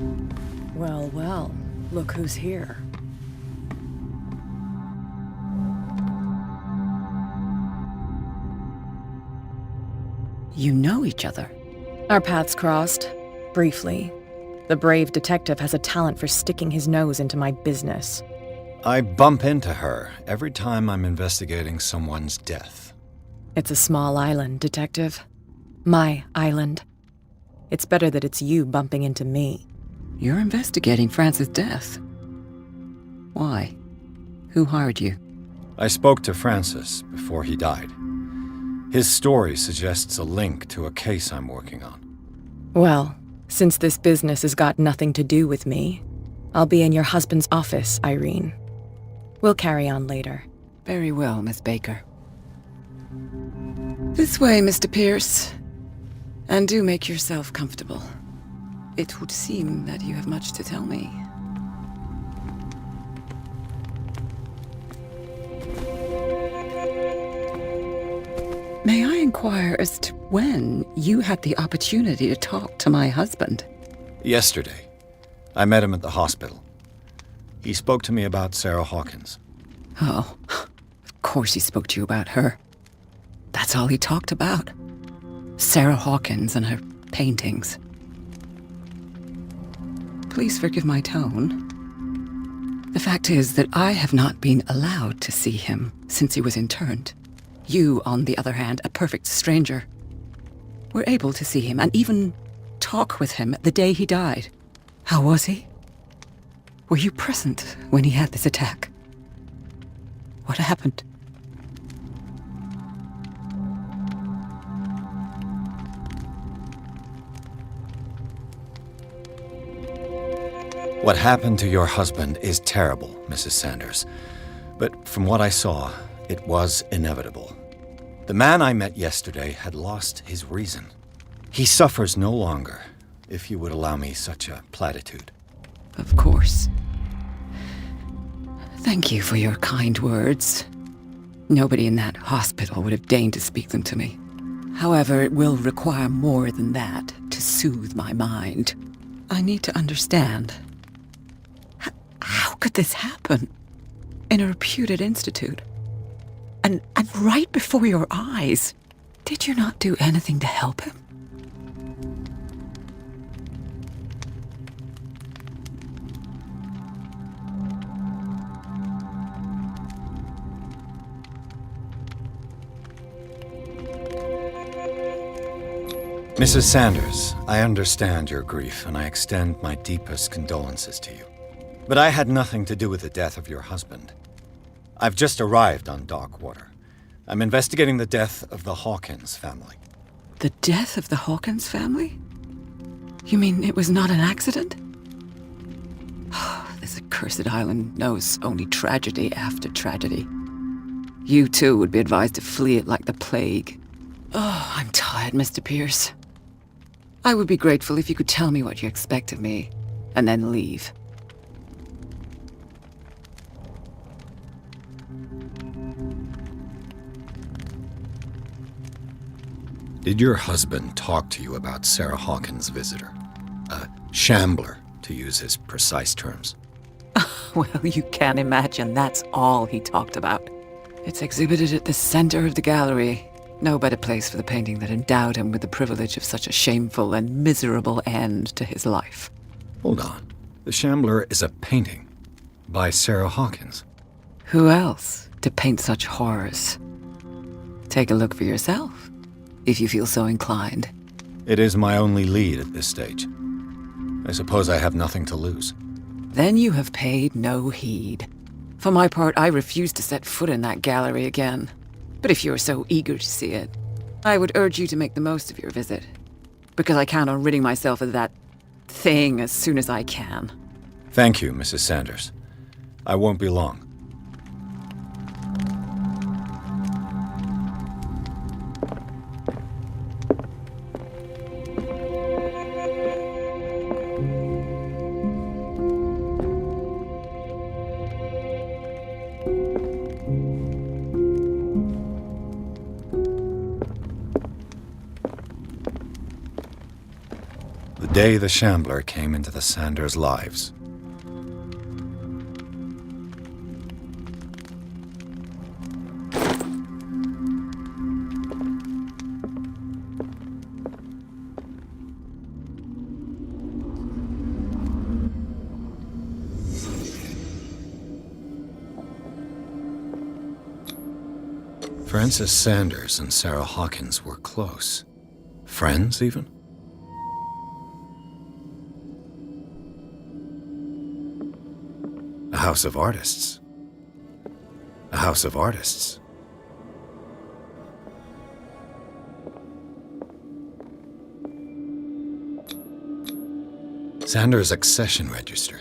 Well, well, look who's here. You know each other. Our paths crossed, briefly. The brave detective has a talent for sticking his nose into my business. I bump into her every time I'm investigating someone's death. It's a small island, Detective. My island. It's better that it's you bumping into me. You're investigating Francis' death. Why? Who hired you? I spoke to Francis before he died. His story suggests a link to a case I'm working on. Well, since this business has got nothing to do with me, I'll be in your husband's office, Irene. We'll carry on later. Very well, Miss Baker. This way, Mr. Pierce. And do make yourself comfortable. It would seem that you have much to tell me. May I inquire as to when you had the opportunity to talk to my husband? Yesterday. I met him at the hospital. He spoke to me about Sarah Hawkins. Oh, of course he spoke to you about her. That's all he talked about. Sarah Hawkins and her paintings. Please forgive my tone. The fact is that I have not been allowed to see him since he was interned. You, on the other hand, a perfect stranger, were able to see him and even talk with him the day he died. How was he? Were you present when he had this attack? What happened? What happened to your husband is terrible, Mrs. Sanders. But from what I saw, it was inevitable. The man I met yesterday had lost his reason. He suffers no longer, if you would allow me such a platitude. Of course. Thank you for your kind words. Nobody in that hospital would have deigned to speak them to me. However, it will require more than that to soothe my mind. I need to understand. How could this happen? In a reputed institute? And right before your eyes. Did you not do anything to help him? Mrs. Sanders, I understand your grief, and I extend my deepest condolences to you. But I had nothing to do with the death of your husband. I've just arrived on Darkwater. I'm investigating the death of the Hawkins family. The death of the Hawkins family? You mean it was not an accident? This accursed island knows only tragedy after tragedy. You too would be advised to flee it like the plague. Oh, I'm tired, Mr. Pierce. I would be grateful if you could tell me what you expect of me, and then leave. Did your husband talk to you about Sarah Hawkins' visitor? A shambler, to use his precise terms. Well, you can imagine that's all he talked about. It's exhibited at the center of the gallery. No better place for the painting that endowed him with the privilege of such a shameful and miserable end to his life. Hold on. The Shambler is a painting by Sarah Hawkins. Who else to paint such horrors? Take a look for yourself, if you feel so inclined. It is my only lead at this stage. I suppose I have nothing to lose. Then you have paid no heed. For my part, I refuse to set foot in that gallery again. But if you're so eager to see it, I would urge you to make the most of your visit. Because I count on ridding myself of that thing as soon as I can. Thank you, Mrs. Sanders. I won't be long. day the Shambler came into the Sanders' lives. Francis Sanders and Sarah Hawkins were close. Friends, even? A house of artists. A house of artists. Sanders' accession register.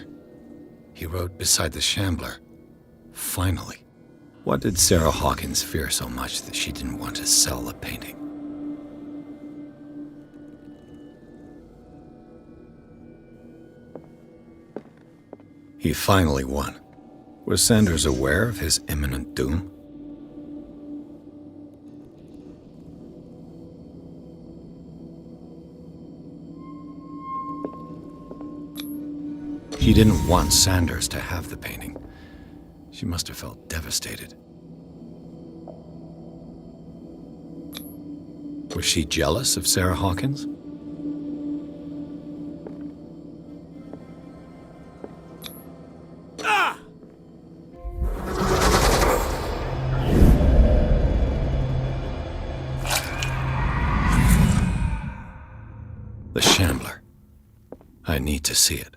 He wrote beside the Shambler, "Finally." What did Sarah Hawkins fear so much that she didn't want to sell the painting? He finally won. Was Sanders aware of his imminent doom? He didn't want Sanders to have the painting. She must have felt devastated. Was she jealous of Sarah Hawkins? The Shambler. I need to see it.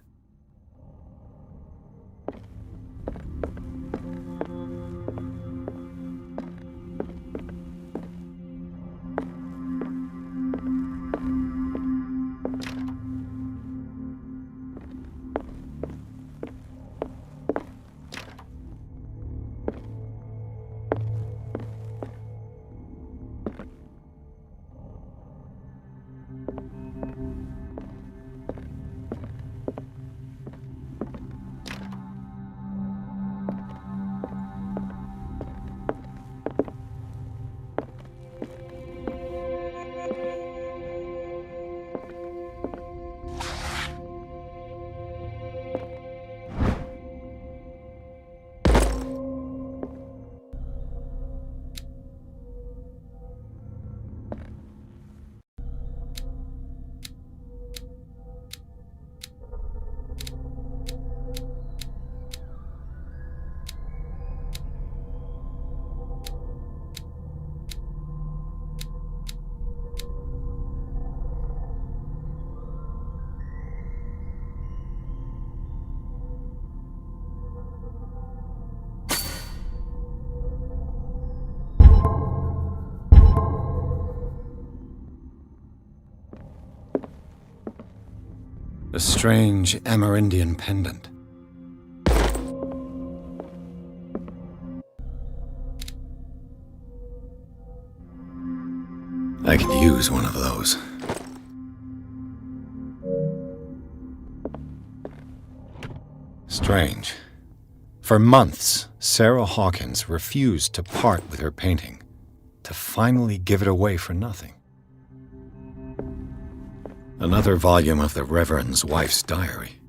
A strange Amerindian pendant. I could use one of those. Strange. For months, Sarah Hawkins refused to part with her painting, to finally give it away for nothing. Another volume of the Reverend's wife's diary.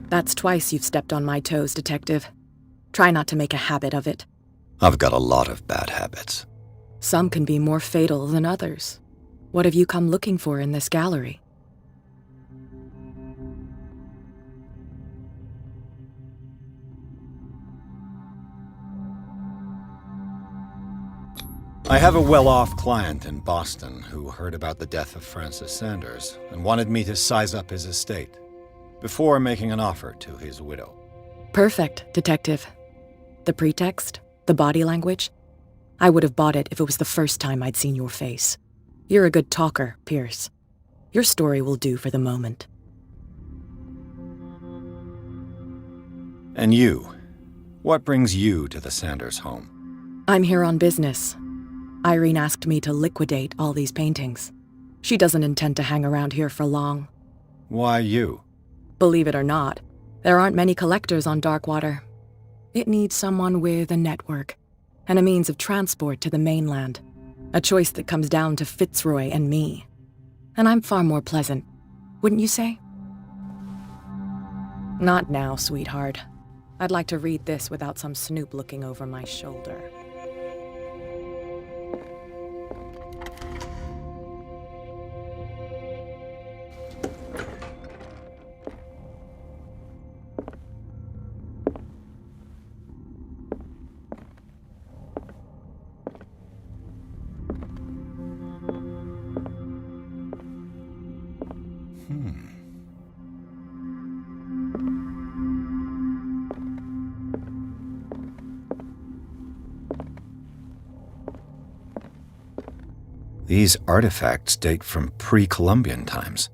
That's twice you've stepped on my toes, Detective. Try not to make a habit of it. I've got a lot of bad habits. Some can be more fatal than others. What have you come looking for in this gallery? I have a well-off client in Boston who heard about the death of Francis Sanders and wanted me to size up his estate before making an offer to his widow. Perfect, Detective. The pretext? The body language? I would have bought it if it was the first time I'd seen your face. You're a good talker, Pierce. Your story will do for the moment. And you? What brings you to the Sanders home? I'm here on business. Irene asked me to liquidate all these paintings. She doesn't intend to hang around here for long. Why you? Believe it or not, there aren't many collectors on Darkwater. It needs someone with a network and a means of transport to the mainland. A choice that comes down to Fitzroy and me. And I'm far more pleasant, wouldn't you say? Not now, sweetheart. I'd like to read this without some snoop looking over my shoulder. These artifacts date from pre-Columbian times.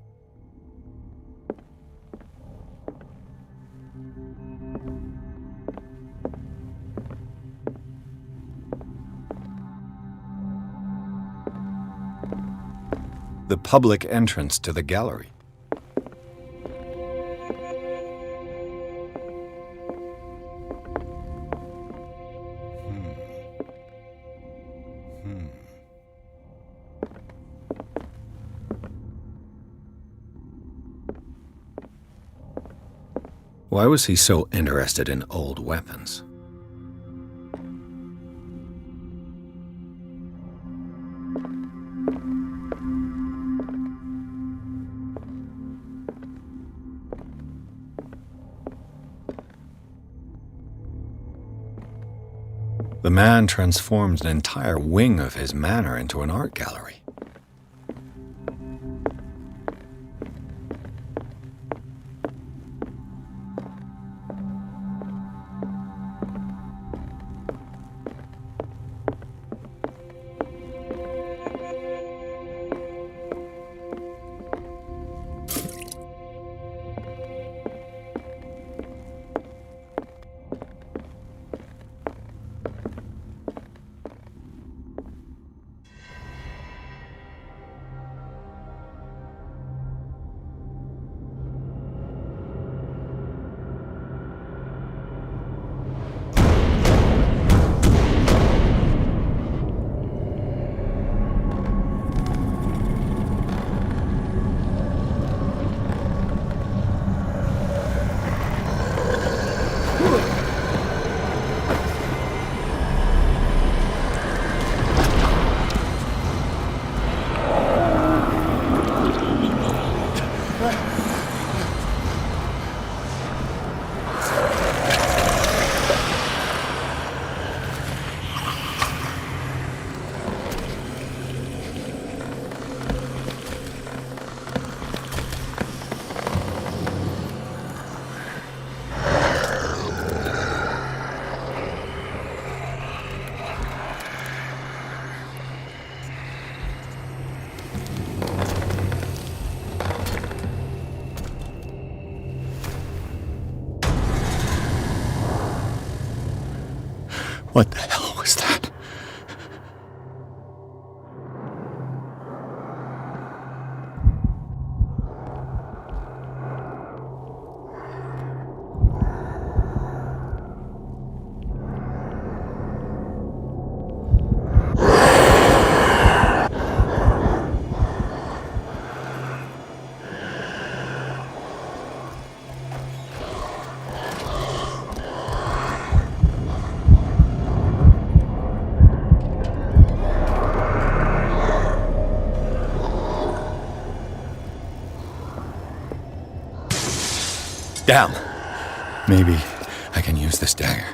The public entrance to the gallery. Why was he so interested in old weapons? The man transformed an entire wing of his manor into an art gallery. What the hell was that? Down. Maybe I can use this dagger.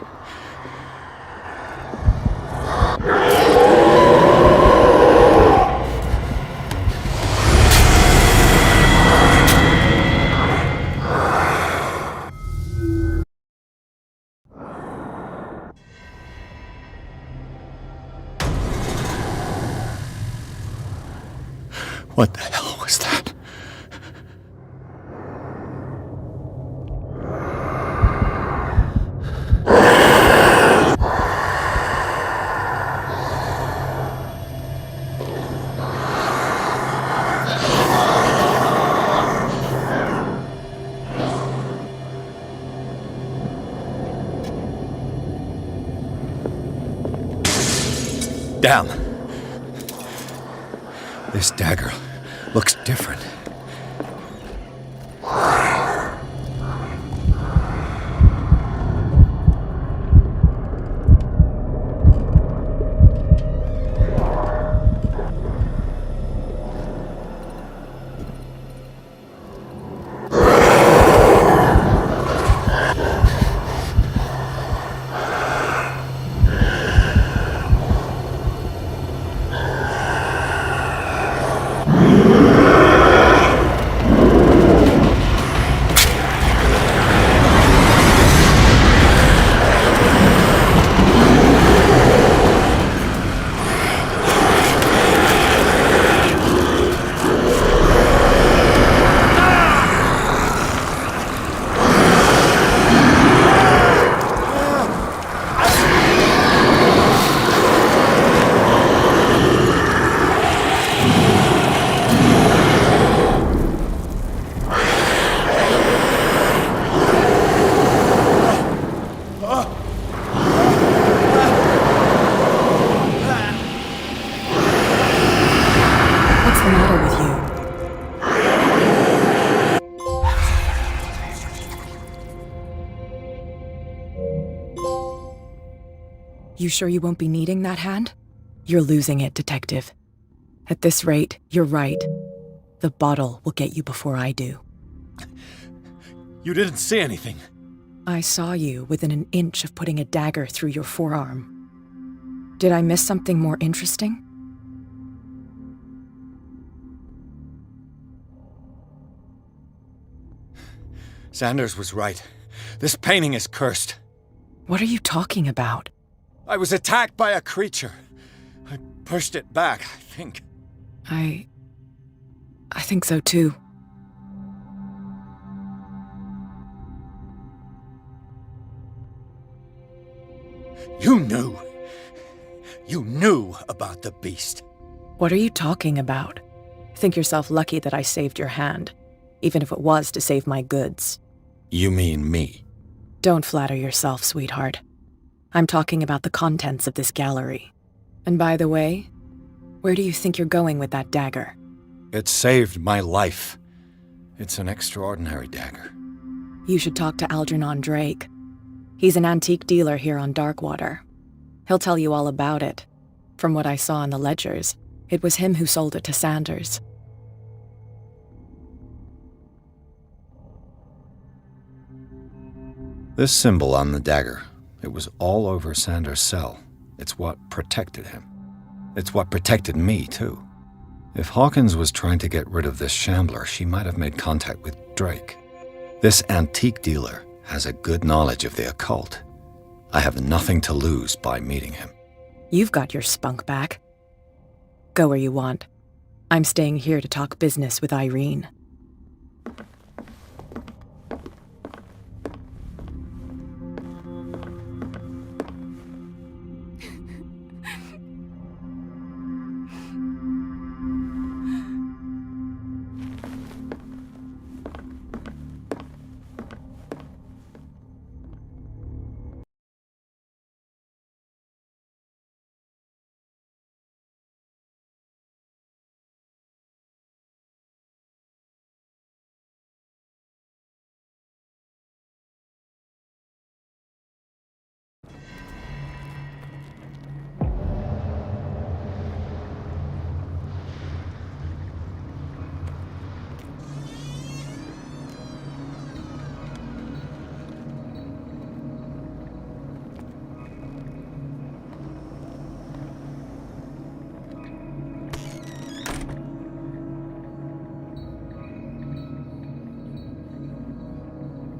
What the hell was that? Damn. This dagger looks different. You sure you won't be needing that hand? You're losing it, Detective. At this rate, you're right. The bottle will get you before I do. You didn't say anything. I saw you within an inch of putting a dagger through your forearm. Did I miss something more interesting? Sanders was right. This painting is cursed. What are you talking about? I was attacked by a creature. I pushed it back, I think. I think so too. You knew. You knew about the beast. What are you talking about? Think yourself lucky that I saved your hand, even if it was to save my goods. You mean me? Don't flatter yourself, sweetheart. I'm talking about the contents of this gallery. And by the way, where do you think you're going with that dagger? It saved my life. It's an extraordinary dagger. You should talk to Algernon Drake. He's an antique dealer here on Darkwater. He'll tell you all about it. From what I saw in the ledgers, it was him who sold it to Sanders. This symbol on the dagger, it was all over Sanders' cell. It's what protected him. It's what protected me, too. If Hawkins was trying to get rid of this shambler, she might have made contact with Drake. This antique dealer has a good knowledge of the occult. I have nothing to lose by meeting him. You've got your spunk back. Go where you want. I'm staying here to talk business with Irene.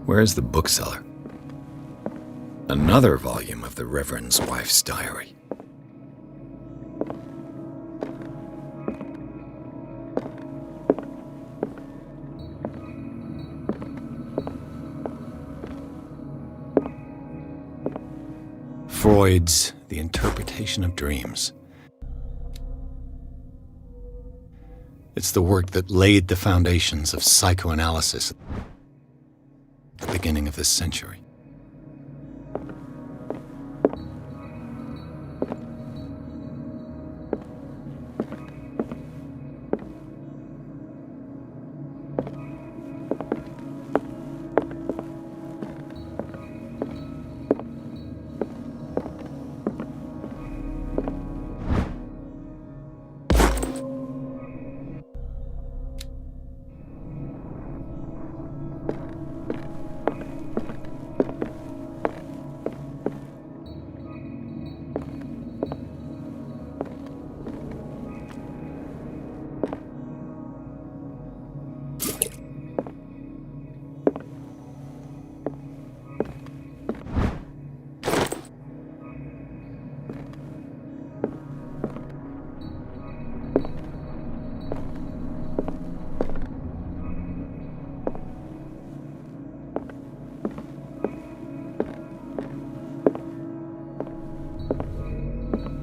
Where's the bookseller? Another volume of the Reverend's wife's diary. Freud's The Interpretation of Dreams. It's the work that laid the foundations of psychoanalysis at the beginning of this century.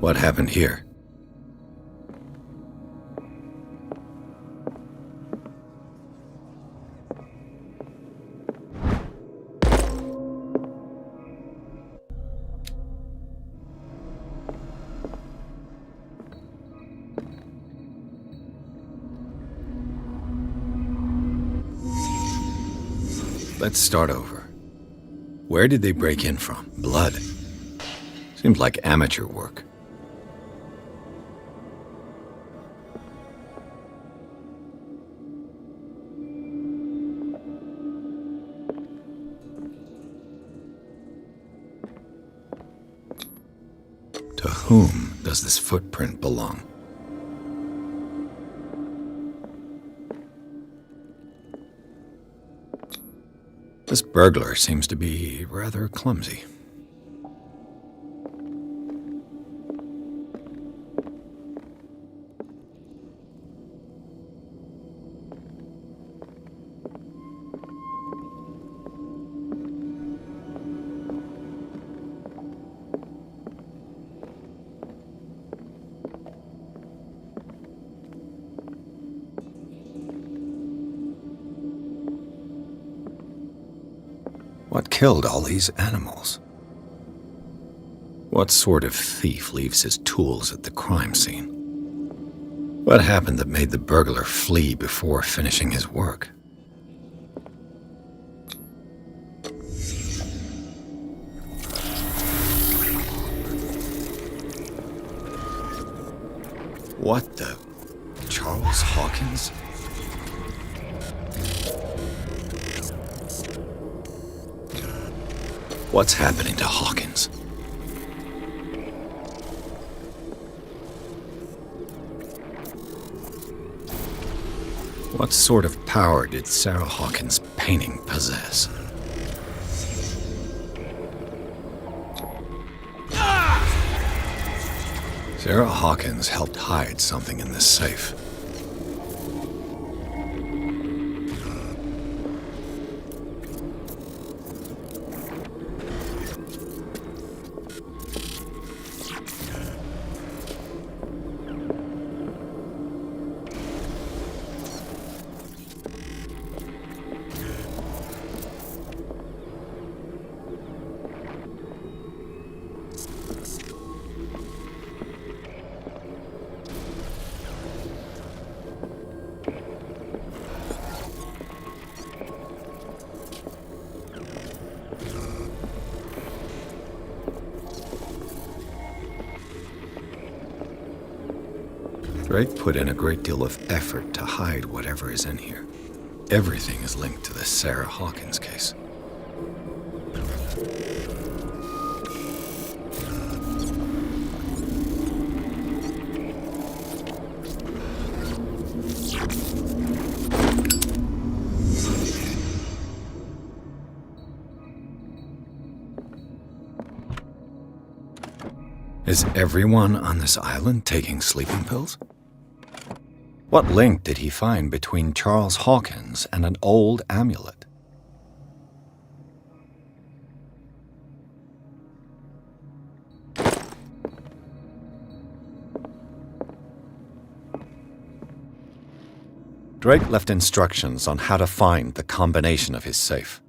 What happened here? Let's start over. Where did they break in from? Blood. Seems like amateur work. To whom does this footprint belong? This burglar seems to be rather clumsy. What killed all these animals? What sort of thief leaves his tools at the crime scene? What happened that made the burglar flee before finishing his work? What the... Charles Hawkins? What's happening to Hawkins? What sort of power did Sarah Hawkins' painting possess? Sarah Hawkins helped hide something in this safe. Drake put in a great deal of effort to hide whatever is in here. Everything is linked to the Sarah Hawkins case. Is everyone on this island taking sleeping pills? What link did he find between Charles Hawkins and an old amulet? Drake left instructions on how to find the combination of his safe.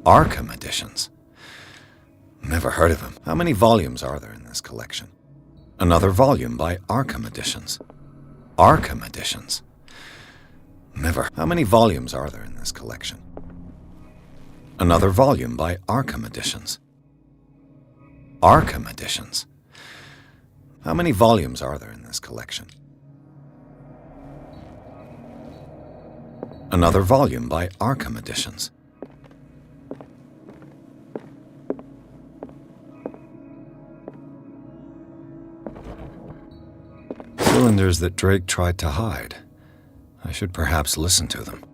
Arkham editions? Never heard of him. How many volumes are there in this collection? Another volume by Arkham Editions. Arkham Editions? Never. How many volumes are there in this collection? Another volume by Arkham Editions. Arkham Editions? How many volumes are there in this collection? Another volume by Arkham Editions. Cylinders that Drake tried to hide. I should perhaps listen to them.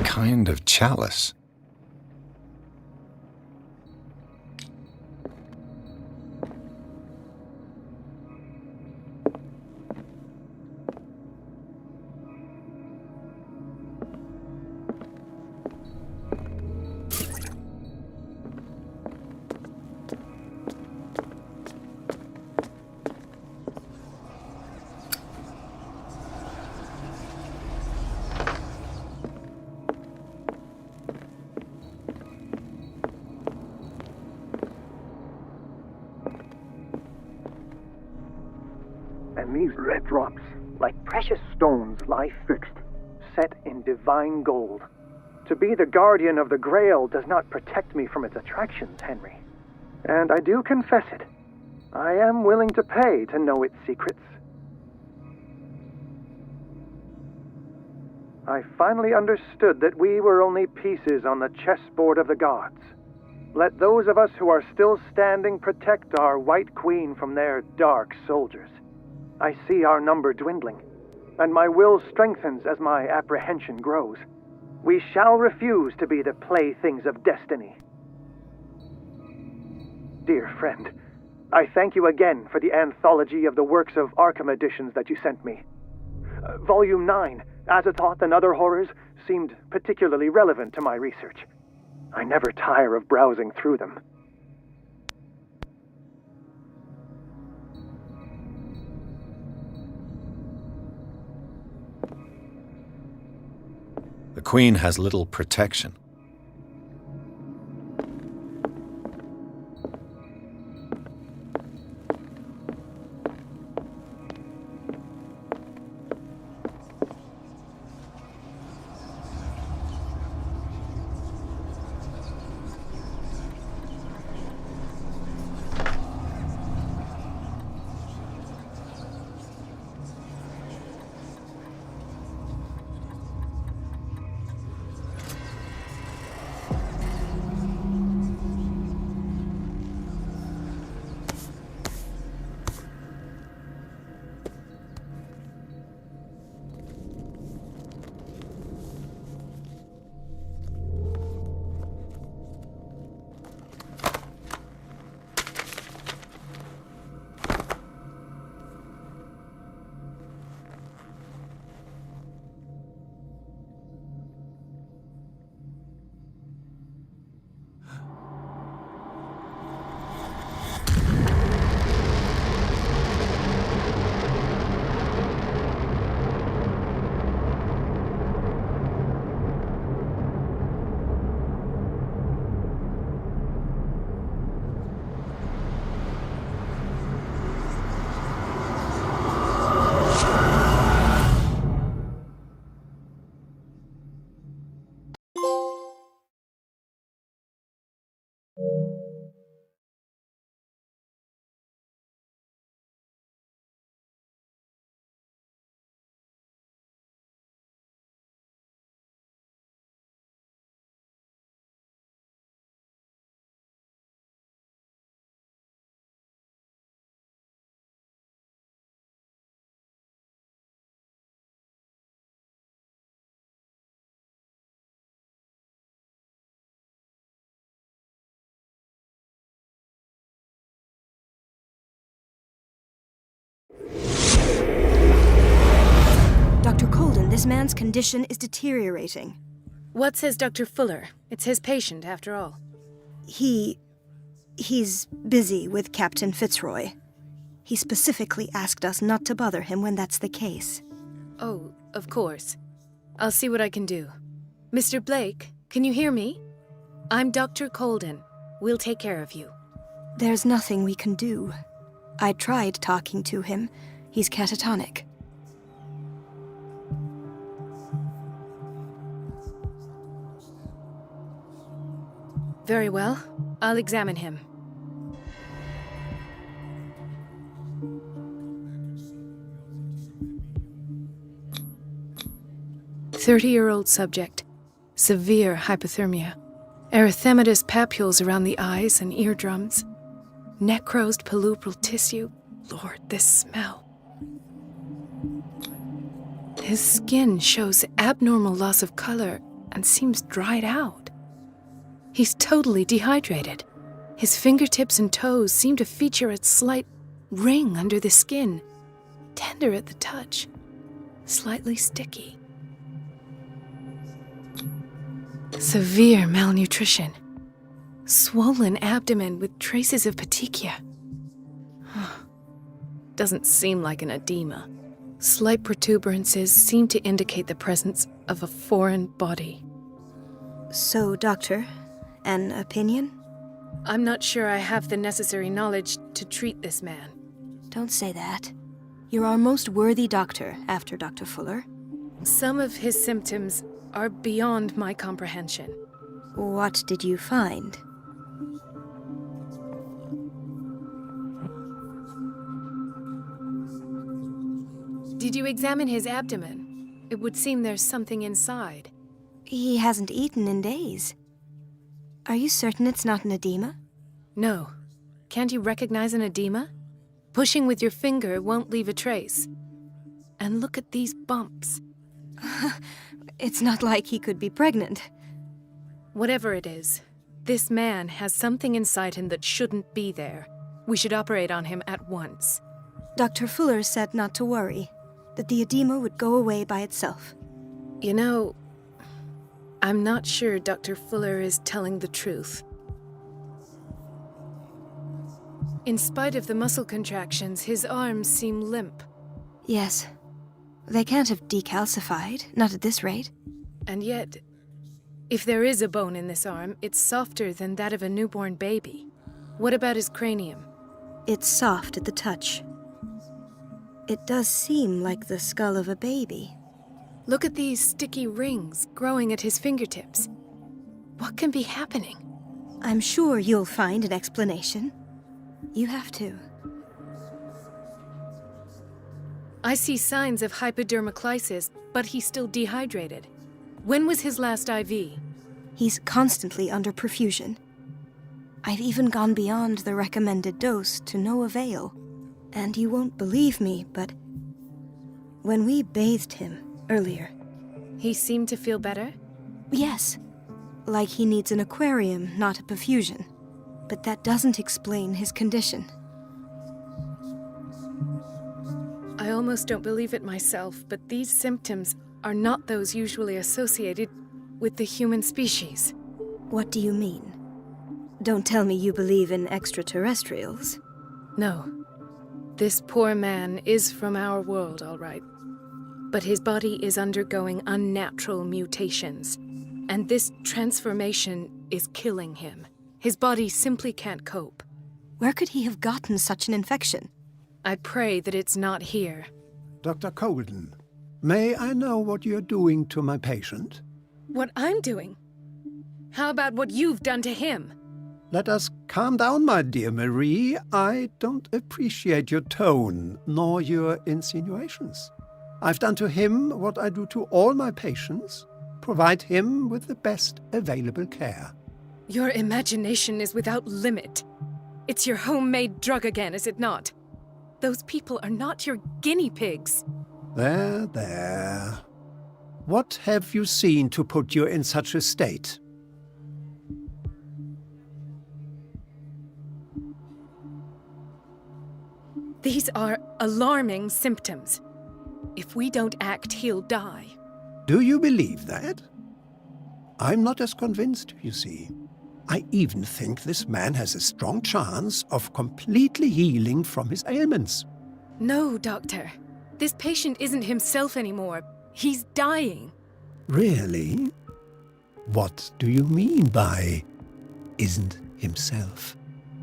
Kind of chalice. And these red drops, like precious stones, lie fixed, set in divine gold. To be the guardian of the Grail does not protect me from its attractions, Henry. And I do confess it. I am willing to pay to know its secrets. I finally understood that we were only pieces on the chessboard of the gods. Let those of us who are still standing protect our White Queen from their dark soldiers. I see our number dwindling, and my will strengthens as my apprehension grows. We shall refuse to be the playthings of destiny. Dear friend, I thank you again for the anthology of the works of Arkham Editions that you sent me. Volume 9, Azathoth and Other Horrors, seemed particularly relevant to my research. I never tire of browsing through them. The Queen has little protection. Dr. Colden, this man's condition is deteriorating. What says Dr. Fuller? It's his patient, after all. He's busy with Captain Fitzroy. He specifically asked us not to bother him when that's the case. Oh, of course. I'll see what I can do. Mr. Blake, can you hear me? I'm Dr. Colden. We'll take care of you. There's nothing we can do. I tried talking to him. He's catatonic. Very well. I'll examine him. "30-year-old subject. Severe hypothermia. Erythematous papules around the eyes and eardrums. Necrosed palpebral tissue. Lord, this smell. His skin shows abnormal loss of color and seems dried out. He's totally dehydrated. His fingertips and toes seem to feature a slight ring under the skin, tender at the touch, slightly sticky. Severe malnutrition. Swollen abdomen with traces of petechia. Doesn't seem like an edema. Slight protuberances seem to indicate the presence of a foreign body. So, Doctor, an opinion? I'm not sure I have the necessary knowledge to treat this man. Don't say that. You're our most worthy doctor after Dr. Fuller. Some of his symptoms are beyond my comprehension. What did you find? Did you examine his abdomen? It would seem there's something inside. He hasn't eaten in days. Are you certain it's not an edema? No. Can't you recognize an edema? Pushing with your finger won't leave a trace. And look at these bumps. It's not like he could be pregnant. Whatever it is, this man has something inside him that shouldn't be there. We should operate on him at once. Dr. Fuller said not to worry, that the edema would go away by itself. You know, I'm not sure Dr. Fuller is telling the truth. In spite of the muscle contractions, his arms seem limp. Yes. They can't have decalcified, not at this rate. And yet, if there is a bone in this arm, it's softer than that of a newborn baby. What about his cranium? It's soft at the touch. It does seem like the skull of a baby. Look at these sticky rings growing at his fingertips. What can be happening? I'm sure you'll find an explanation. You have to. I see signs of hypodermoclysis, but he's still dehydrated. When was his last IV? He's constantly under perfusion. I've even gone beyond the recommended dose to no avail. And you won't believe me, but when we bathed him earlier... He seemed to feel better? Yes. Like he needs an aquarium, not a perfusion. But that doesn't explain his condition. I almost don't believe it myself, but these symptoms are not those usually associated with the human species. What do you mean? Don't tell me you believe in extraterrestrials. No. This poor man is from our world, all right. But his body is undergoing unnatural mutations, and this transformation is killing him. His body simply can't cope. Where could he have gotten such an infection? I pray that it's not here. Dr. Colden, may I know what you're doing to my patient? What I'm doing? How about what you've done to him? Let us calm down, my dear Marie. I don't appreciate your tone, nor your insinuations. I've done to him what I do to all my patients, provide him with the best available care. Your imagination is without limit. It's your homemade drug again, is it not? Those people are not your guinea pigs. There, there. What have you seen to put you in such a state? These are alarming symptoms. If we don't act, he'll die. Do you believe that? I'm not as convinced, you see. I even think this man has a strong chance of completely healing from his ailments. No, Doctor. This patient isn't himself anymore. He's dying. Really? What do you mean by isn't himself?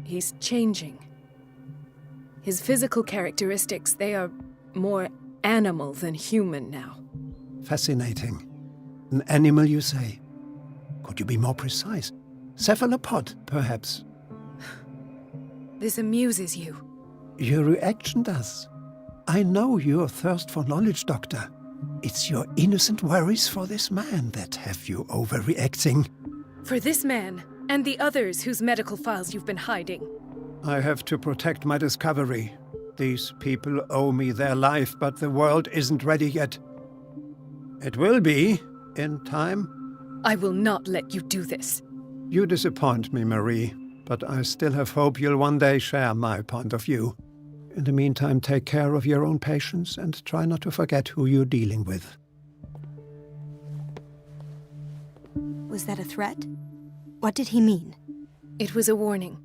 He's changing. His physical characteristics, they are more animal than human now. Fascinating. An animal, you say? Could you be more precise? Cephalopod, perhaps? This amuses you. Your reaction does. I know your thirst for knowledge, Doctor. It's your innocent worries for this man that have you overreacting. For this man, and the others whose medical files you've been hiding. I have to protect my discovery. These people owe me their life, but the world isn't ready yet. It will be, in time. I will not let you do this. You disappoint me, Marie, but I still have hope you'll one day share my point of view. In the meantime, take care of your own patients and try not to forget who you're dealing with. Was that a threat? What did he mean? It was a warning.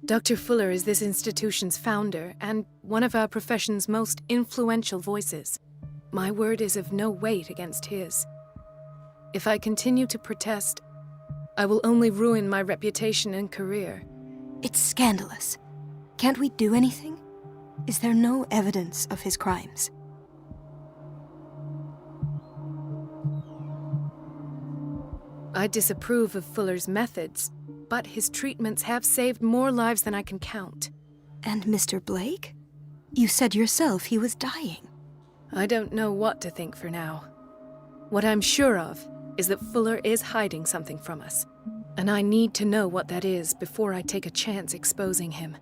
Dr. Fuller is this institution's founder and one of our profession's most influential voices. My word is of no weight against his. If I continue to protest, I will only ruin my reputation and career. It's scandalous. Can't we do anything? Is there no evidence of his crimes? I disapprove of Fuller's methods, but his treatments have saved more lives than I can count. And Mr. Blake? You said yourself he was dying. I don't know what to think for now. What I'm sure of is that Fuller is hiding something from us, and I need to know what that is before I take a chance exposing him.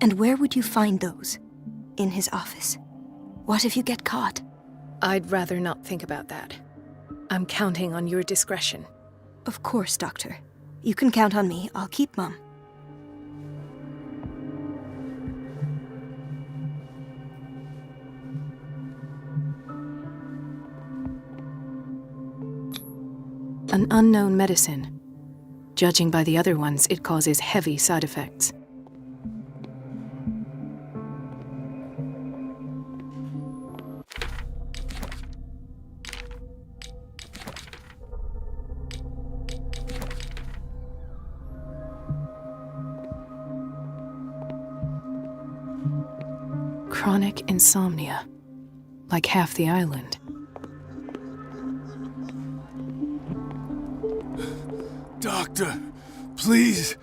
And where would you find those? In his office? What if you get caught? I'd rather not think about that. I'm counting on your discretion. Of course, Doctor. You can count on me. I'll keep Mum. An unknown medicine. Judging by the other ones, it causes heavy side effects. Chronic insomnia, like half the island. Doctor, please,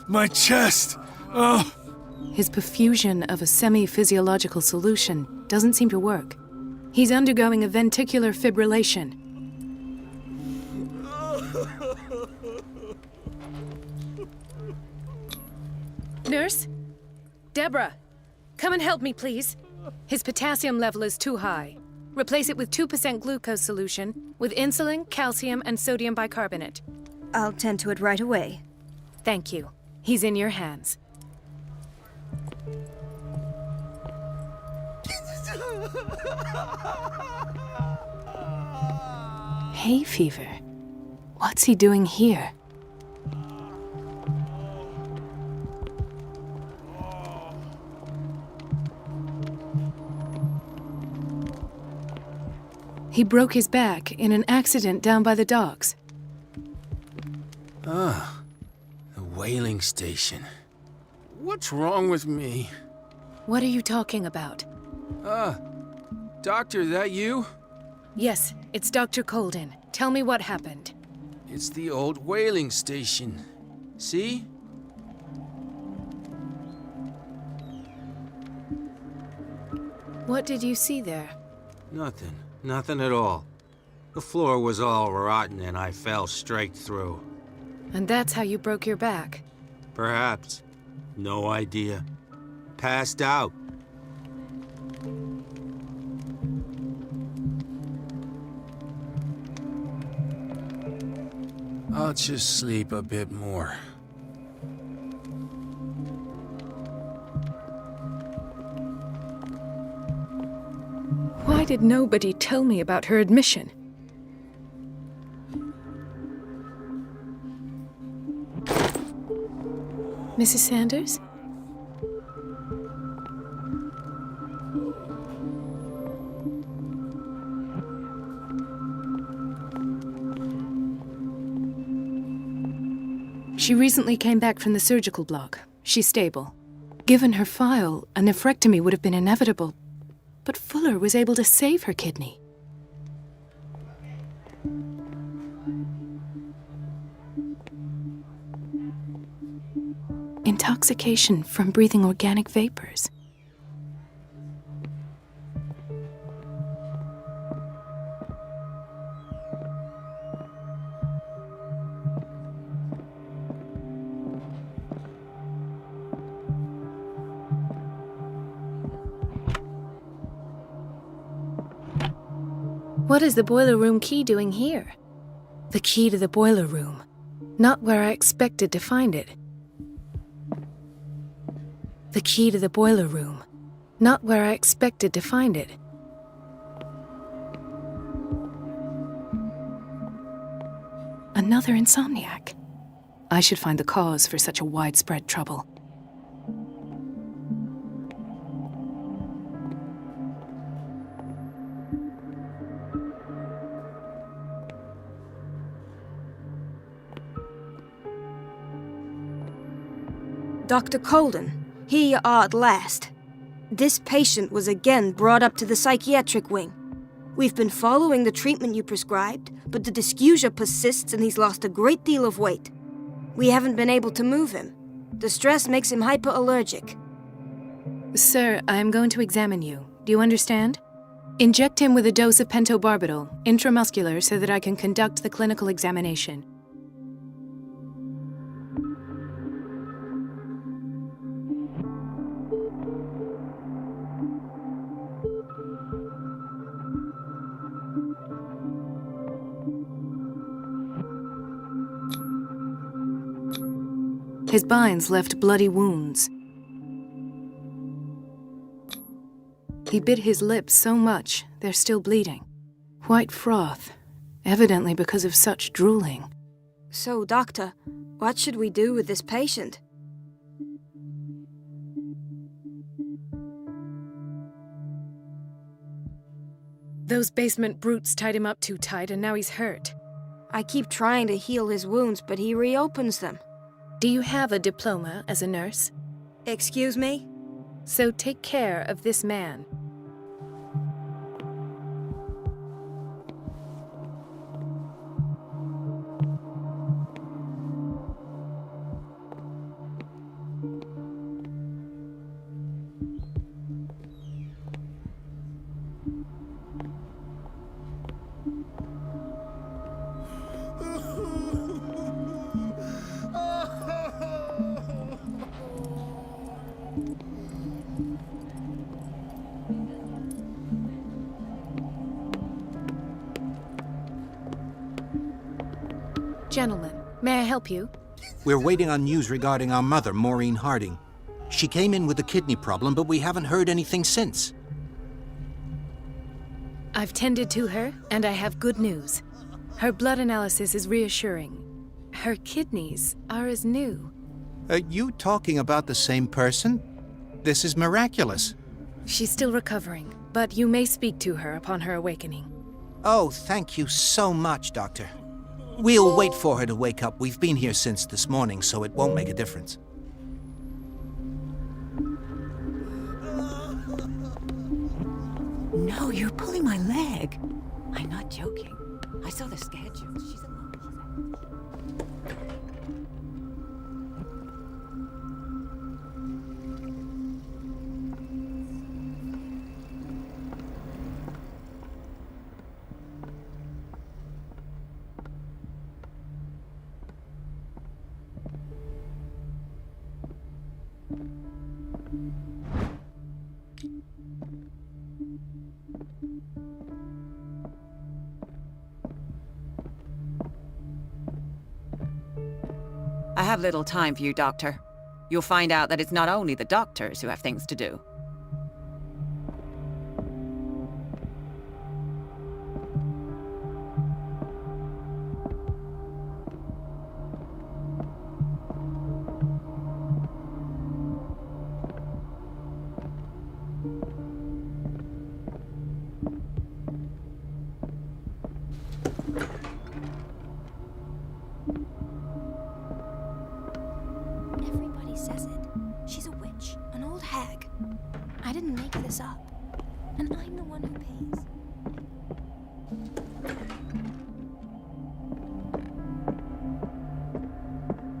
my chest. Oh. His perfusion of a semi-physiological solution doesn't seem to work. He's undergoing a ventricular fibrillation. Nurse? Deborah, come and help me, please. His potassium level is too high. Replace it with 2% glucose solution with insulin, calcium, and sodium bicarbonate. I'll tend to it right away. Thank you. He's in your hands. Hay fever. What's he doing here? He broke his back in an accident down by the docks. Ah, the whaling station. What's wrong with me? What are you talking about? Doctor, that you? Yes, it's Dr. Colden. Tell me what happened. It's the old whaling station. See? What did you see there? Nothing. Nothing at all. The floor was all rotten and I fell straight through. And that's how you broke your back? Perhaps. No idea. Passed out. I'll just sleep a bit more. Why did nobody tell me about her admission? Mrs. Sanders? She recently came back from the surgical block. She's stable. Given her file, a nephrectomy would have been inevitable. But Fuller was able to save her kidney. Intoxication from breathing organic vapors. What is the boiler room key doing here? The key to the boiler room. Not where I expected to find it. The key to the boiler room. Not where I expected to find it. Another insomniac. I should find the cause for such a widespread trouble. Dr. Colden, here you are at last. This patient was again brought up to the psychiatric wing. We've been following the treatment you prescribed, but the dysgeusia persists and he's lost a great deal of weight. We haven't been able to move him. The stress makes him hyperallergic. Sir, I am going to examine you. Do you understand? Inject him with a dose of pentobarbital, intramuscular, so that I can conduct the clinical examination. His binds left bloody wounds. He bit his lips so much, they're still bleeding. White froth, evidently because of such drooling. So, Doctor, what should we do with this patient? Those basement brutes tied him up too tight and now he's hurt. I keep trying to heal his wounds, but he reopens them. Do you have a diploma as a nurse? Excuse me? So take care of this man. Gentlemen, may I help you? We're waiting on news regarding our mother, Maureen Harding. She came in with a kidney problem, but we haven't heard anything since. I've tended to her, and I have good news. Her blood analysis is reassuring. Her kidneys are as new. Are you talking about the same person? This is miraculous. She's still recovering, but you may speak to her upon her awakening. Oh, thank you so much, Doctor. We'll wait for her to wake up. We've been here since this morning, so it won't make a difference. No, you're pulling my leg. I'm not joking. I saw the schedule. She's alive. I have little time for you, Doctor. You'll find out that it's not only the doctors who have things to do. I didn't make this up. And I'm the one who pays.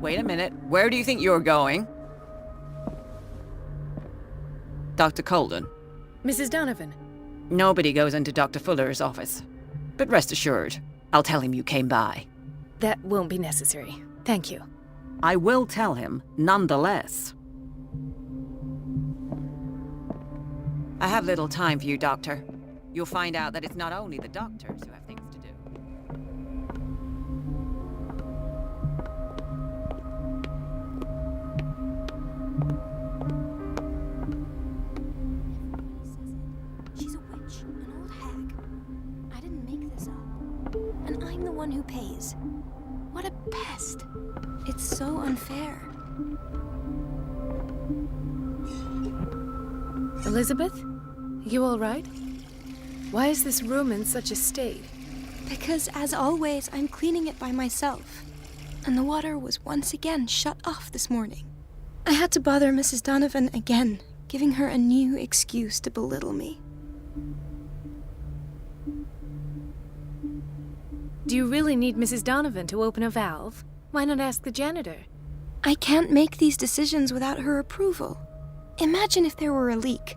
Wait a minute. Where do you think you're going? Dr. Colden. Mrs. Donovan. Nobody goes into Dr. Fuller's office. But rest assured, I'll tell him you came by. That won't be necessary. Thank you. I will tell him, nonetheless. I have little time for you, Doctor. You'll find out that it's not only the doctors who have things to do. She's a witch, an old hag. I didn't make this up. And I'm the one who pays. What a pest. It's so unfair. Elizabeth? You all right? Why is this room in such a state? Because, as always, I'm cleaning it by myself. And the water was once again shut off this morning. I had to bother Mrs. Donovan again, giving her a new excuse to belittle me. Do you really need Mrs. Donovan to open a valve? Why not ask the janitor? I can't make these decisions without her approval. Imagine if there were a leak.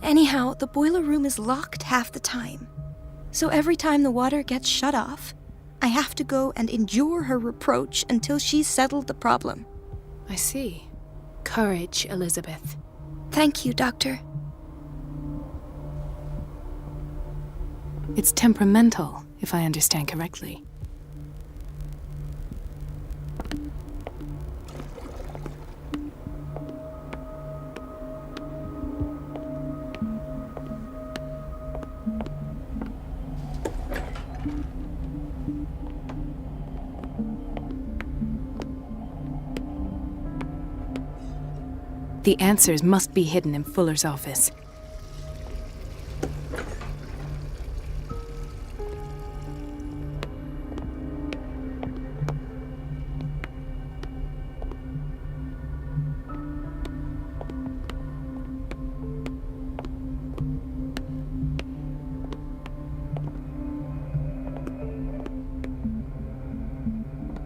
Anyhow, the boiler room is locked half the time. So every time the water gets shut off, I have to go and endure her reproach until she's settled the problem. I see. Courage, Elizabeth. Thank you, Doctor. It's temperamental, if I understand correctly. The answers must be hidden in Fuller's office.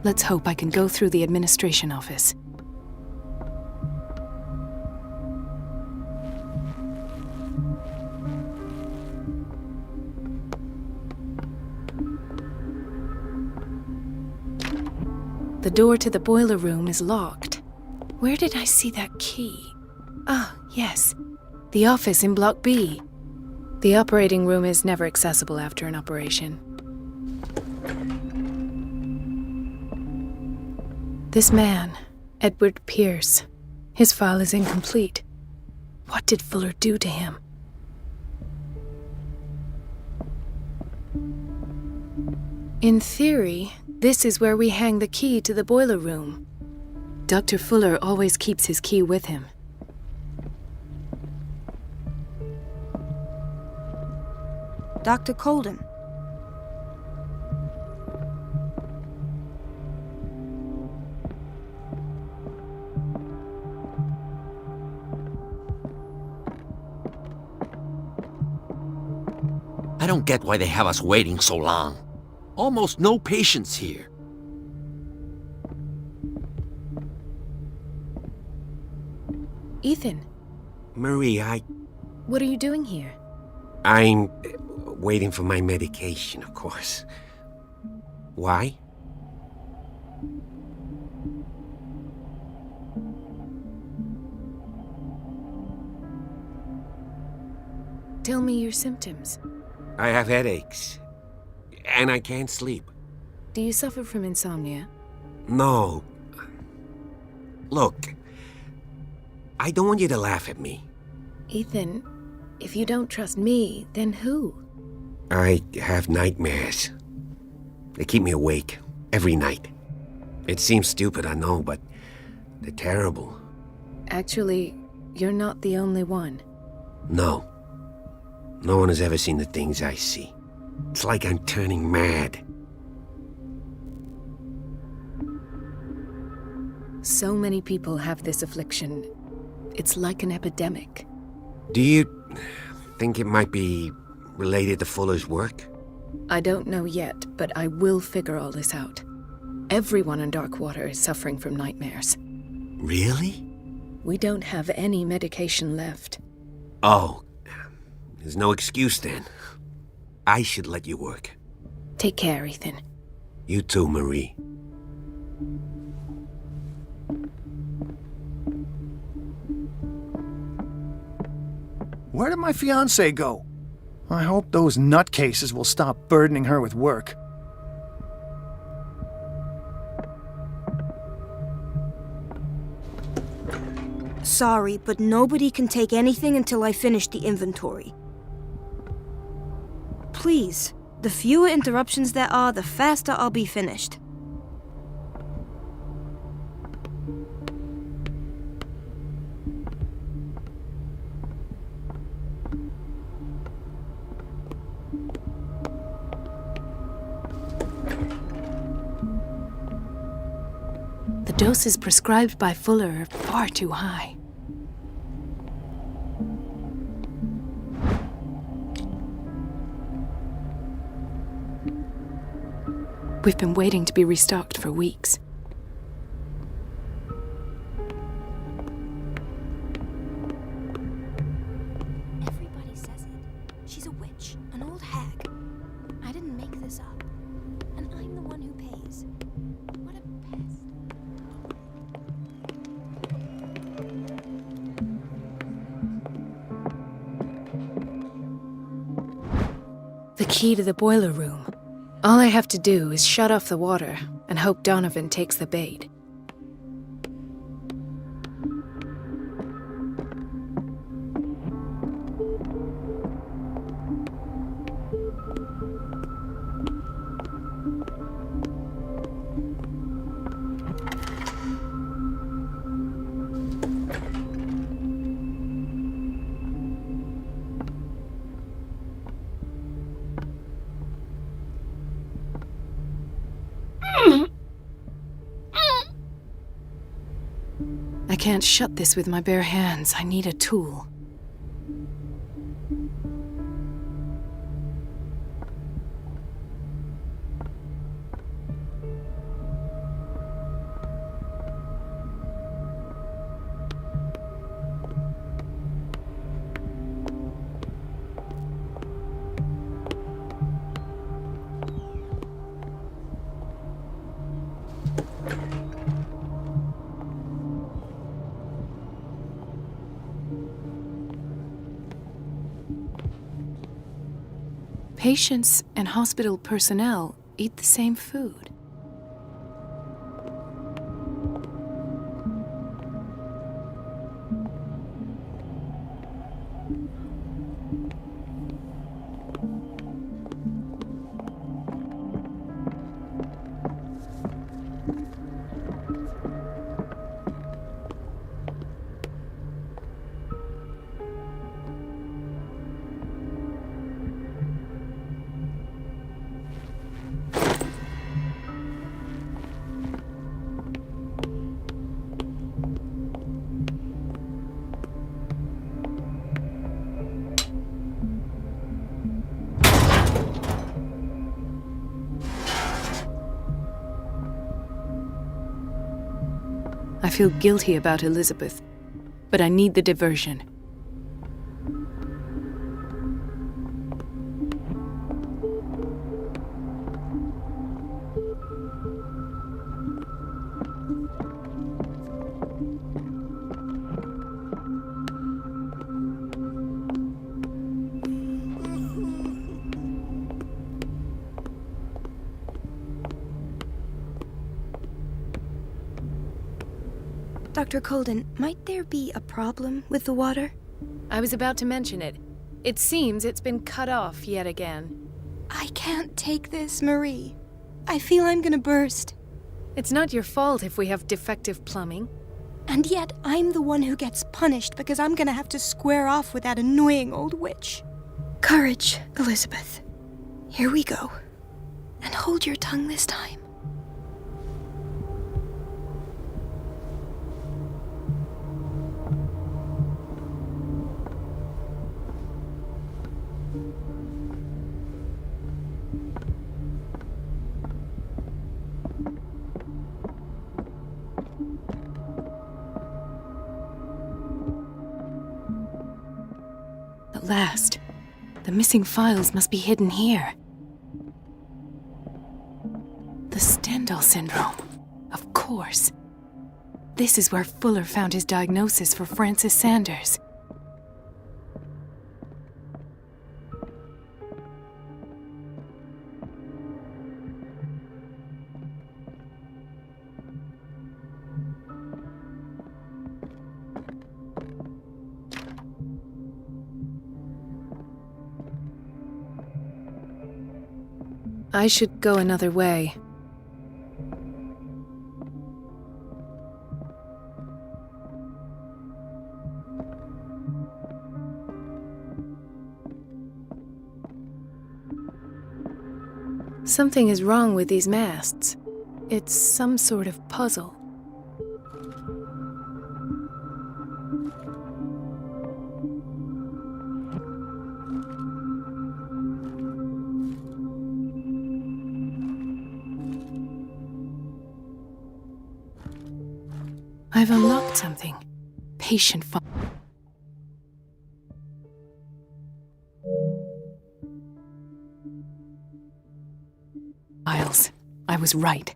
Let's hope I can go through the administration office. The door to the boiler room is locked. Where did I see that key? Ah, yes. The office in Block B. The operating room is never accessible after an operation. This man, Edward Pierce, his file is incomplete. What did Fuller do to him? In theory, this is where we hang the key to the boiler room. Dr. Fuller always keeps his key with him. Dr. Colden. I don't get why they have us waiting so long. Almost no patients here. Ethan. Marie, What are you doing here? I'm waiting for my medication, of course. Why? Tell me your symptoms. I have headaches. And I can't sleep. Do you suffer from insomnia? No. Look, I don't want you to laugh at me. Ethan, if you don't trust me, then who? I have nightmares. They keep me awake every night. It seems stupid, I know, but they're terrible. Actually, you're not the only one. No. No one has ever seen the things I see. It's like I'm turning mad. So many people have this affliction. It's like an epidemic. Do you think it might be related to Fuller's work? I don't know yet, but I will figure all this out. Everyone in Darkwater is suffering from nightmares. Really? We don't have any medication left. Oh, there's no excuse then. I should let you work. Take care, Ethan. You too, Marie. Where did my fiancée go? I hope those nutcases will stop burdening her with work. Sorry, but nobody can take anything until I finish the inventory. Please, the fewer interruptions there are, the faster I'll be finished. The doses prescribed by Fuller are far too high. We've been waiting to be restocked for weeks. Everybody says it. She's a witch, an old hag. I didn't make this up. And I'm the one who pays. What a pest. The key to the boiler room. All I have to do is shut off the water and hope Donovan takes the bait. I can't shut this with my bare hands. I need a tool. Patients and hospital personnel eat the same food. I feel guilty about Elizabeth, but I need the diversion. Dr. Colden, might there be a problem with the water? I was about to mention it. It seems it's been cut off yet again. I can't take this, Marie. I feel I'm gonna burst. It's not your fault if we have defective plumbing. And yet, I'm the one who gets punished because I'm gonna have to square off with that annoying old witch. Courage, Elizabeth. Here we go. And hold your tongue this time. At last. The missing files must be hidden here. The Stendhal syndrome. Of course. This is where Fuller found his diagnosis for Francis Sanders. I should go another way. Something is wrong with these masts. It's some sort of puzzle. I've unlocked something. Patient files. I was right.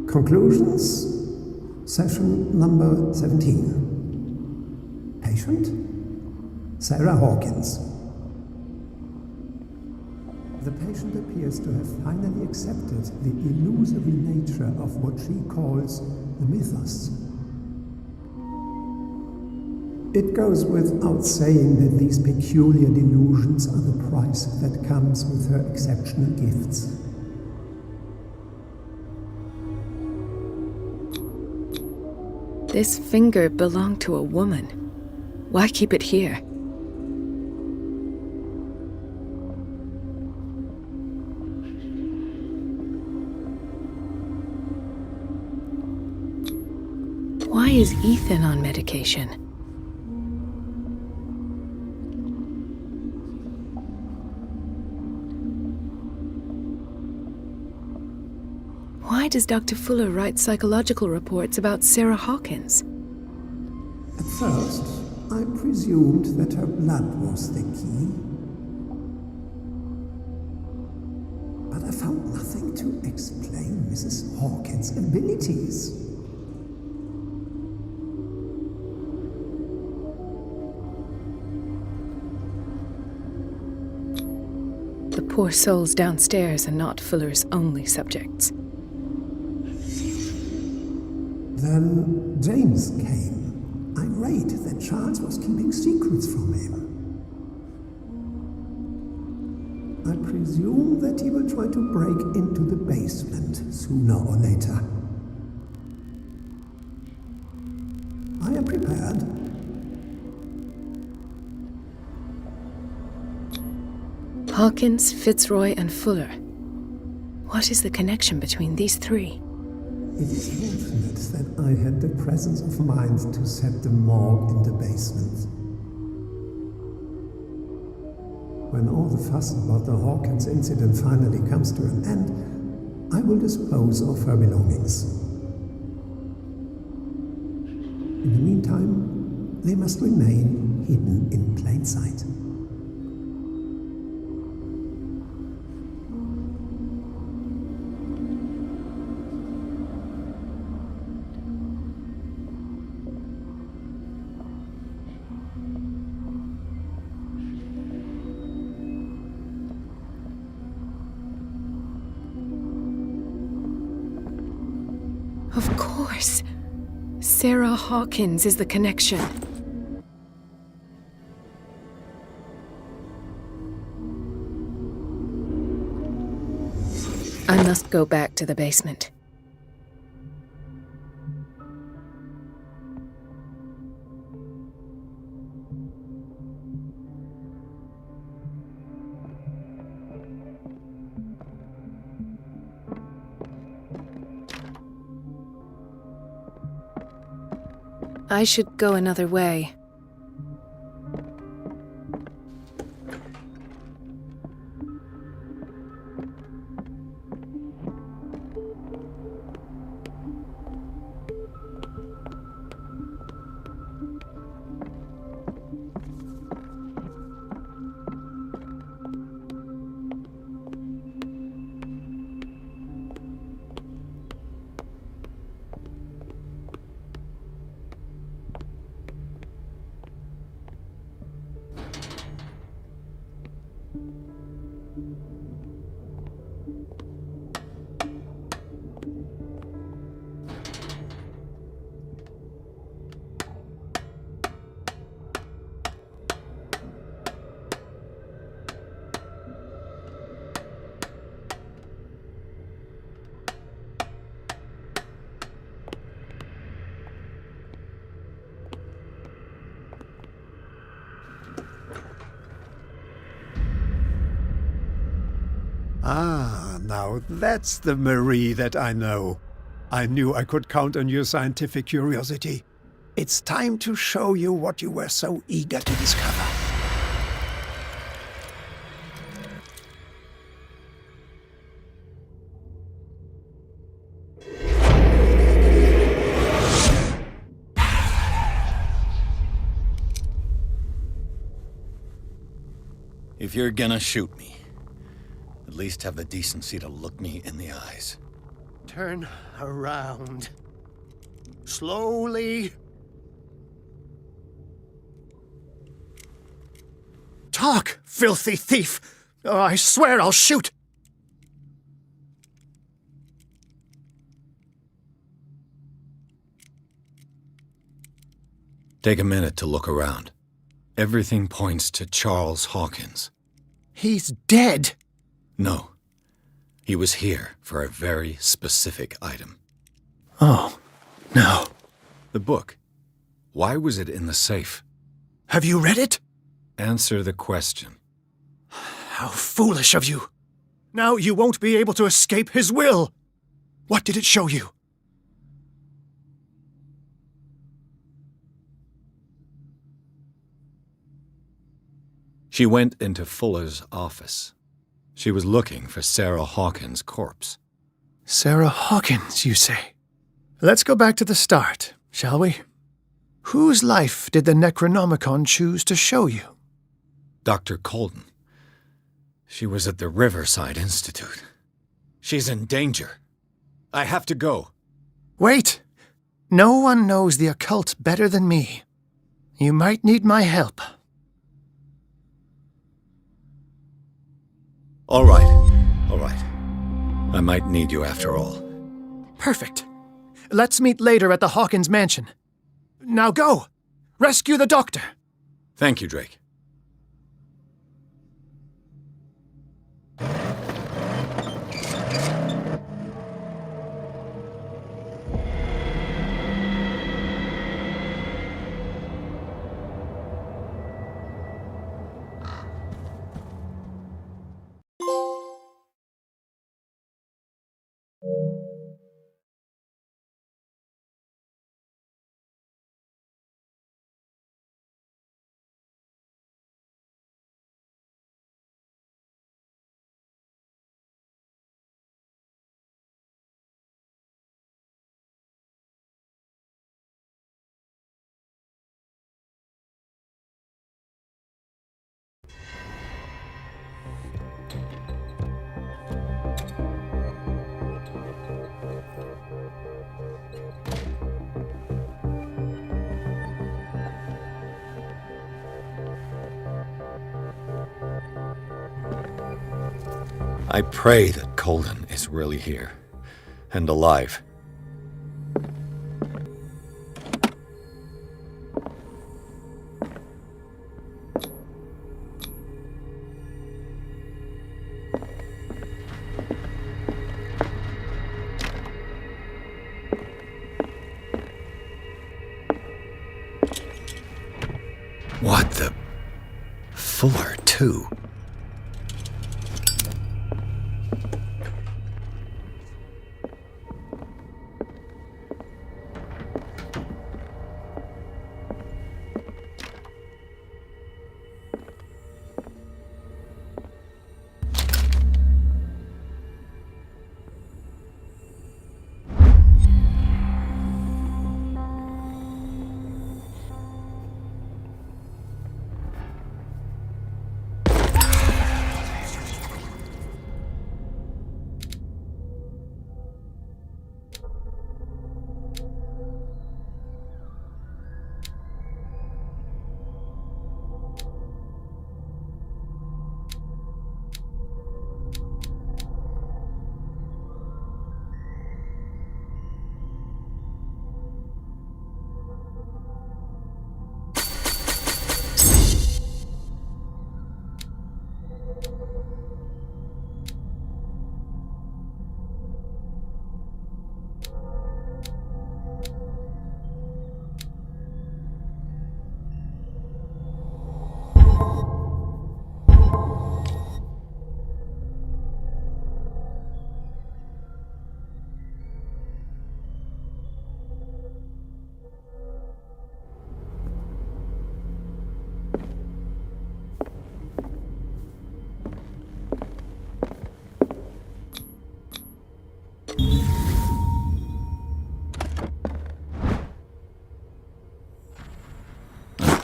Conclusions. Session number 17. Patient? Sarah Hawkins. The patient appears to have finally accepted the illusory nature of what she calls the mythos. It goes without saying that these peculiar delusions are the price that comes with her exceptional gifts. This finger belonged to a woman. Why keep it here? Why is Ethan on medication? Why does Dr. Fuller write psychological reports about Sarah Hawkins? At first, I presumed that her blood was the key. But I found nothing to explain Mrs. Hawkins' abilities. The poor souls downstairs are not Fuller's only subjects. Then James came, irate that Charles was keeping secrets from him. I presume that he will try to break into the basement sooner or later. I am prepared. Hawkins, Fitzroy, and Fuller. What is the connection between these three? It is fortunate that I had the presence of mind to set the morgue in the basement. When all the fuss about the Hawkins incident finally comes to an end, I will dispose of her belongings. In the meantime, they must remain hidden in plain sight. Of course. Sarah Hawkins is the connection. I must go back to the basement. I should go another way. Ah, now that's the Marie that I know. I knew I could count on your scientific curiosity. It's time to show you what you were so eager to discover. If you're gonna shoot me, at least have the decency to look me in the eyes. Turn around. Slowly. Talk, filthy thief! Oh, I swear I'll shoot! Take a minute to look around. Everything points to Charles Hawkins. He's dead! No. He was here for a very specific item. Oh, no. The book. Why was it in the safe? Have you read it? Answer the question. How foolish of you. Now you won't be able to escape his will. What did it show you? She went into Fuller's office. She was looking for Sarah Hawkins' corpse. Sarah Hawkins, you say? Let's go back to the start, shall we? Whose life did the Necronomicon choose to show you? Dr. Colden. She was at the Riverside Institute. She's in danger. I have to go. Wait! No one knows the occult better than me. You might need my help. All right. I might need you after all. Perfect. Let's meet later at the Hawkins mansion. Now go! Rescue the doctor! Thank you, Drake. I pray that Colden is really here, and alive. What the... Fuller, too.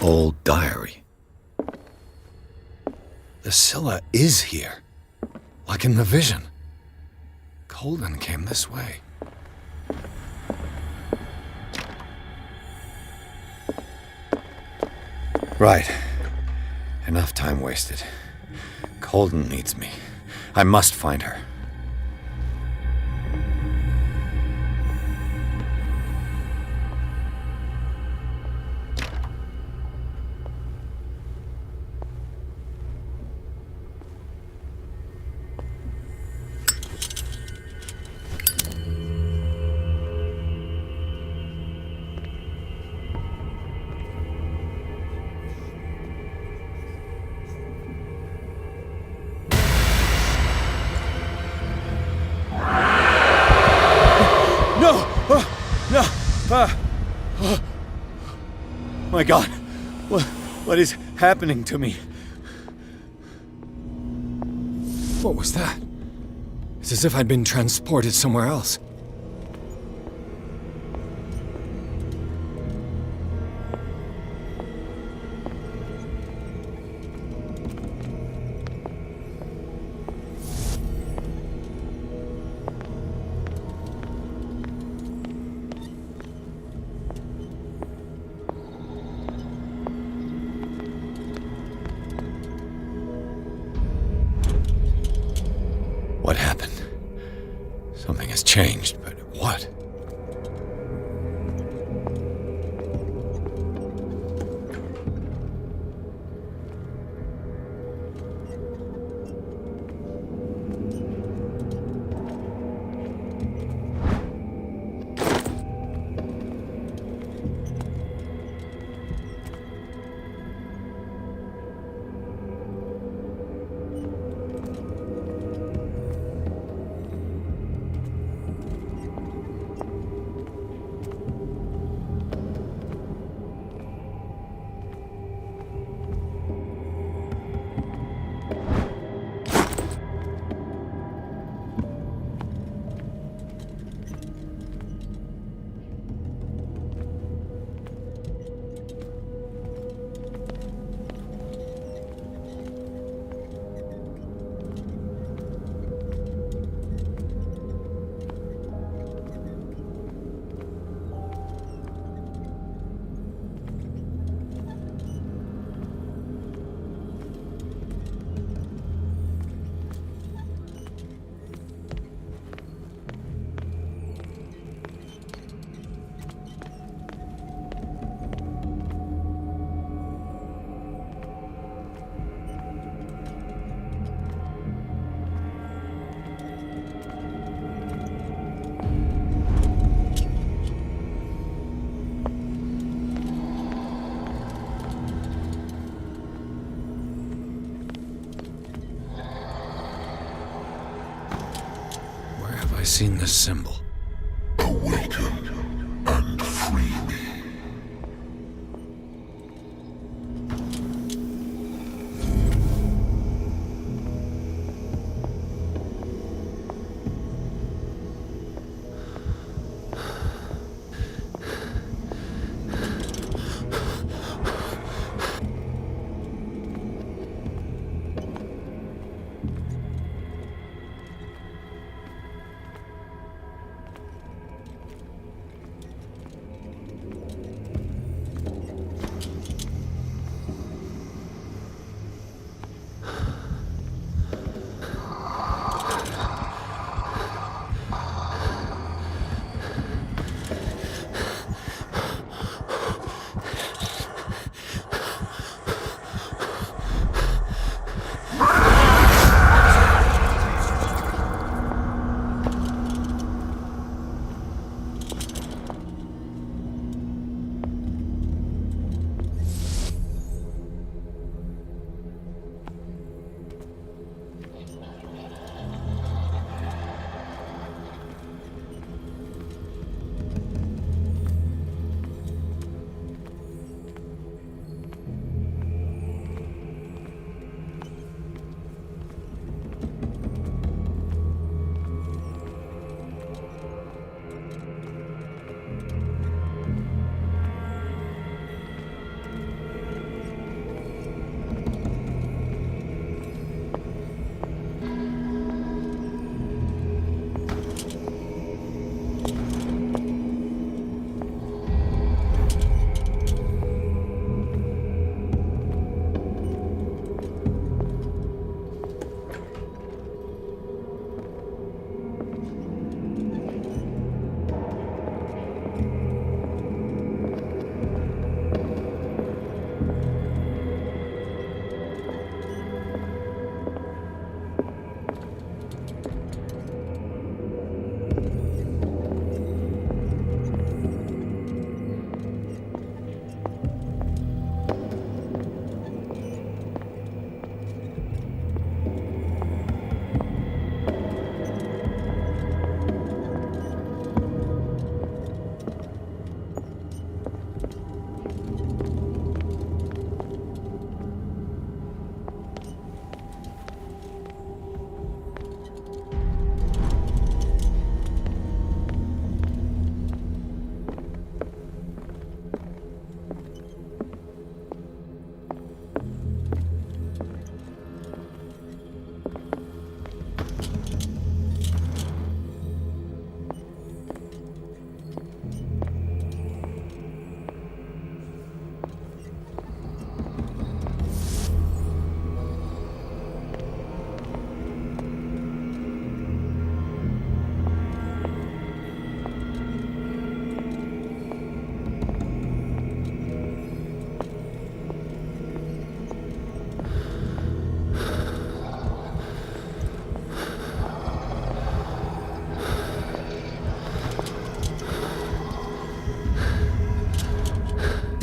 old diary. The Scylla is here, like in the vision. Colden came this way. Right. Enough time wasted. Colden needs me. I must find her. My God, what is happening to me? What was that? It's as if I'd been transported somewhere else. What happened? Something has changed, but what? I've seen this symbol. Awaken and free me.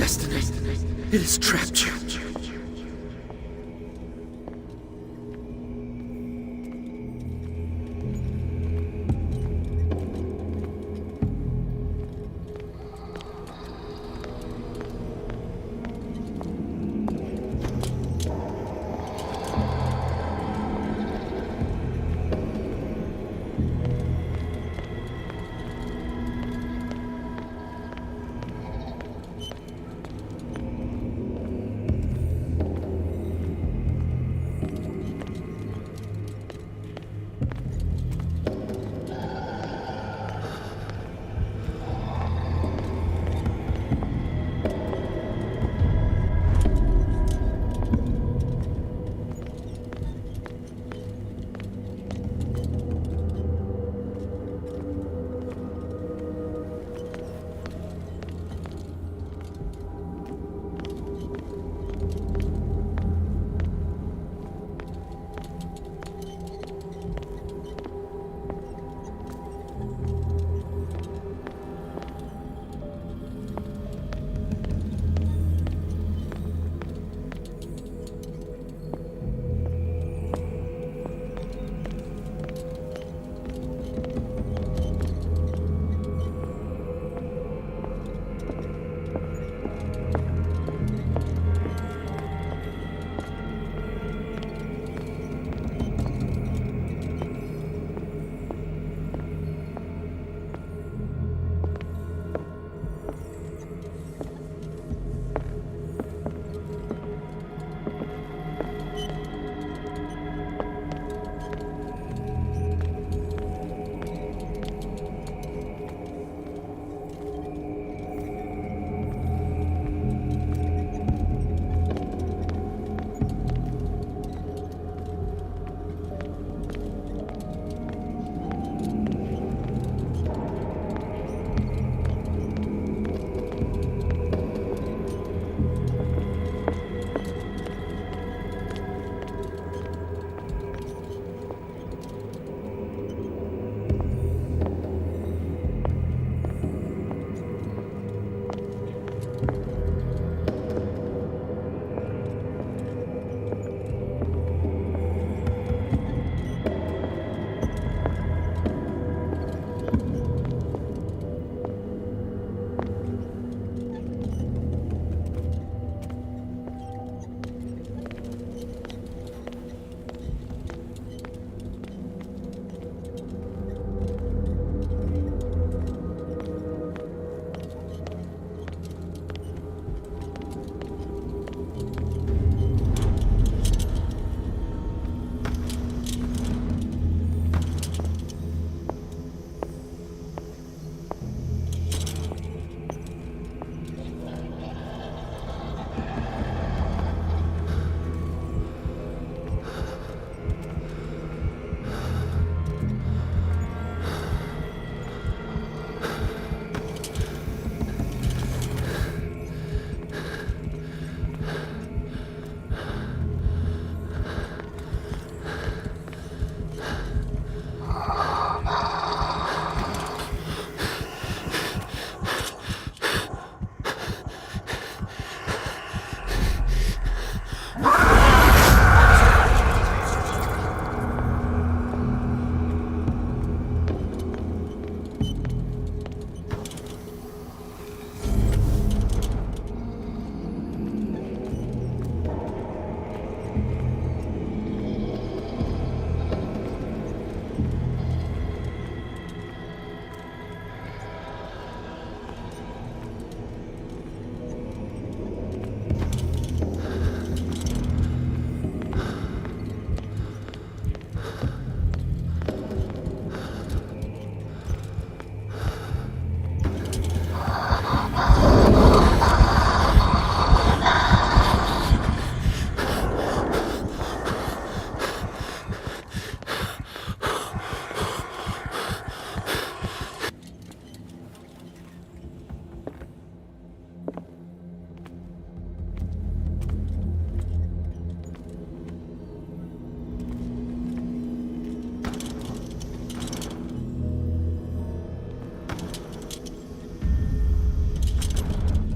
Destiny, it has trapped you.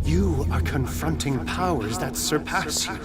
You are confronting powers that surpass you.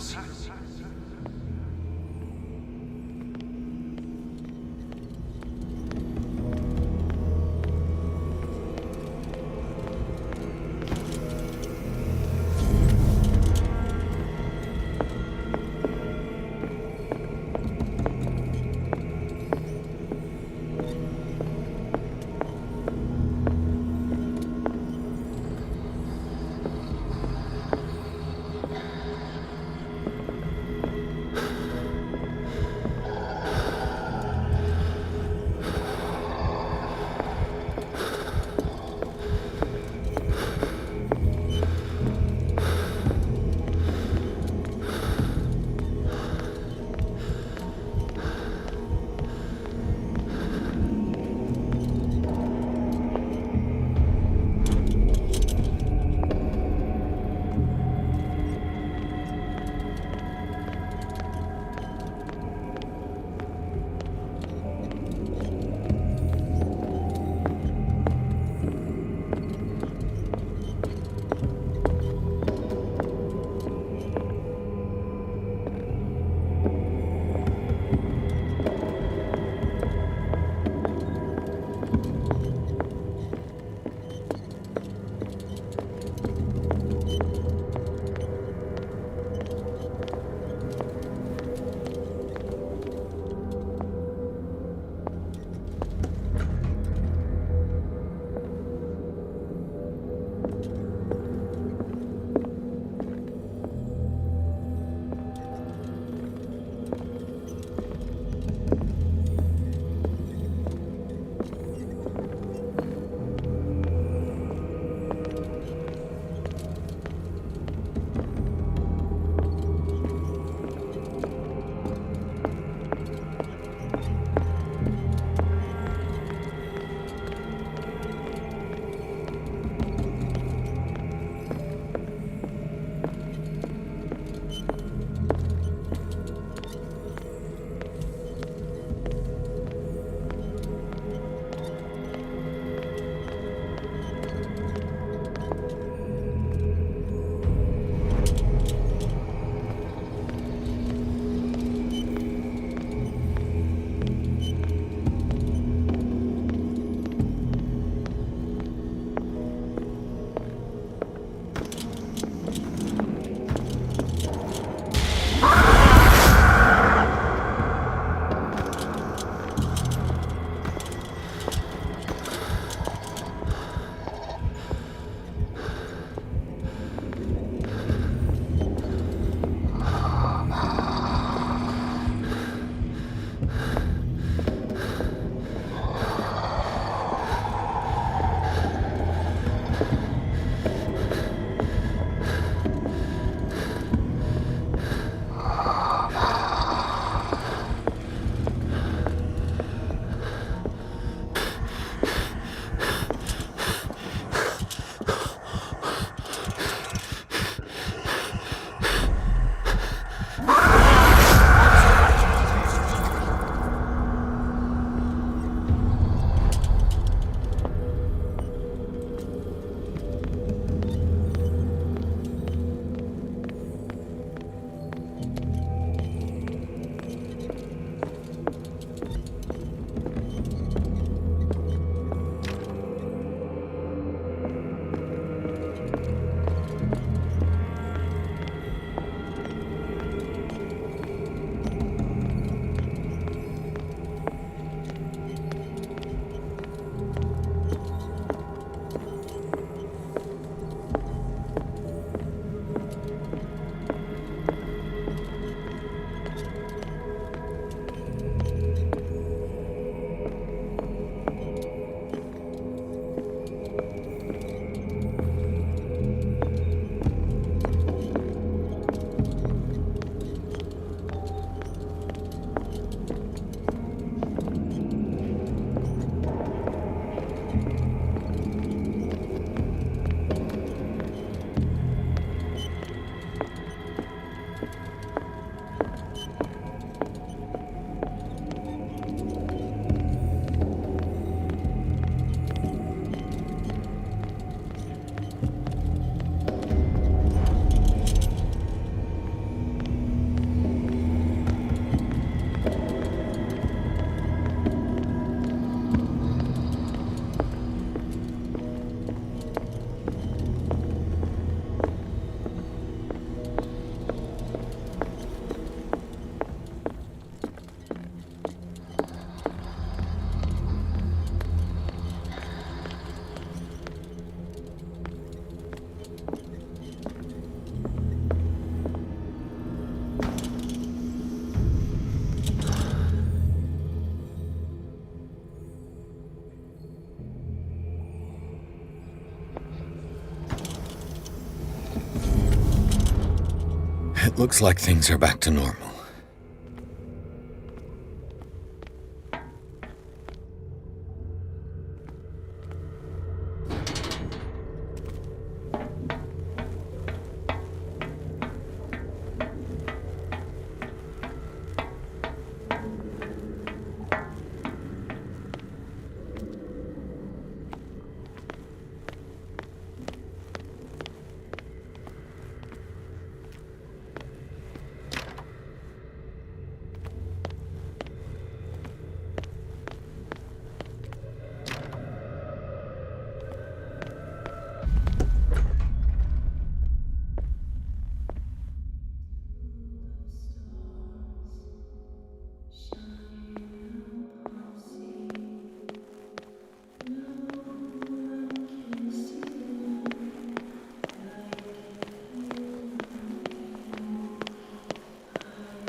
It looks like things are back to normal.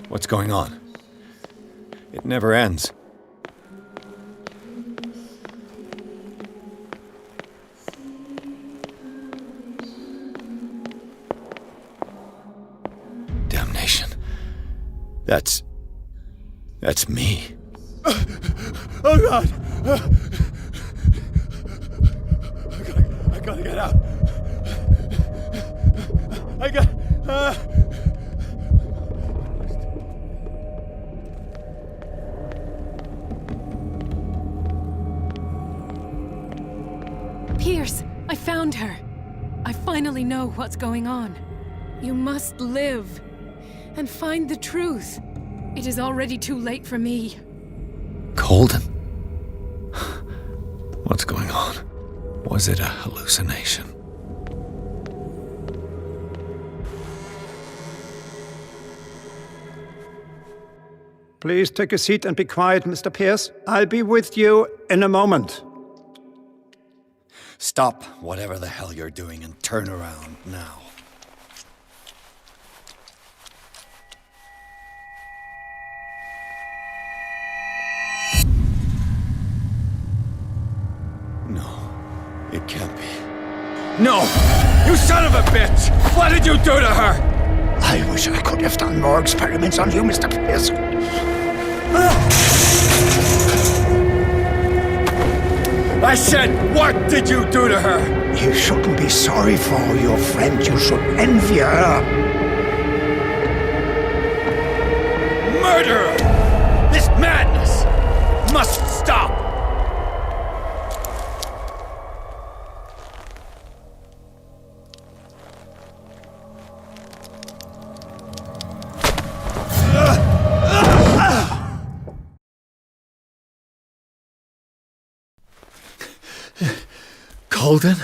What's going on? It never ends. Damnation. That's me. Oh God! I gotta get out. Pierce, I found her. I finally know what's going on. You must live and find the truth. It is already too late for me. Colden? What's going on? Was it a hallucination? Please take a seat and be quiet, Mr. Pierce. I'll be with you in a moment. Stop whatever the hell you're doing and turn around now. No, it can't be. No! You son of a bitch! What did you do to her? I wish I could have done more experiments on you, Mr. Pierce. I said, what did you do to her? You shouldn't be sorry for your friend. You should envy her. Murderer! This madness must stop! Colden?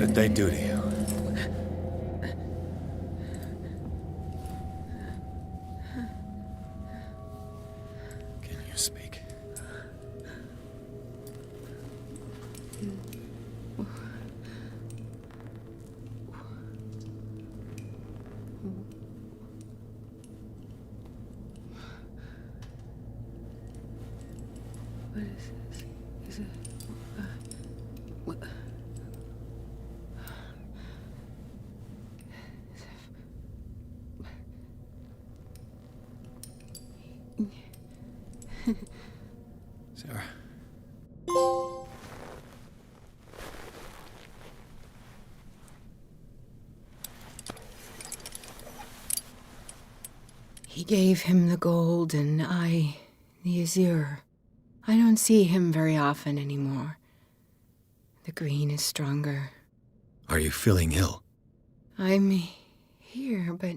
did they do to you? Can you speak? What is this? Is it... what? Sarah. He gave him the gold and I the azure. I don't see him very often anymore. The green is stronger. Are you feeling ill? I'm here, but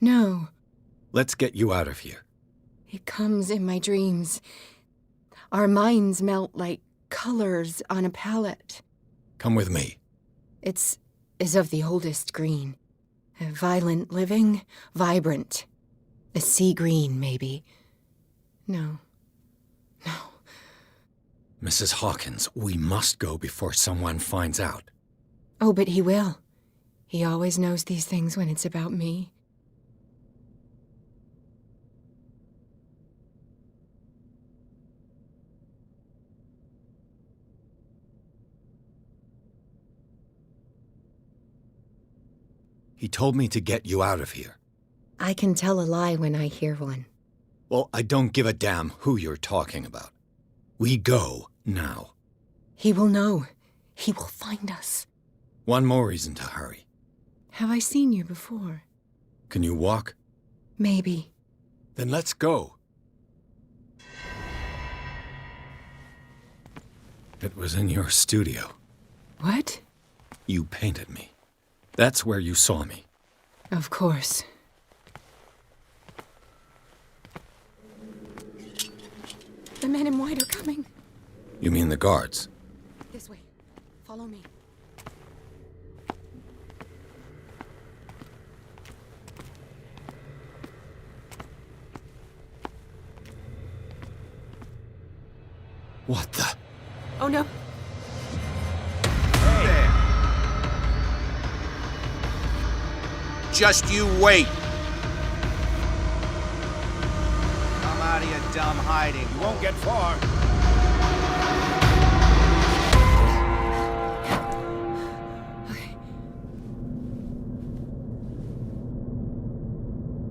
no. Let's get you out of here. It comes in my dreams. Our minds melt like colors on a palette. Come with me. It's of the oldest green. A violent living, vibrant. A sea green, maybe. No. Mrs. Hawkins, we must go before someone finds out. Oh, but he will. He always knows these things when it's about me. He told me to get you out of here. I can tell a lie when I hear one. Well, I don't give a damn who you're talking about. We go now. He will know. He will find us. One more reason to hurry. Have I seen you before? Can you walk? Maybe. Then let's go. It was in your studio. What? You painted me. That's where you saw me. Of course. The men in white are coming. You mean the guards? This way. Follow me. What the? Oh no. Just you wait. Come out of your dumb hiding. You won't get far.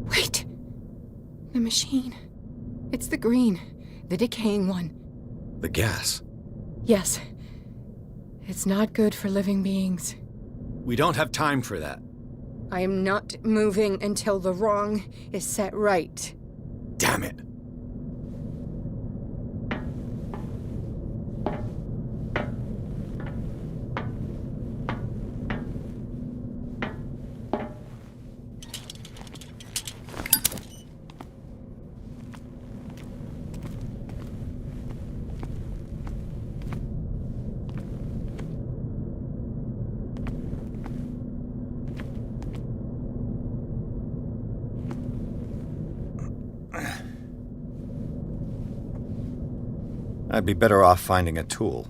Wait. The machine. It's the green. The decaying one. The gas. Yes. It's not good for living beings. We don't have time for that. I am not moving until the wrong is set right. Damn it. I'd be better off finding a tool.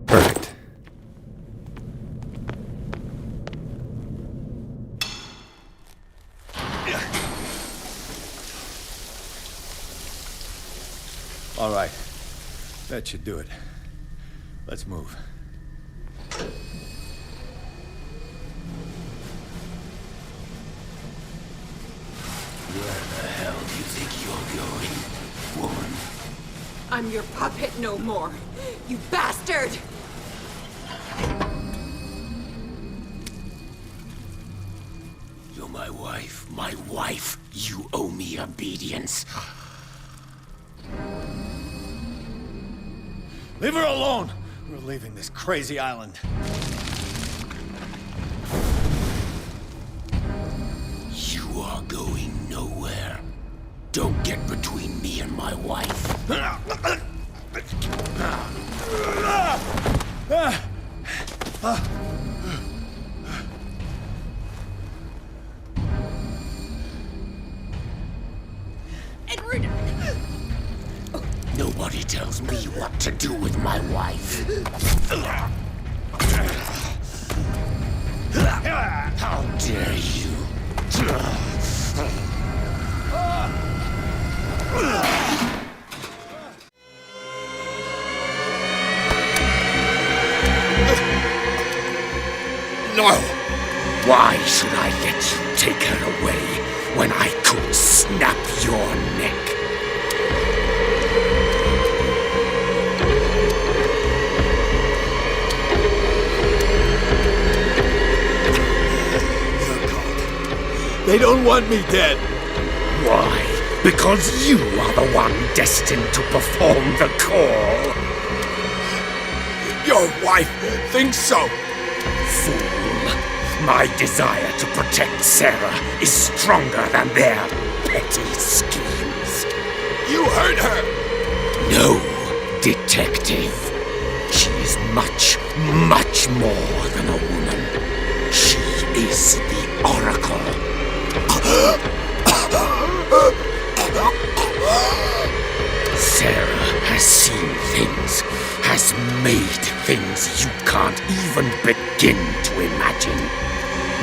Perfect. All right. That should do it. Let's move. I'm your puppet no more, you bastard! You're my wife. My wife. You owe me obedience. Leave her alone! We're leaving this crazy island. are going nowhere. Don't get between me and my wife. Edward! Nobody tells me what to do with my wife. How dare you? No! Why should I let you take her away when I could snap your neck? They don't want me dead. Why? Because you are the one destined to perform the call. Your wife thinks so. Fool. My desire to protect Sarah is stronger than their petty schemes. You hurt her. No, detective. She is much, much more than a woman. She is the Oracle. Sarah has seen things, has made things you can't even begin to imagine.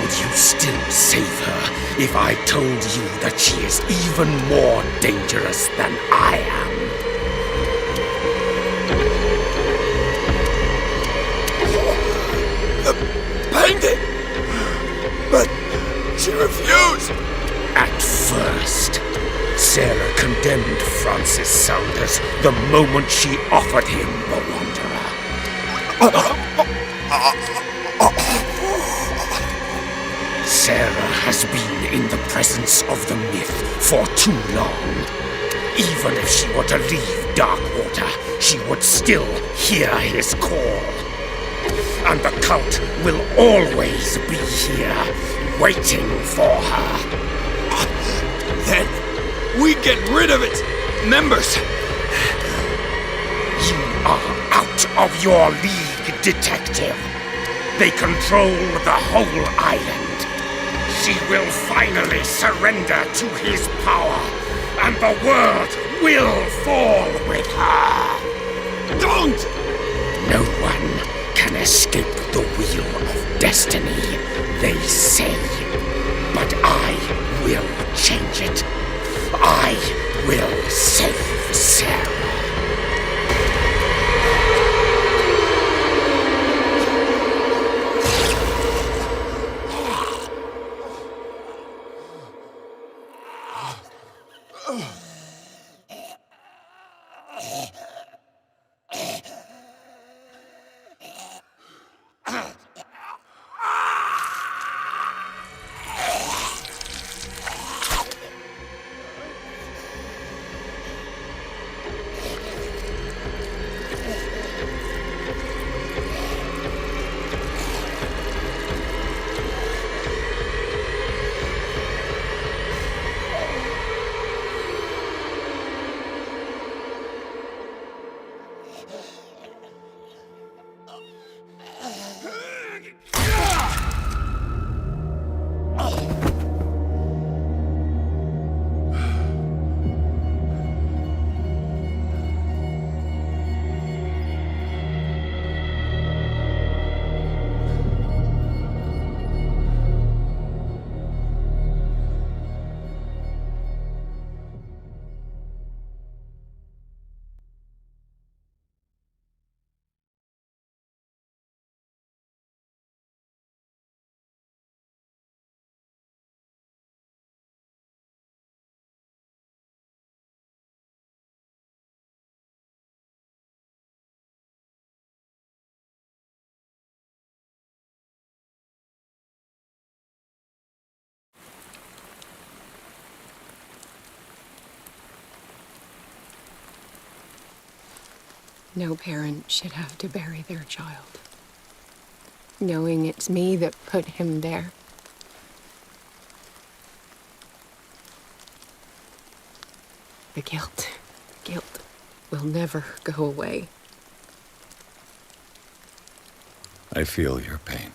Would you still save her if I told you that she is even more dangerous than I am? The painting! But she refused! At first, Sarah condemned Francis Saunders the moment she offered him the Wanderer. Sarah has been in the presence of the myth for too long. Even if she were to leave Darkwater, she would still hear his call. And the cult will always be here, waiting for her. Then we get rid of its members. You are out of your league, detective. They control the whole island. She will finally surrender to his power, and the world will fall with her. Don't! No one can escape the wheel of destiny, they say. But I will change it. I will save Sarah. No parent should have to bury their child, knowing it's me that put him there. The guilt will never go away. I feel your pain.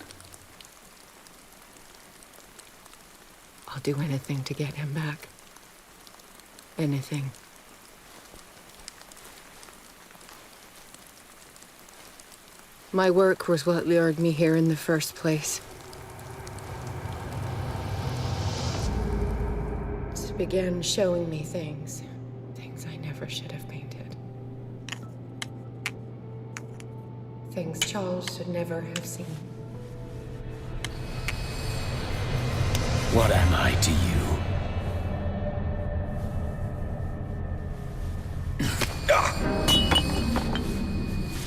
I'll do anything to get him back. Anything. My work was what lured me here in the first place. It began showing me things I never should have painted. Things Charles should never have seen. What am I to you?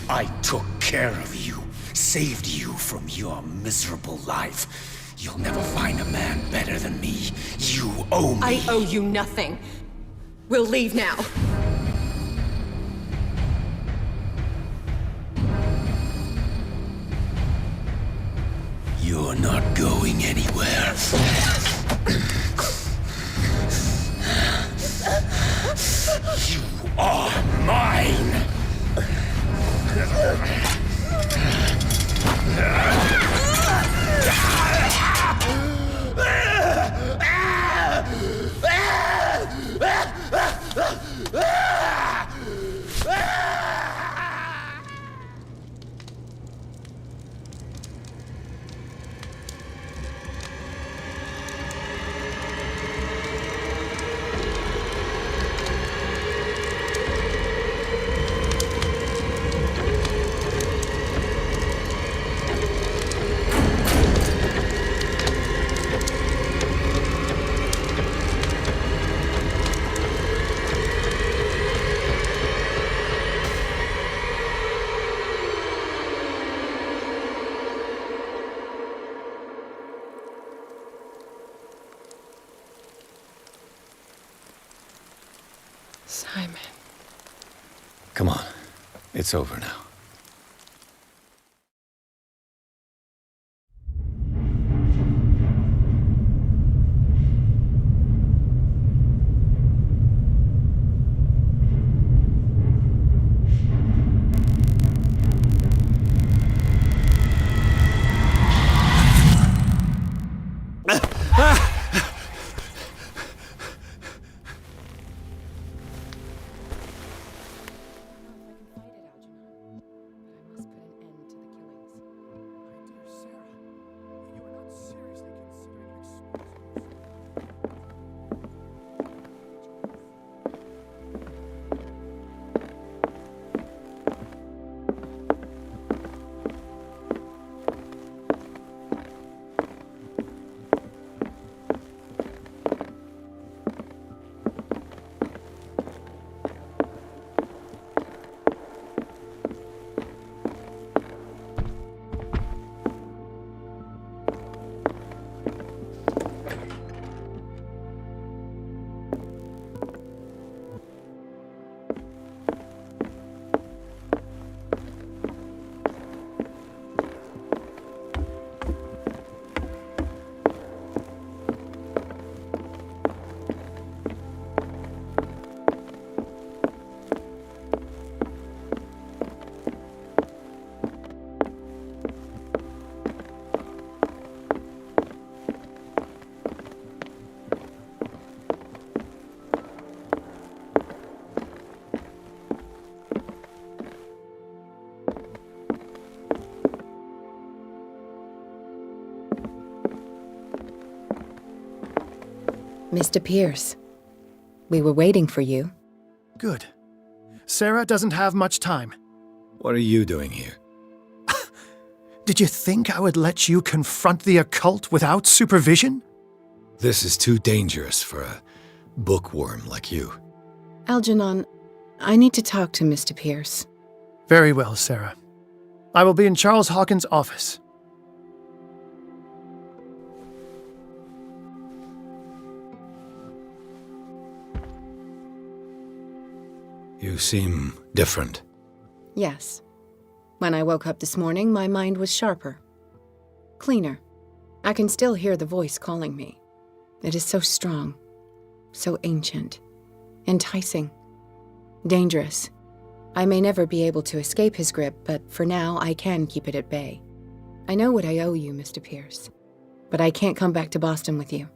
I took care of you, saved you from your miserable life. You'll never find a man better than me. You owe me. I owe you nothing. We'll leave now. You're not going anywhere. You are mine! Simon. Come on. It's over now. Mr. Pierce, we were waiting for you. Good. Sarah doesn't have much time. What are you doing here? Did you think I would let you confront the occult without supervision? This is too dangerous for a bookworm like you. Algernon, I need to talk to Mr. Pierce. Very well, Sarah. I will be in Charles Hawkins' office. You seem different. Yes. When I woke up this morning, my mind was sharper. Cleaner. I can still hear the voice calling me. It is so strong. So ancient. Enticing. Dangerous. I may never be able to escape his grip, but for now I can keep it at bay. I know what I owe you, Mr. Pierce, but I can't come back to Boston with you.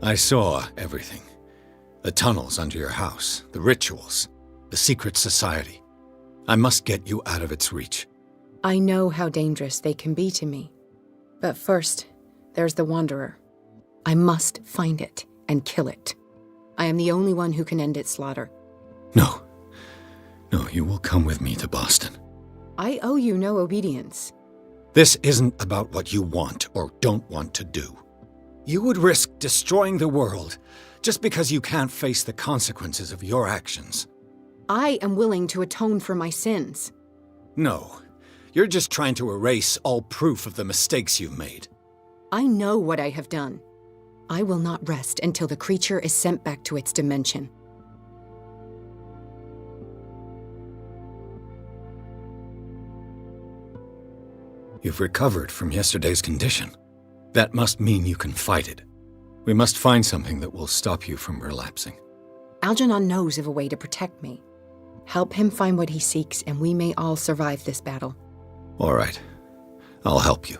I saw everything. The tunnels under your house, the rituals, the secret society. I must get you out of its reach. I know how dangerous they can be to me. But first, there's the Wanderer. I must find it and kill it. I am the only one who can end its slaughter. No. No, you will come with me to Boston. I owe you no obedience. This isn't about what you want or don't want to do. You would risk destroying the world just because you can't face the consequences of your actions. I am willing to atone for my sins. No, you're just trying to erase all proof of the mistakes you've made. I know what I have done. I will not rest until the creature is sent back to its dimension. You've recovered from yesterday's condition. That must mean you can fight it. We must find something that will stop you from relapsing. Algernon knows of a way to protect me. Help him find what he seeks, and we may all survive this battle. All right. I'll help you.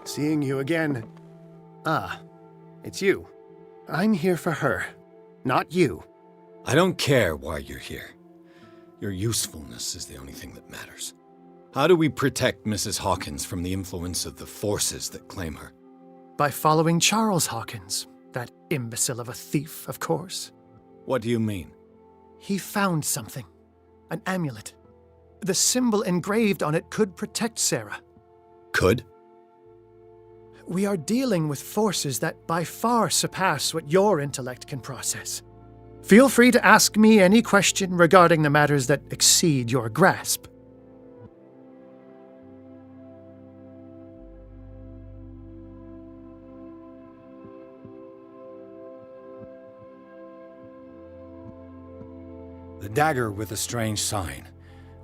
Seeing you again. Ah, it's you. I'm here for her, not you. I don't care why you're here. Your usefulness is the only thing that matters. How do we protect Mrs. Hawkins from the influence of the forces that claim her? By following Charles Hawkins, that imbecile of a thief, of course. What do you mean? He found something. An amulet. The symbol engraved on it could protect Sarah. Could? We are dealing with forces that by far surpass what your intellect can process. Feel free to ask me any question regarding the matters that exceed your grasp. The dagger with the strange sign.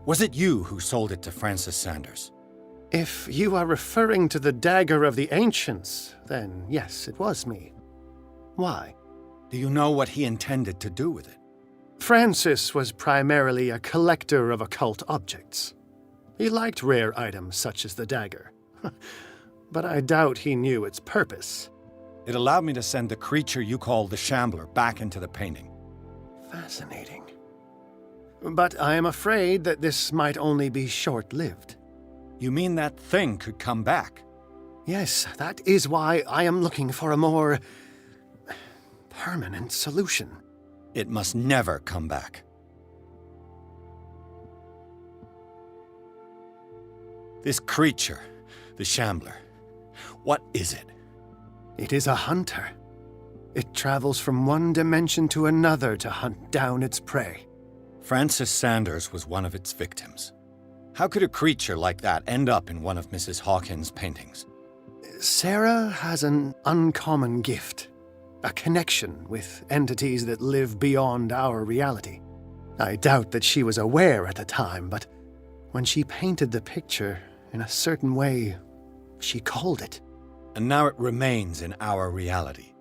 Was it you who sold it to Francis Sanders? If you are referring to the dagger of the ancients, then yes, it was me. Why? Do you know what he intended to do with it? Francis was primarily a collector of occult objects. He liked rare items such as the dagger. But I doubt he knew its purpose. It allowed me to send the creature you call the Shambler back into the painting. Fascinating. But I am afraid that this might only be short-lived. You mean that thing could come back? Yes, that is why I am looking for a more permanent solution. It must never come back. This creature, the Shambler, what is it? It is a hunter. It travels from one dimension to another to hunt down its prey. Francis Sanders was one of its victims. How could a creature like that end up in one of Mrs. Hawkins' paintings? Sarah has an uncommon gift. A connection with entities that live beyond our reality. I doubt that she was aware at the time, but when she painted the picture in a certain way, she called it. And now it remains in our reality.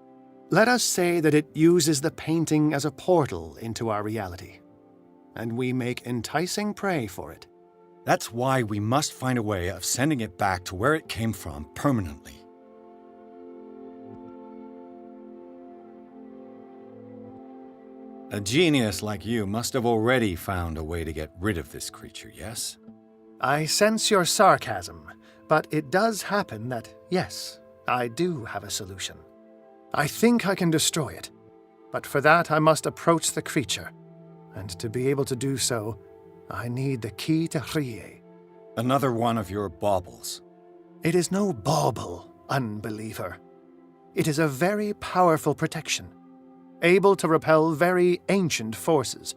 Let us say that it uses the painting as a portal into our reality, and we make enticing prey for it. That's why we must find a way of sending it back to where it came from permanently. A genius like you must have already found a way to get rid of this creature, yes? I sense your sarcasm, but it does happen that, yes, I do have a solution. I think I can destroy it, but for that I must approach the creature, and to be able to do so, I need the key to Rie. Another one of your baubles. It is no bauble, unbeliever. It is a very powerful protection, able to repel very ancient forces.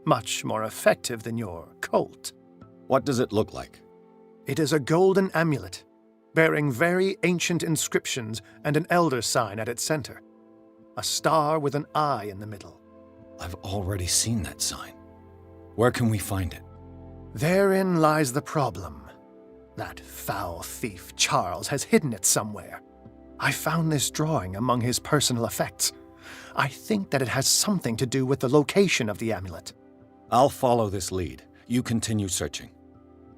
Much more effective than your Colt. What does it look like? It is a golden amulet, bearing very ancient inscriptions and an elder sign at its center. A star with an eye in the middle. I've already seen that sign. Where can we find it? Therein lies the problem. That foul thief Charles has hidden it somewhere. I found this drawing among his personal effects. I think that it has something to do with the location of the amulet. I'll follow this lead. You continue searching.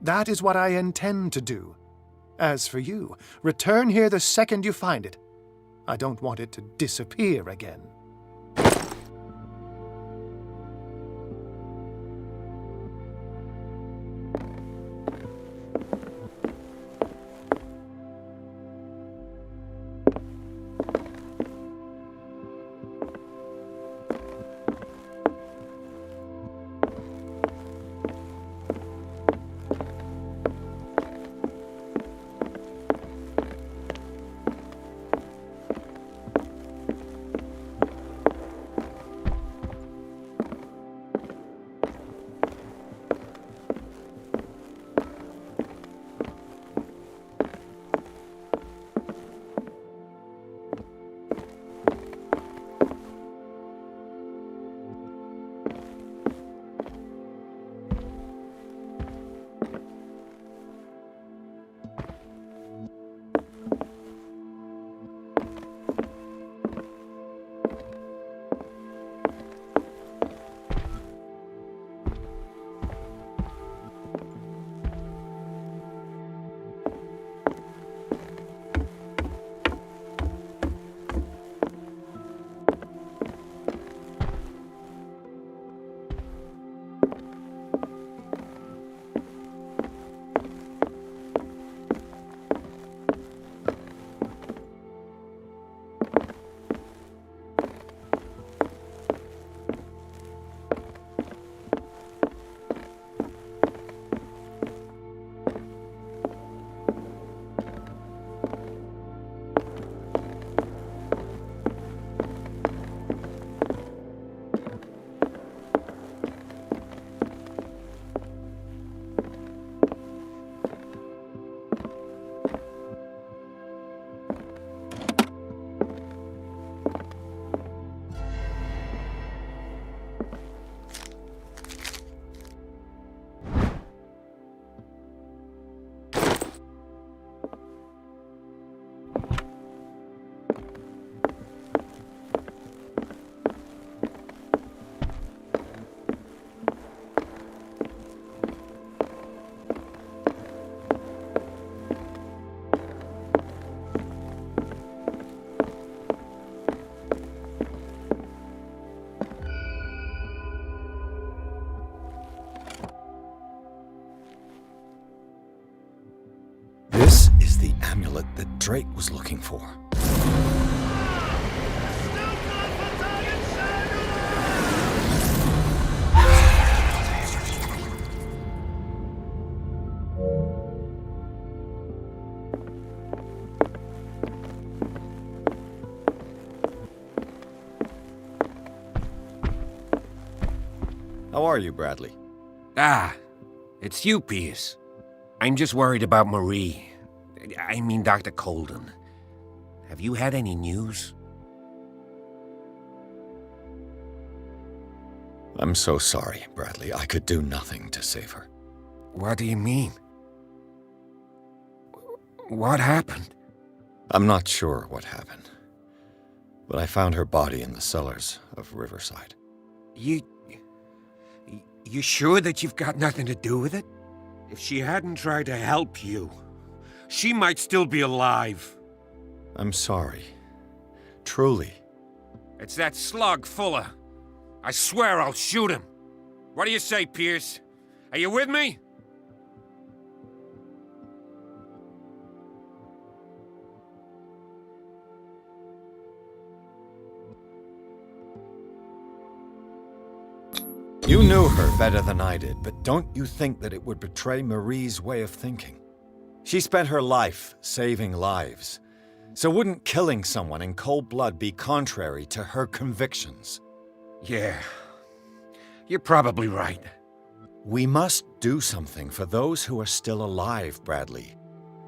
That is what I intend to do. As for you, return here the second you find it. I don't want it to disappear again. This is the amulet that Drake was looking for. How are you, Bradley? Ah, It's you, Pierce. I'm just worried about Marie. I mean, Dr. Colden. Have you had any news? I'm so sorry, Bradley. I could do nothing to save her. What do you mean? What happened? I'm not sure what happened, but I found her body in the cellars of Riverside. You sure that you've got nothing to do with it? If she hadn't tried to help you, she might still be alive. I'm sorry. Truly. It's that slug, Fuller. I swear I'll shoot him. What do you say, Pierce? Are you with me? You knew her better than I did, but don't you think that it would betray Marie's way of thinking? She spent her life saving lives. So wouldn't killing someone in cold blood be contrary to her convictions? Yeah. You're probably right. We must do something for those who are still alive, Bradley.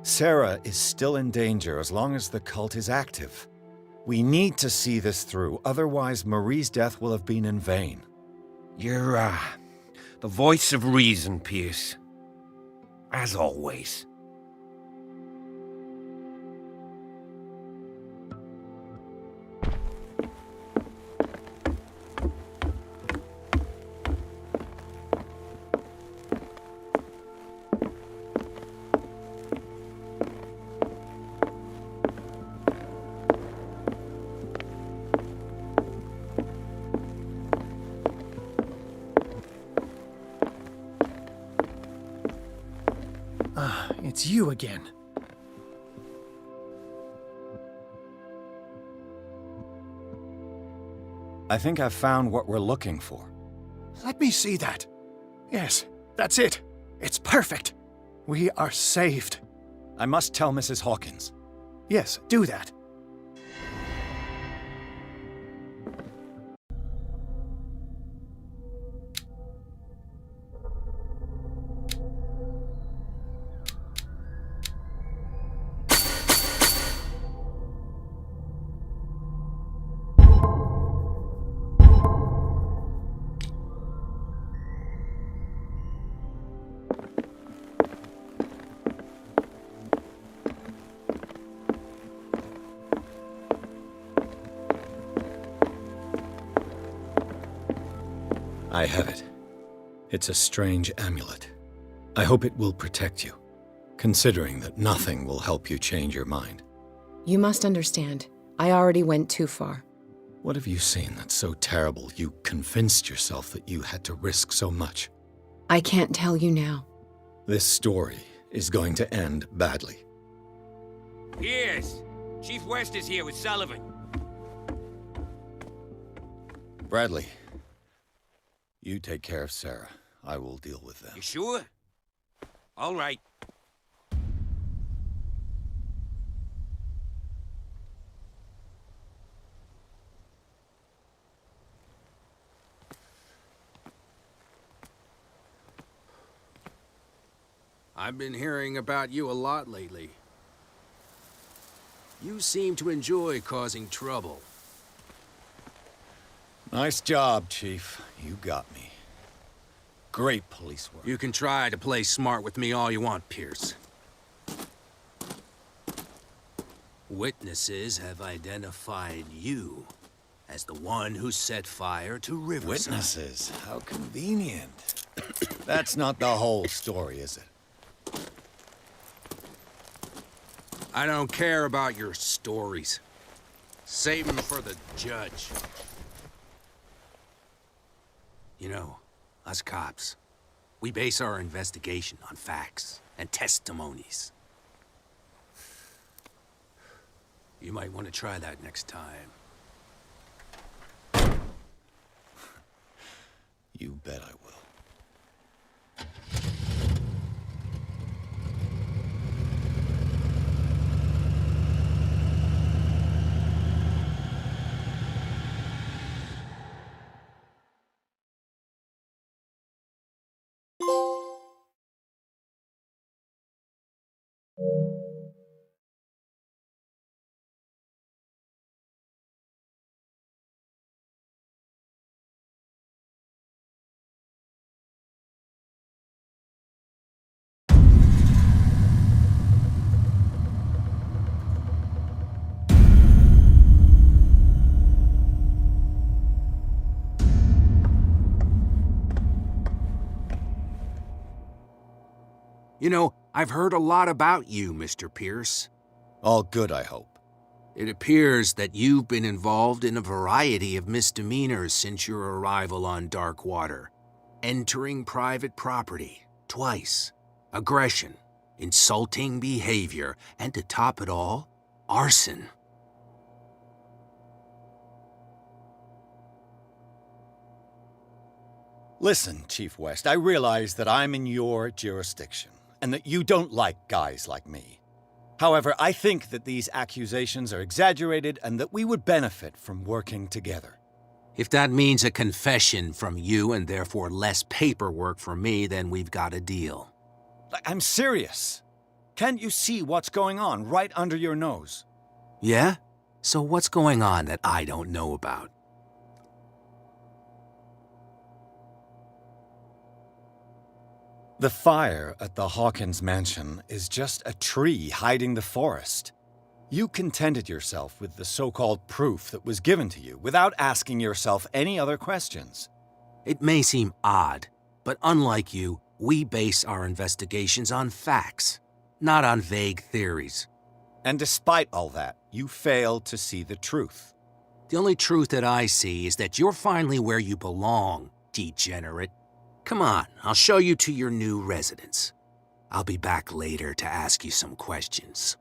Sarah is still in danger as long as the cult is active. We need to see this through, otherwise Marie's death will have been in vain. You're, the voice of reason, Pierce. As always. It's you again. I think I've found what we're looking for. Let me see that. Yes, that's it. It's perfect. We are saved. I must tell Mrs. Hawkins. Yes, do that. I have it. It's a strange amulet. I hope it will protect you, considering that nothing will help you change your mind. You must understand, I already went too far. What have you seen that's so terrible you convinced yourself that you had to risk so much? I can't tell you now. This story is going to end badly. Pierce! Chief West is here with Sullivan. Bradley, you take care of Sarah. I will deal with them. You sure? All right. I've been hearing about you a lot lately. You seem to enjoy causing trouble. Nice job, Chief. You got me. Great police work. You can try to play smart with me all you want, Pierce. Witnesses have identified you as the one who set fire to Riverside. Witnesses? How convenient. That's not the whole story, is it? I don't care about your stories. Save them for the judge. You know, us cops, we base our investigation on facts and testimonies. You might want to try that next time. You bet I will. You know, I've heard a lot about you, Mr. Pierce. All good, I hope. It appears that you've been involved in a variety of misdemeanors since your arrival on Darkwater. Entering private property, twice. Aggression, insulting behavior, and to top it all, arson. Listen, Chief West, I realize that I'm in your jurisdiction, and that you don't like guys like me. However, I think that these accusations are exaggerated and that we would benefit from working together. If that means a confession from you and therefore less paperwork for me, then we've got a deal. I'm serious. Can't you see what's going on right under your nose? Yeah? So what's going on that I don't know about? The fire at the Hawkins mansion is just a tree hiding the forest. You contented yourself with the so-called proof that was given to you without asking yourself any other questions. It may seem odd, but unlike you, we base our investigations on facts, not on vague theories. And despite all that, you failed to see the truth. The only truth that I see is that you're finally where you belong, degenerate. Come on, I'll show you to your new residence. I'll be back later to ask you some questions.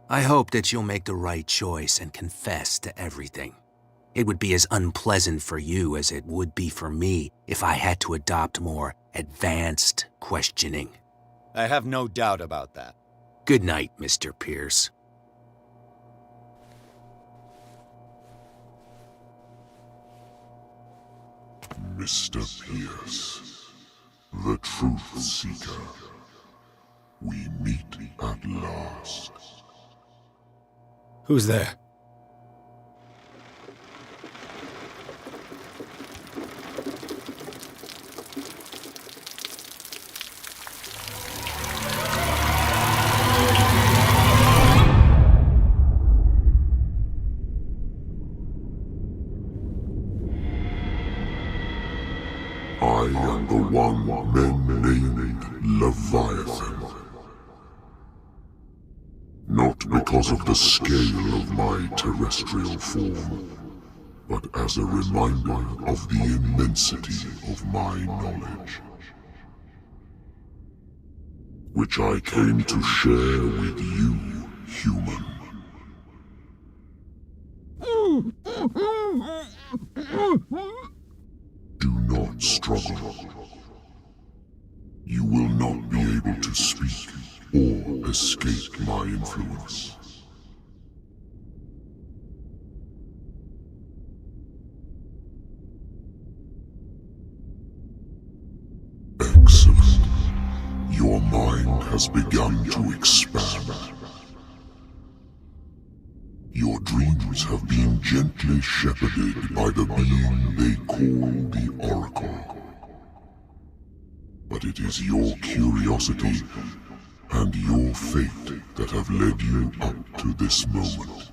I hope that you'll make the right choice and confess to everything. It would be as unpleasant for you as it would be for me if I had to adopt more advanced questioning. I have no doubt about that. Good night, Mr. Pierce. Mr. Pierce, the Truth Seeker. We meet at last. Who's there? I am the one men named Leviathan. Not because of the scale of my terrestrial form, but as a reminder of the immensity of my knowledge, which I came to share with you, human. Do not struggle. You will not be able to speak or escape my influence. Excellent. Your mind has begun to expand. Your dreams have been gently shepherded by the being they call the Oracle. But it is your curiosity and your fate that have led you up to this moment.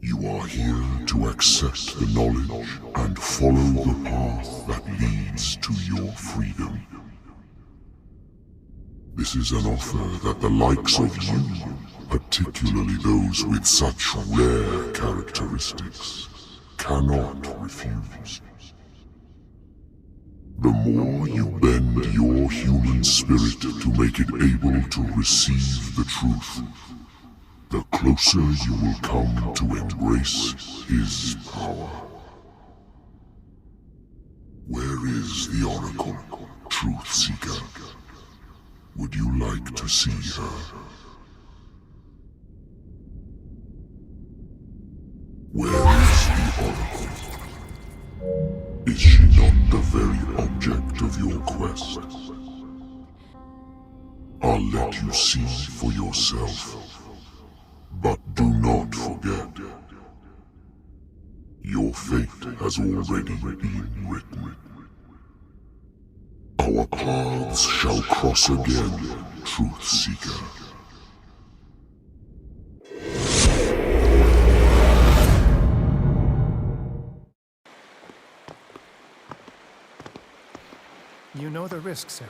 You are here to accept the knowledge and follow the path that leads to your freedom. This is an offer that the likes of you, particularly those with such rare characteristics, cannot refuse. The more you bend your human spirit to make it able to receive the truth, the closer you will come to embrace his power. Where is the Oracle, Truth Seeker? Would you like to see her? Where is the Oracle? Is she not the very object of your quest? I'll let you see for yourself. But do not forget, your fate has already been written. Our paths shall cross again, Truth Seeker. You know the risk, Sarah.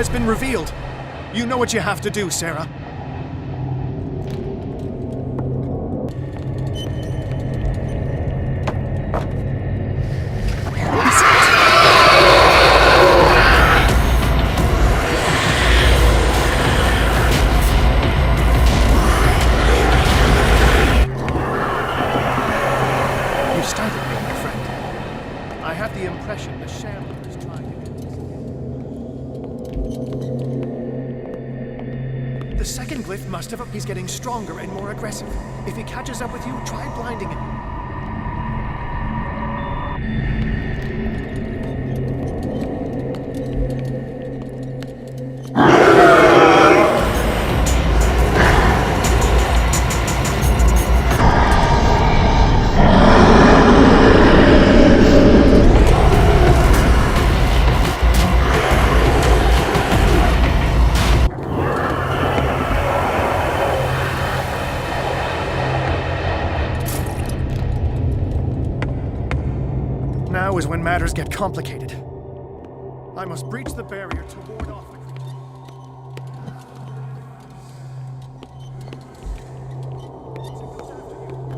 has been revealed. You know what you have to do, Sarah. You startled me, my friend. I have the impression the Shambler is trying to... The second glyph must have... He's getting stronger and more aggressive. If he catches up with you, try blinding him. Now is when matters get complicated. I must breach the barrier to ward off the creature.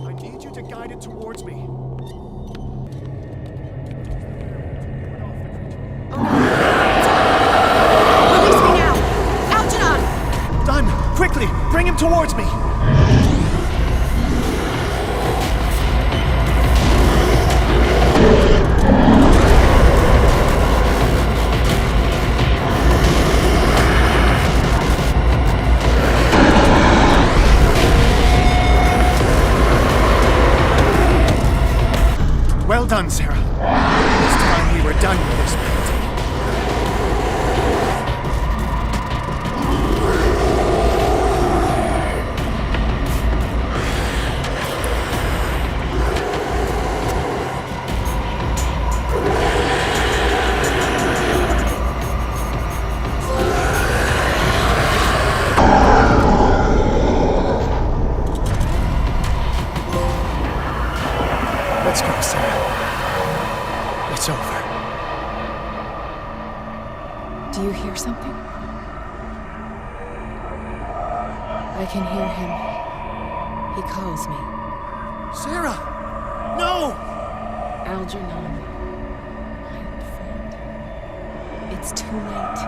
I need you to guide it towards me. Release me now! Algernon! Done! Quickly! Bring him towards me! Well done, Sarah. It's time we were done with this painting. Let's go, Sarah. It's over. Do you hear something? I can hear him. He calls me. Sarah! No! Algernon. My old friend. It's too late.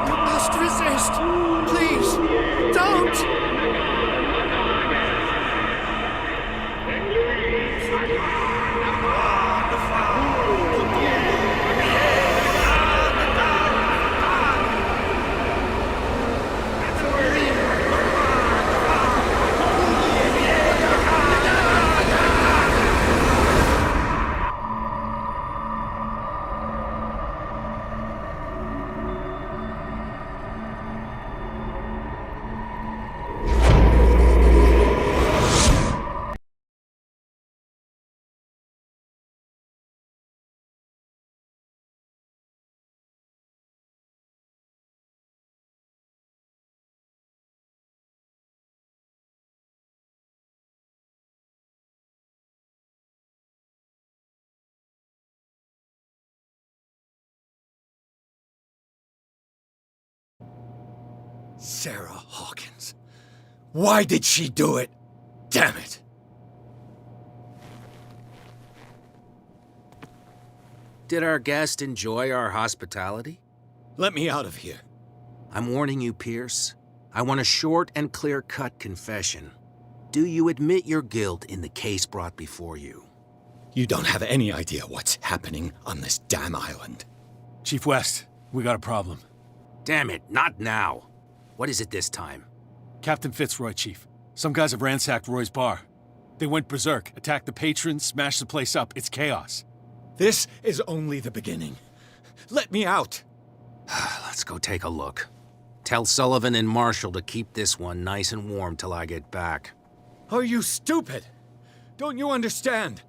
You must resist! Please! Don't! Sarah Hawkins. Why did she do it? Damn it! Did our guest enjoy our hospitality? Let me out of here. I'm warning you, Pierce. I want a short and clear-cut confession. Do you admit your guilt in the case brought before you? You don't have any idea what's happening on this damn island. Chief West, we got a problem. Damn it, not now. What is it this time? Captain Fitzroy, Chief. Some guys have ransacked Roy's bar. They went berserk, attacked the patrons, smashed the place up. It's chaos. This is only the beginning. Let me out. Let's go take a look. Tell Sullivan and Marshall to keep this one nice and warm till I get back. Are you stupid? Don't you understand?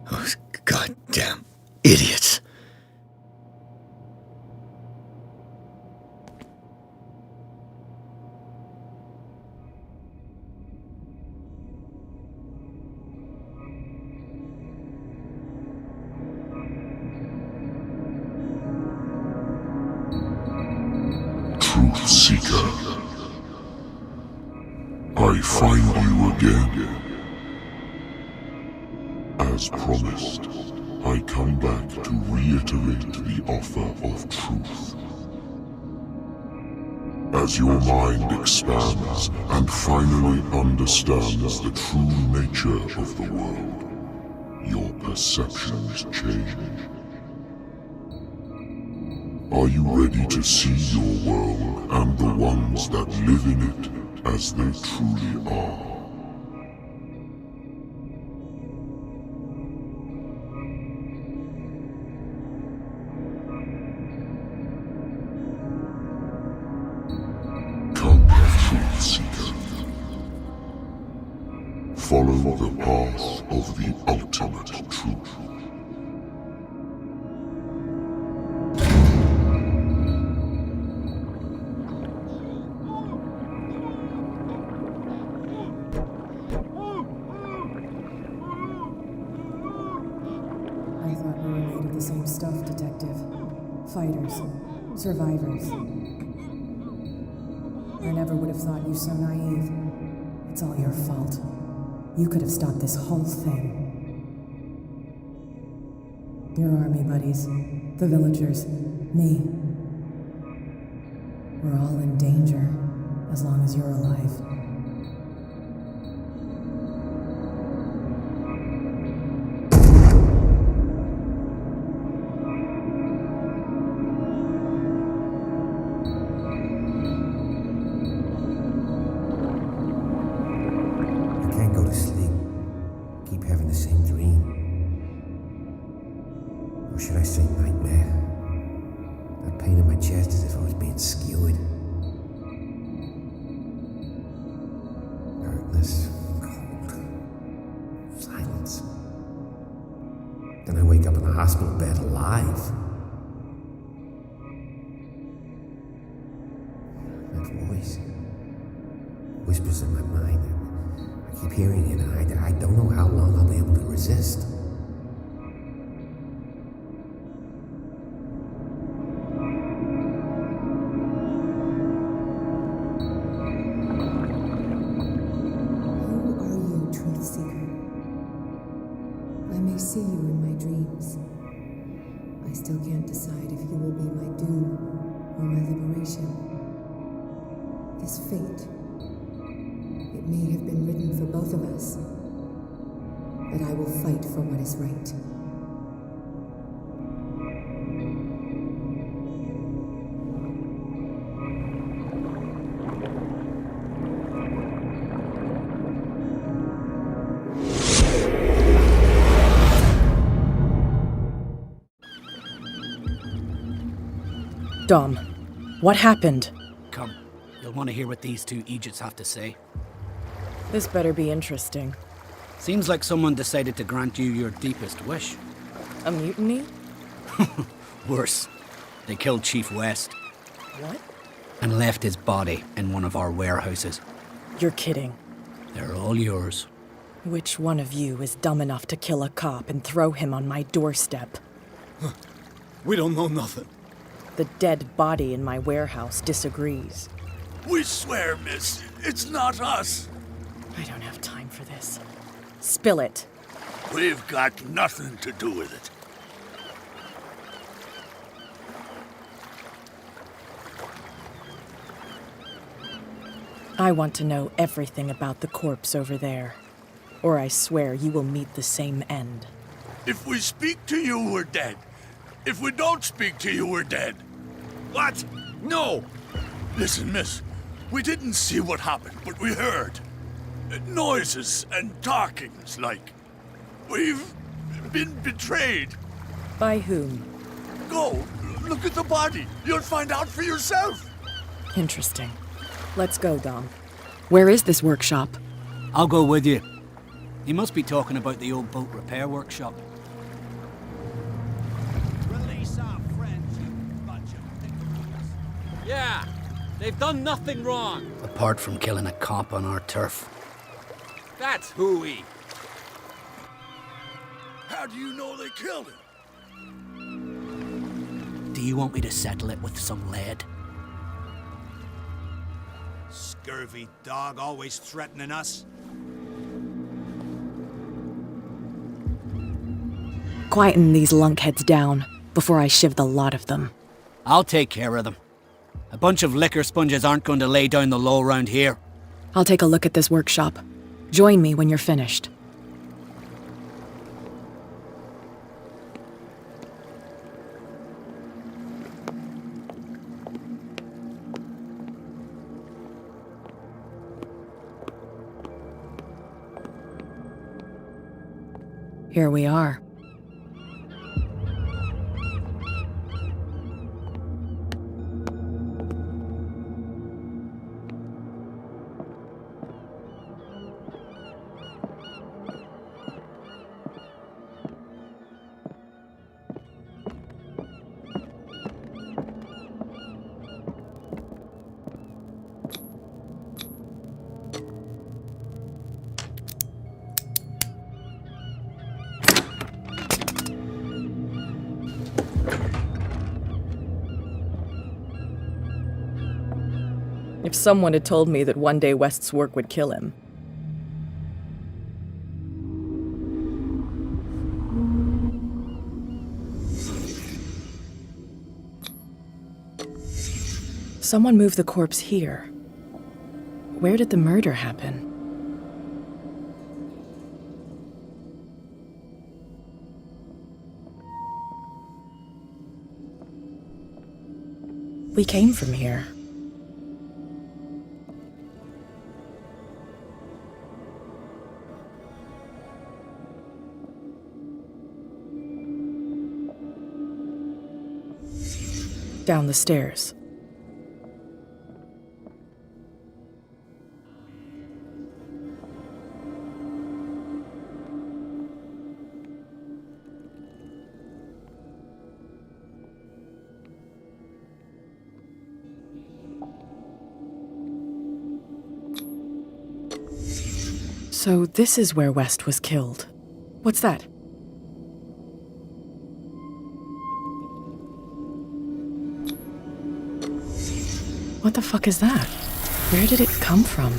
Those goddamn idiots. Truth Seeker. I find you again. As promised, I come back to reiterate the offer of truth. As your mind expands and finally understands the true nature of the world, your perceptions change. Are you ready to see your world and the ones that live in it as they truly are? Follow the path of the ultimate truth. I thought we were made of the same stuff, Detective. Fighters. Survivors. I never would have thought you so naive. It's all your fault. You could have stopped this whole thing. Your army buddies, the villagers, me. We're all in danger, as long as you're alive. Hospital bed alive. That voice whispers in my mind. I keep hearing it, and I don't know how long I'll be able to resist. Who are you, Truth Seeker? I may see you in my dreams. I still can't decide if you will be my doom or my liberation. This fate, it may have been written for both of us, but I will fight for what is right. Dom, what happened? Come, you'll want to hear what these two Egypts have to say. This better be interesting. Seems like someone decided to grant you your deepest wish. A mutiny? Worse. They killed Chief West. What? And left his body in one of our warehouses. You're kidding. They're all yours. Which one of you is dumb enough to kill a cop and throw him on my doorstep? We don't know nothing. The dead body in my warehouse disagrees. We swear, miss, it's not us. I don't have time for this. Spill it. We've got nothing to do with it. I want to know everything about the corpse over there, or I swear you will meet the same end. If we speak to you, we're dead. If we don't speak to you, we're dead. What? No! Listen, miss, we didn't see what happened, but we heard. Noises and talkings, like. We've been betrayed. By whom? Go, look at the body. You'll find out for yourself. Interesting. Let's go, Dom. Where is this workshop? I'll go with you. You must be talking about the old boat repair workshop. Release our friends, you bunch of pickaroos. Yeah, they've done nothing wrong. Apart from killing a cop on our turf. That's hooey. How do you know they killed him? Do you want me to settle it with some lead? Scurvy dog, always threatening us. Quieten these lunkheads down before I shiv the lot of them. I'll take care of them. A bunch of liquor sponges aren't going to lay down the law round here. I'll take a look at this workshop. Join me when you're finished. Here we are. If someone had told me that one day West's work would kill him. Someone moved the corpse here. Where did the murder happen? We came from here. Down the stairs. So this is where West was killed. What's that? What the fuck is that? Where did it come from?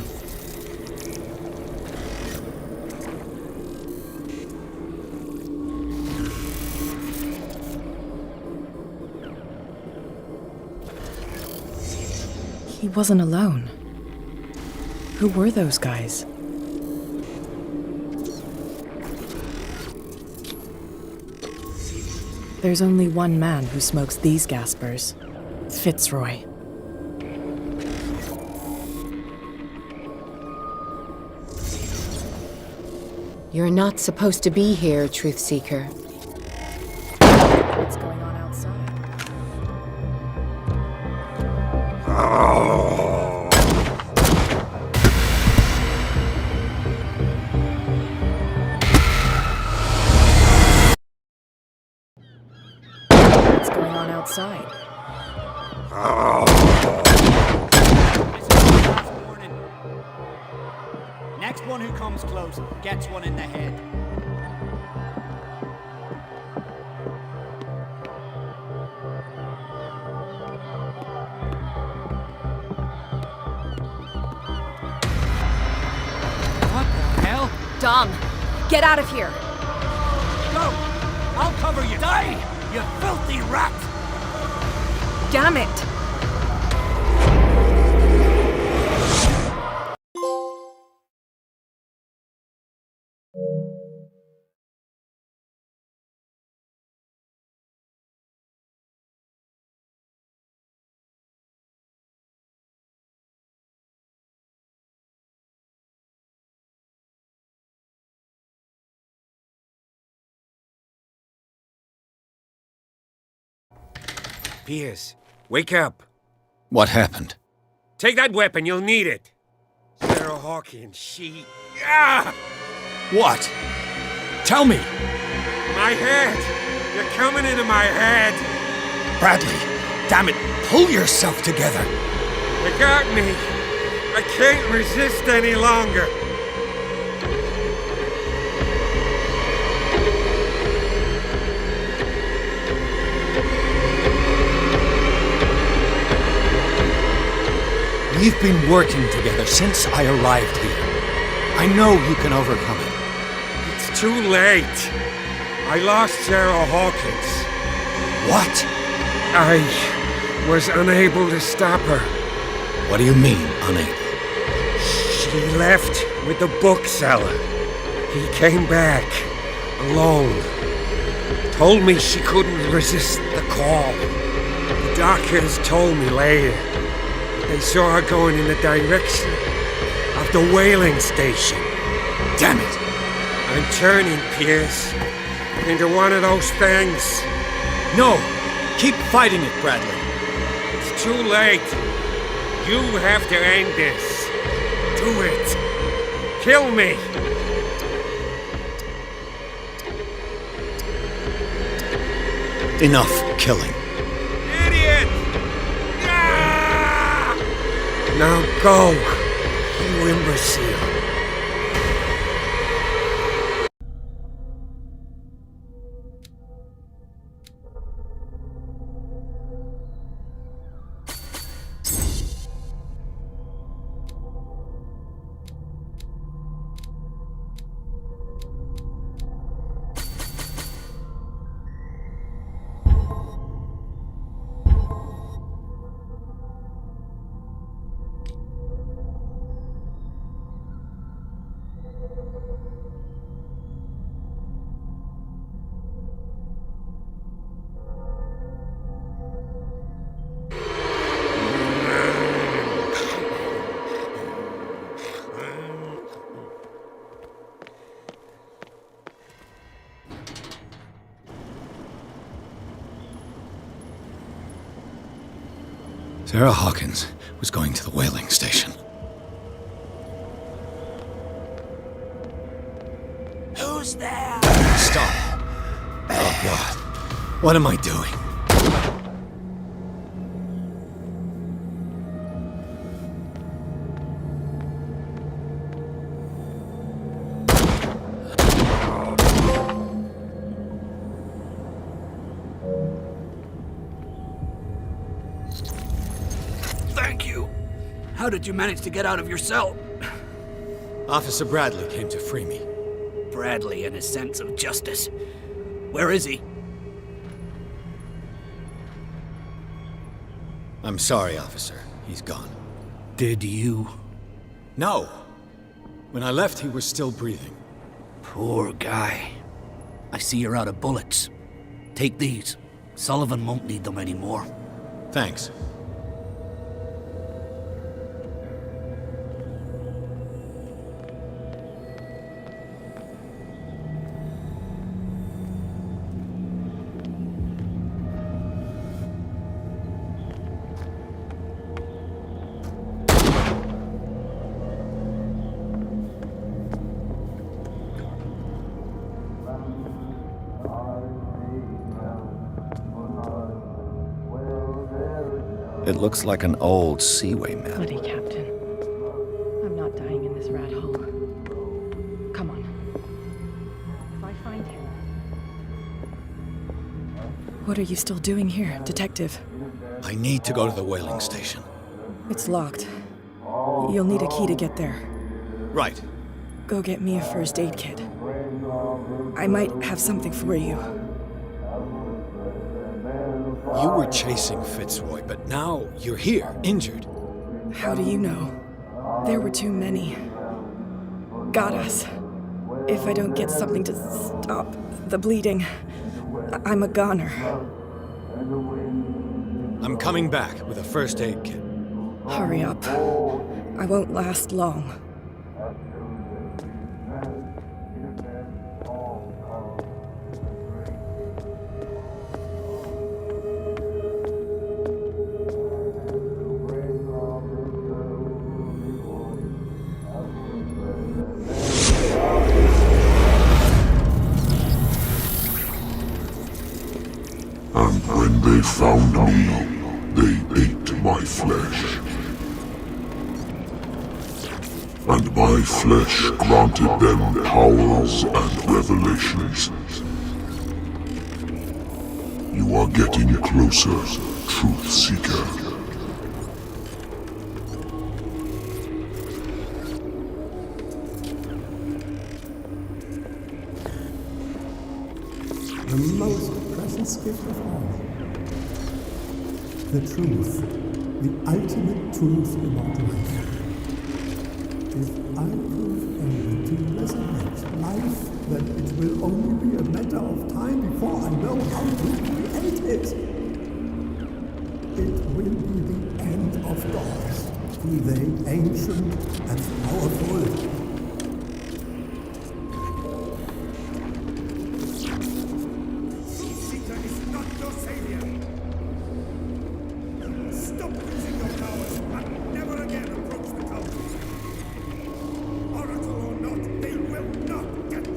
He wasn't alone. Who were those guys? There's only one man who smokes these gaspers. Fitzroy. You're not supposed to be here, Truth Seeker. What's going on outside? What's going on outside? Next one who comes close gets one in the head. What the hell? Dom, get out of here. Go! I'll cover you! Die, you filthy rat! Damn it! Pierce, wake up. What happened? Take that weapon, you'll need it. Sarah Hawkins, she... Ah! What? Tell me! My head! You're coming into my head! Bradley, damn it, pull yourself together! You got me! I can't resist any longer! We've been working together since I arrived here. I know you can overcome it. It's too late. I lost Sarah Hawkins. What? I was unable to stop her. What do you mean, unable? She left with the bookseller. He came back, alone. Told me she couldn't resist the call. The doctors told me later they saw her going in the direction of the whaling station. Damn it! I'm turning, Pierce, into one of those things. No! Keep fighting it, Bradley. It's too late. You have to end this. Do it. Kill me. Enough killing. Idiot! Ah! Now go, you imbecile. Sarah Hawkins was going to the whaling station. Who's there? Stop. Oh, God. What am I doing? Thank you. How did you manage to get out of your cell? Officer Bradley came to free me. Bradley and his sense of justice. Where is he? I'm sorry, officer. He's gone. Did you? No. When I left, he was still breathing. Poor guy. I see you're out of bullets. Take these. Sullivan won't need them anymore. Thanks. It looks like an old Seaway map. Bloody Captain. I'm not dying in this rat hole. Come on. If I find him... What are you still doing here, Detective? I need to go to the whaling station. It's locked. You'll need a key to get there. Right. Go get me a first aid kit. I might have something for you. You were chasing Fitzroy, but now you're here, injured. How do you know? There were too many. Got us. If I don't get something to stop the bleeding, I'm a goner. I'm coming back with a first aid kit. Hurry up. I won't last long. And when they found me, they ate my flesh. And my flesh granted them powers and revelations. You are getting closer, Truth Seeker. the most precious gift of all. The truth, the ultimate truth about life. If I prove able to resurrect life, then it will only be a matter of time before I know how to create it. It will be the end of gods, be they ancient and powerful. Seeker is not your savior. Stop using your powers and never again approach the council. Oracle or not, they will not get you.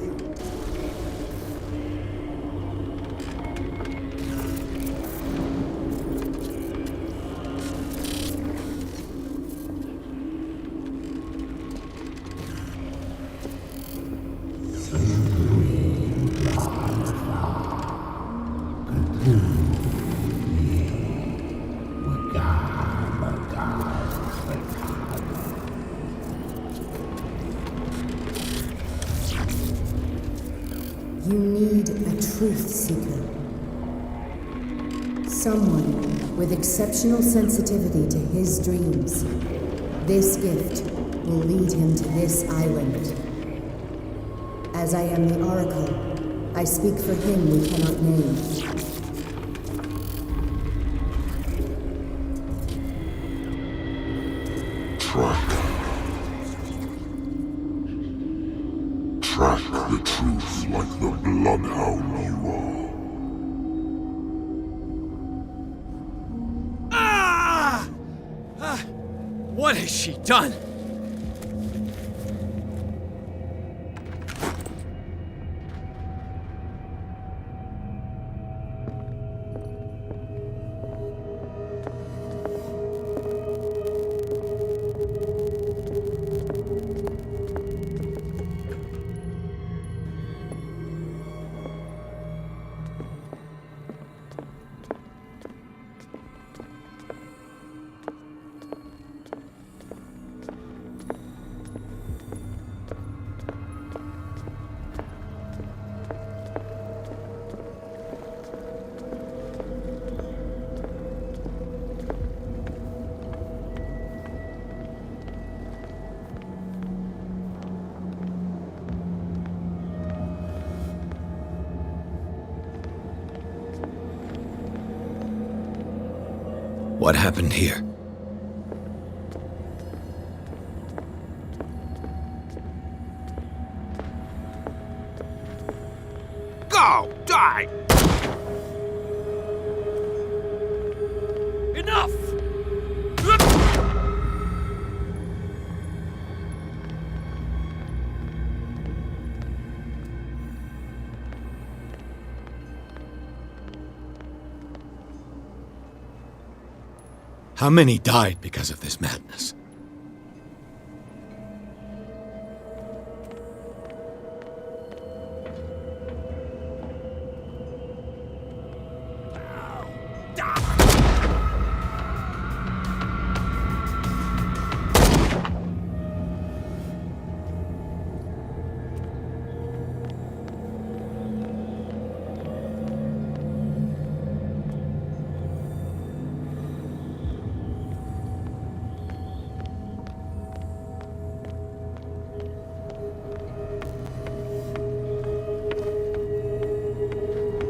You need a truth seeker. Someone with exceptional sensitivity to his dreams. This gift will lead him to this island. As I am the Oracle, I speak for him we cannot name. Track the truth like the bloodhound you are. What has she done? What happened here? Go! Die! Enough! How many died because of this madness?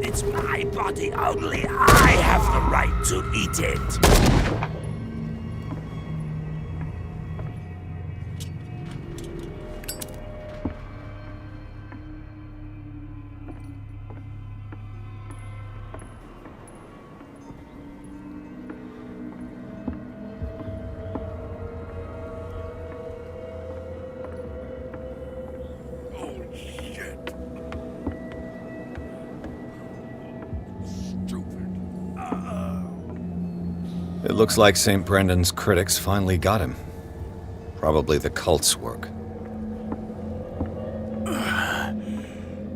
It's my body. Only I have the right to eat it. It looks like St. Brendan's critics finally got him. Probably the cult's work.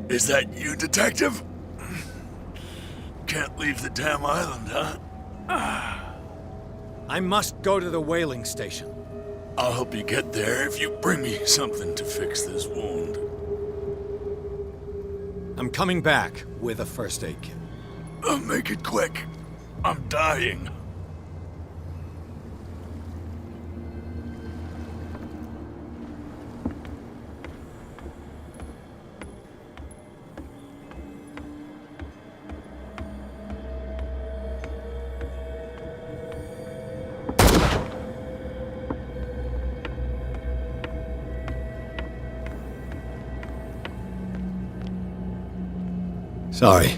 Is that you, Detective? Can't leave the damn island, huh? I must go to the whaling station. I'll help you get there if you bring me something to fix this wound. I'm coming back with a first aid kit. Make it quick. I'm dying. Sorry.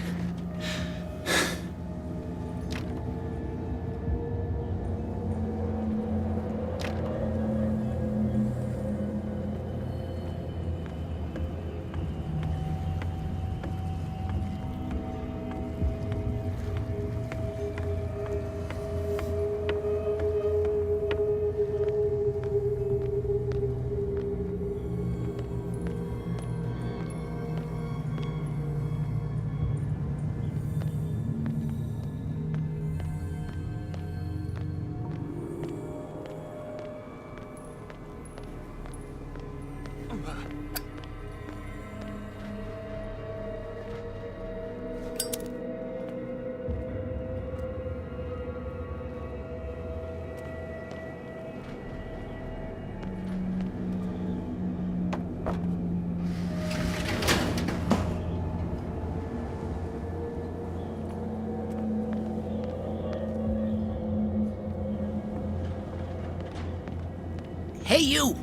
Hey, you!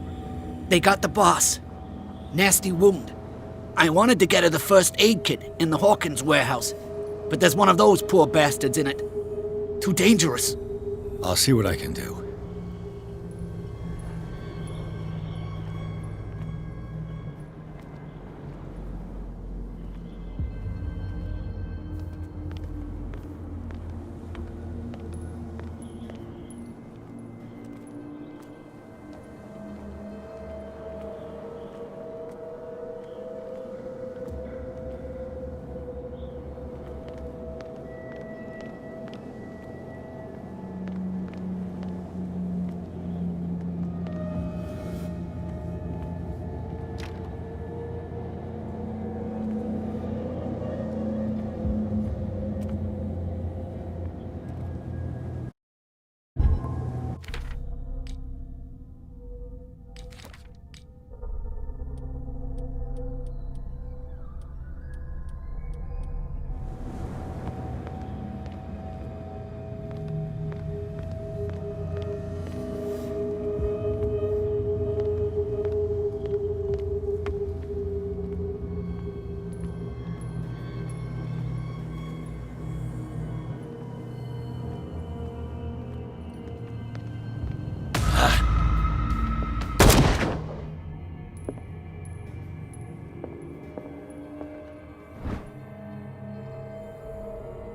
They got the boss. Nasty wound. I wanted to get her the first aid kit in the Hawkins warehouse, but there's one of those poor bastards in it. Too dangerous. I'll see what I can do.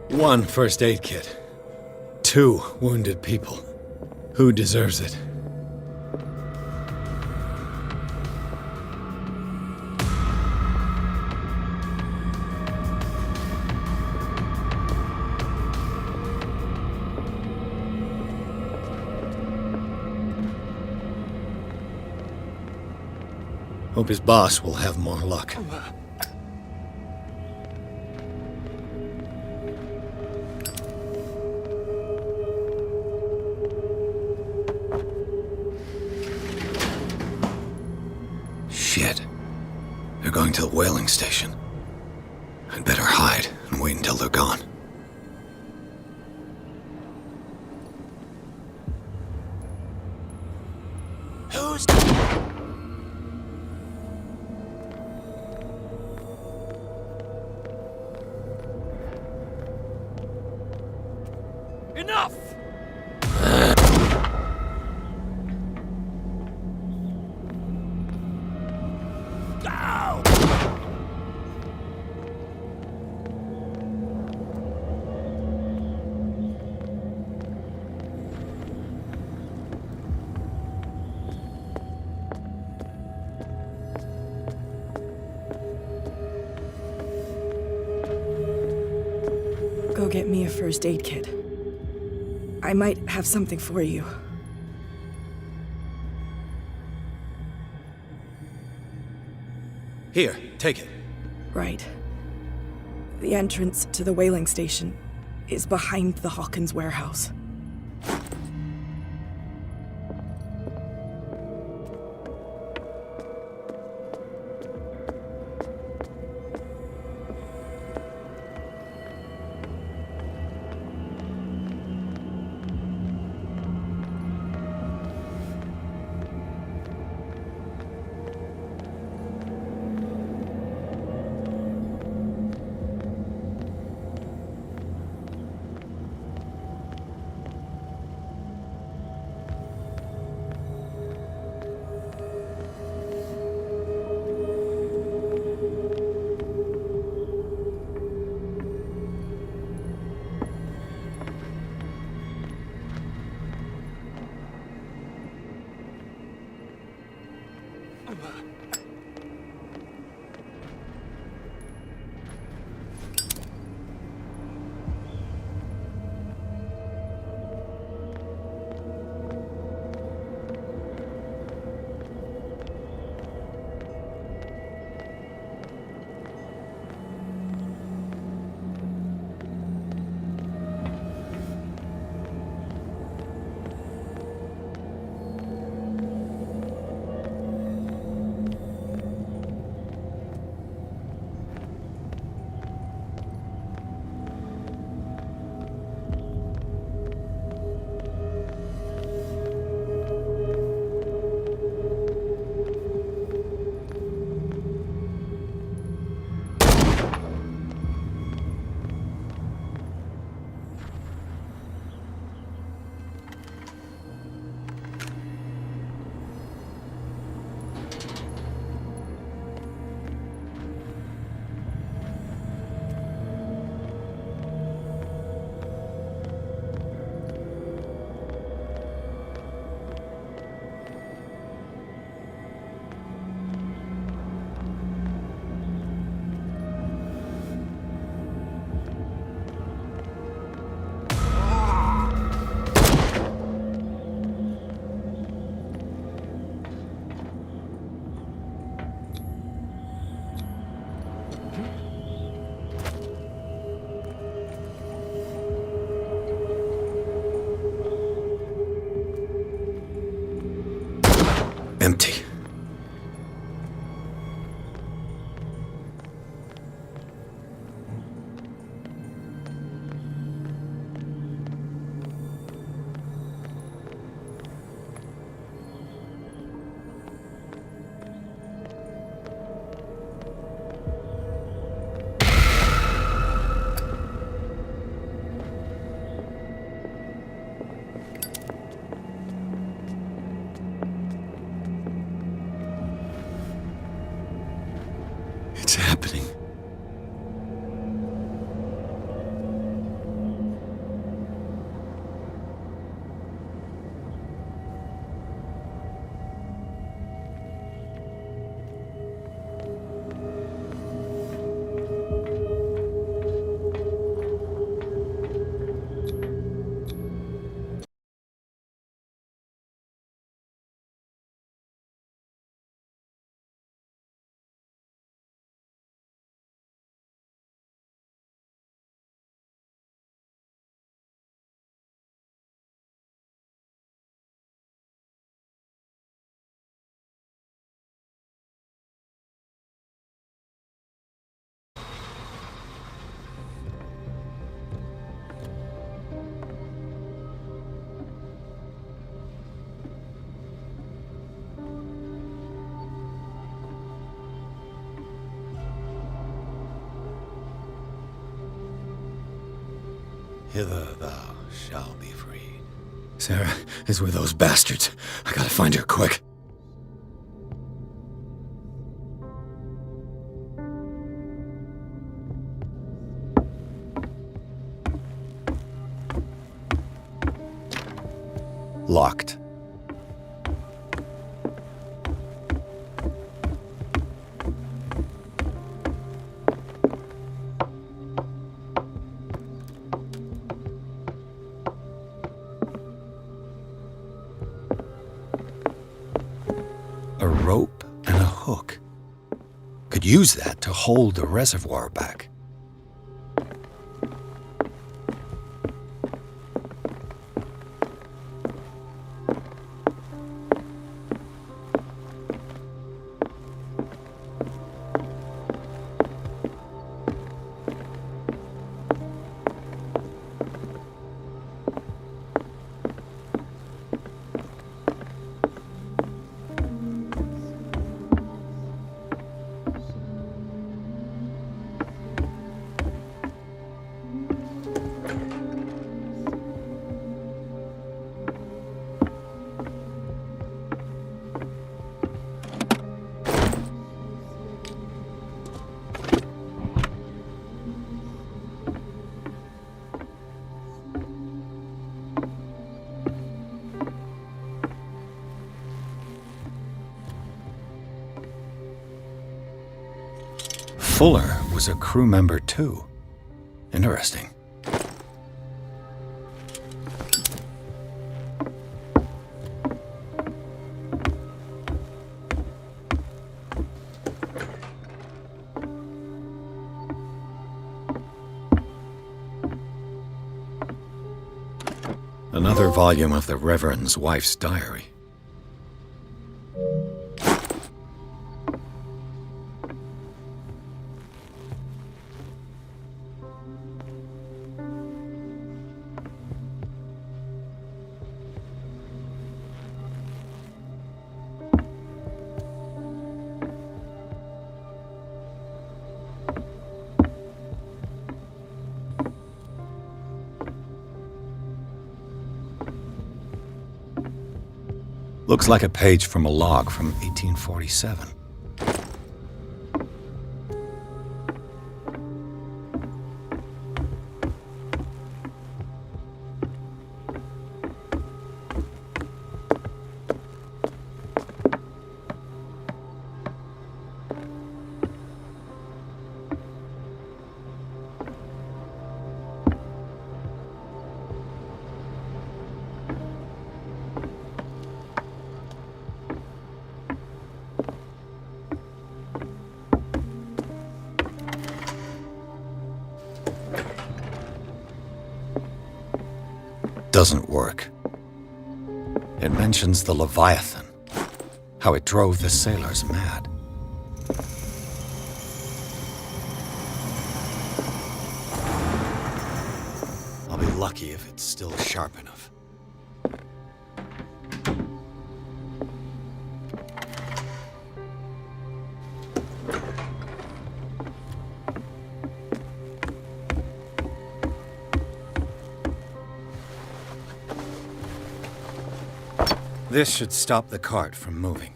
One first aid kit. 2 wounded people. Who deserves it? Hope his boss will have more luck. Shit. They're going to the whaling station. I'd better hide and wait until they're gone. Who's... Enough! Go get me a first aid kit. I might have something for you. Here, take it. Right. The entrance to the whaling station is behind the Hawkins warehouse. Empty. It's happening. Hither thou shalt be freed. Sarah is with those bastards. I gotta find her quick. Locked. A rope and a hook. Could use that to hold the reservoir back. Fuller was a crew member too. Interesting. Another volume of the Reverend's wife's diary. Looks like a page from a log from 1847. Doesn't work. It mentions the Leviathan, how it drove the sailors mad. I'll be lucky if it's still sharp enough. This should stop the cart from moving.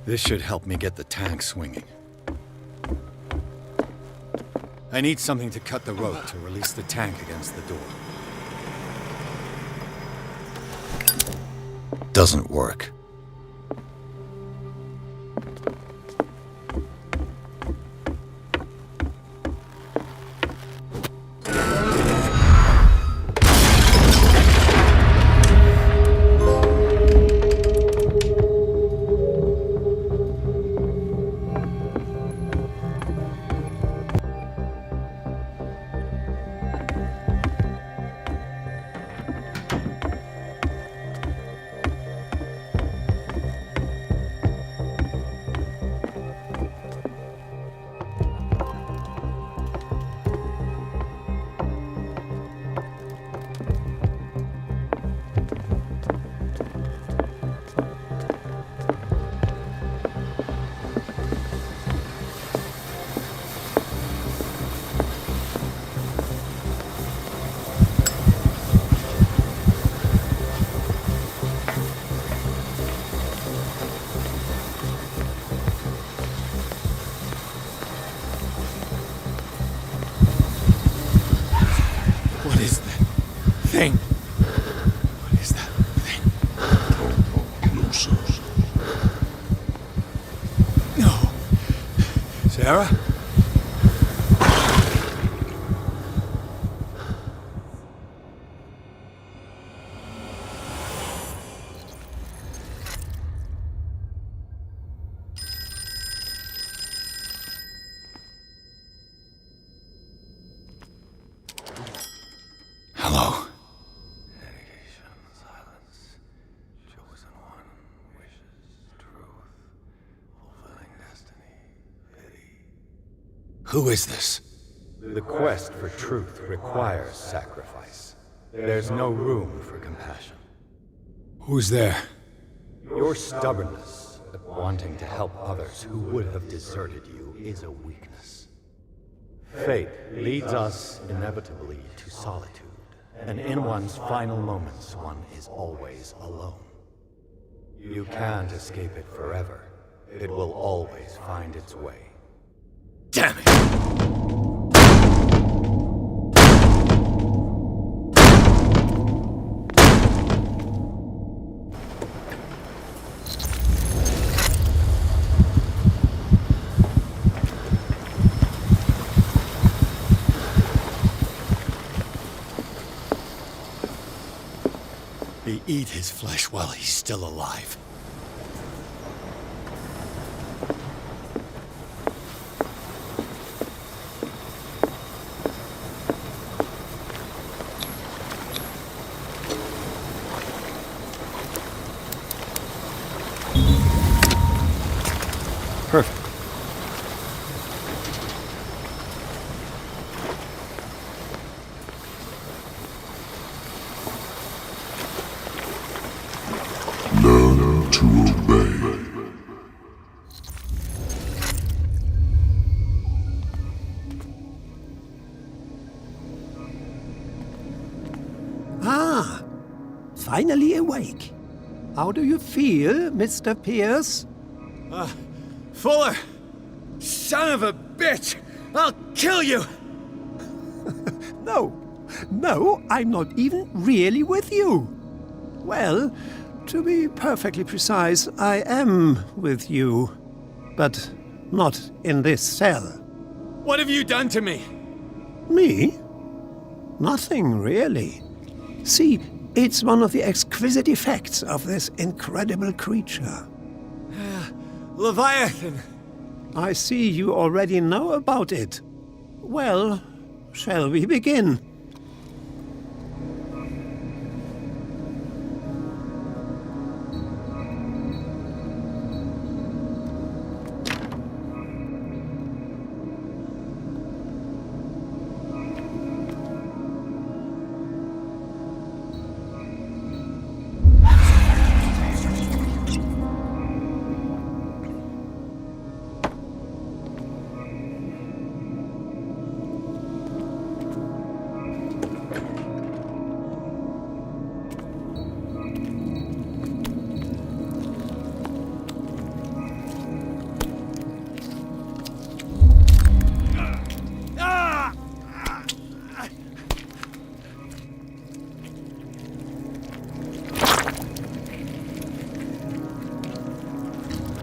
This should help me get the tank swinging. I need something to cut the rope to release the tank against the door. Doesn't work. What is that thing? Closer. No. Sarah? Hello. Who is this? The quest for truth requires sacrifice. There's no room for compassion. Who's there? Your stubbornness at wanting to help others who would have deserted you is a weakness. Fate leads us inevitably to solitude, and in one's final moments, one is always alone. You can't escape it forever. It will always find its way. Damn it! We eat his flesh while he's still alive. Perfect. Learn to obey. Ah, finally awake. How do you feel, Mr. Pierce? Fuller! Son of a bitch! I'll kill you! No, I'm not even really with you. Well, to be perfectly precise, I am with you. But not in this cell. What have you done to me? Me? Nothing, really. See, it's one of the exquisite effects of this incredible creature. Leviathan! I see you already know about it. Well, shall we begin?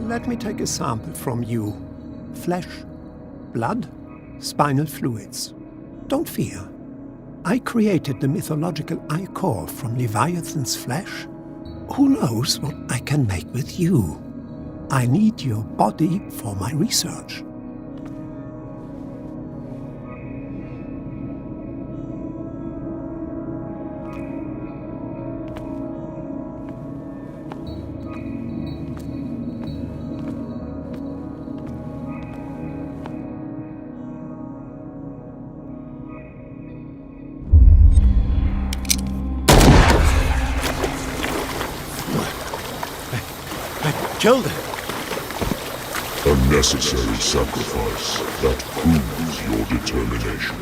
Let me take a sample from you. Flesh, blood, spinal fluids. Don't fear. I created the mythological ichor from Leviathan's flesh. Who knows what I can make with you? I need your body for my research. Killed him. A necessary sacrifice that proves your determination.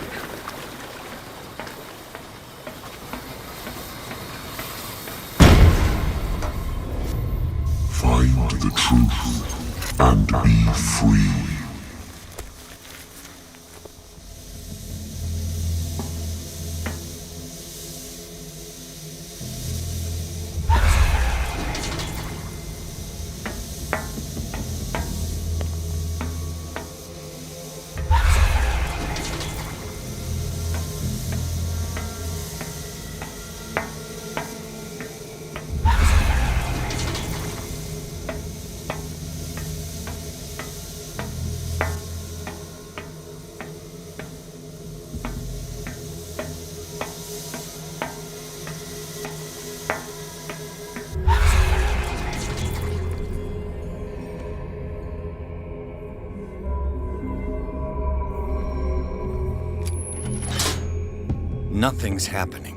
Find the truth and be free. Nothing's happening.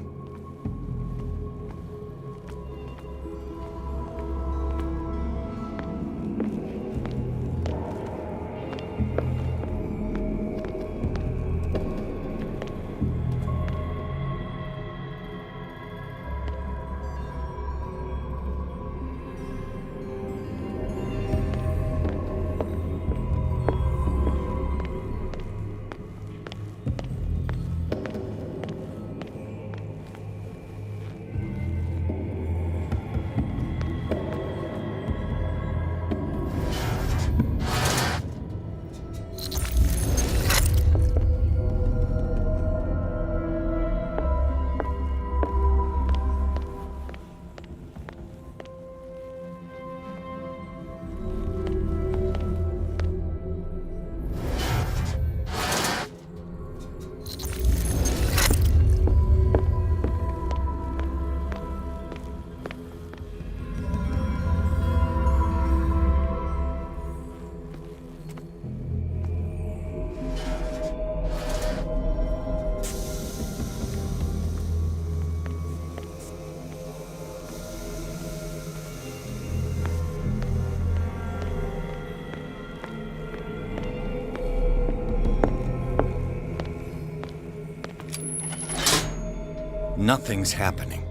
Nothing's happening.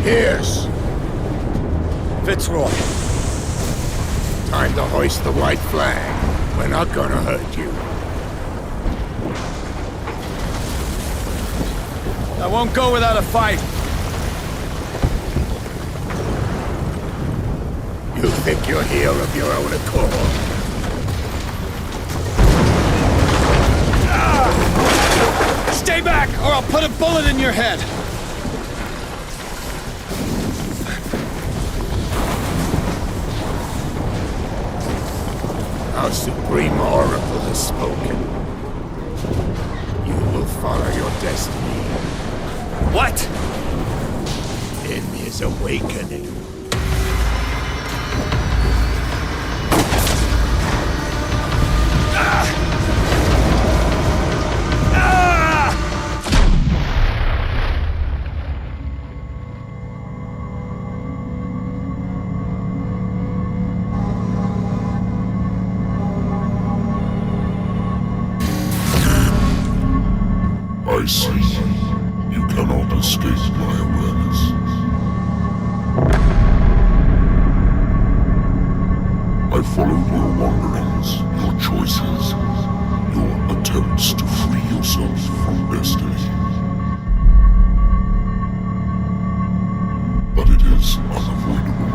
Pierce! Fitzroy! Time to hoist the white flag. We're not gonna hurt you. I won't go without a fight. You think you're here of your own accord? Stay back, or I'll put a bullet in your head! Our Supreme Oracle has spoken. You will follow your destiny. What? In his awakening. I see you cannot escape my awareness. I followed your wanderings, your choices, your attempts to free yourself from destiny. But it is unavoidable.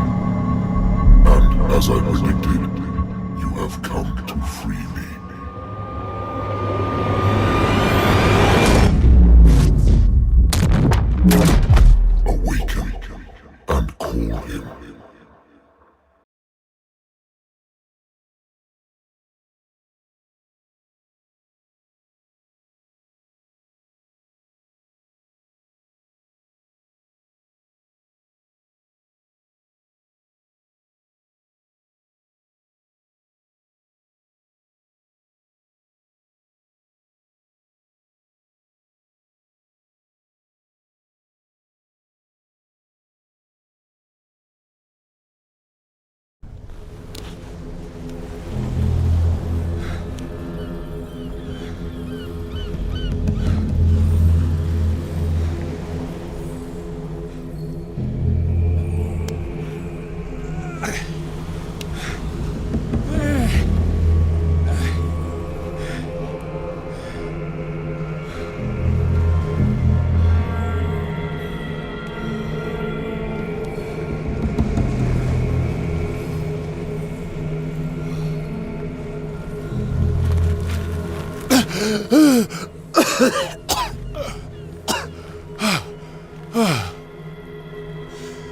And as I predicted, you have come to free me. Awaken and call him.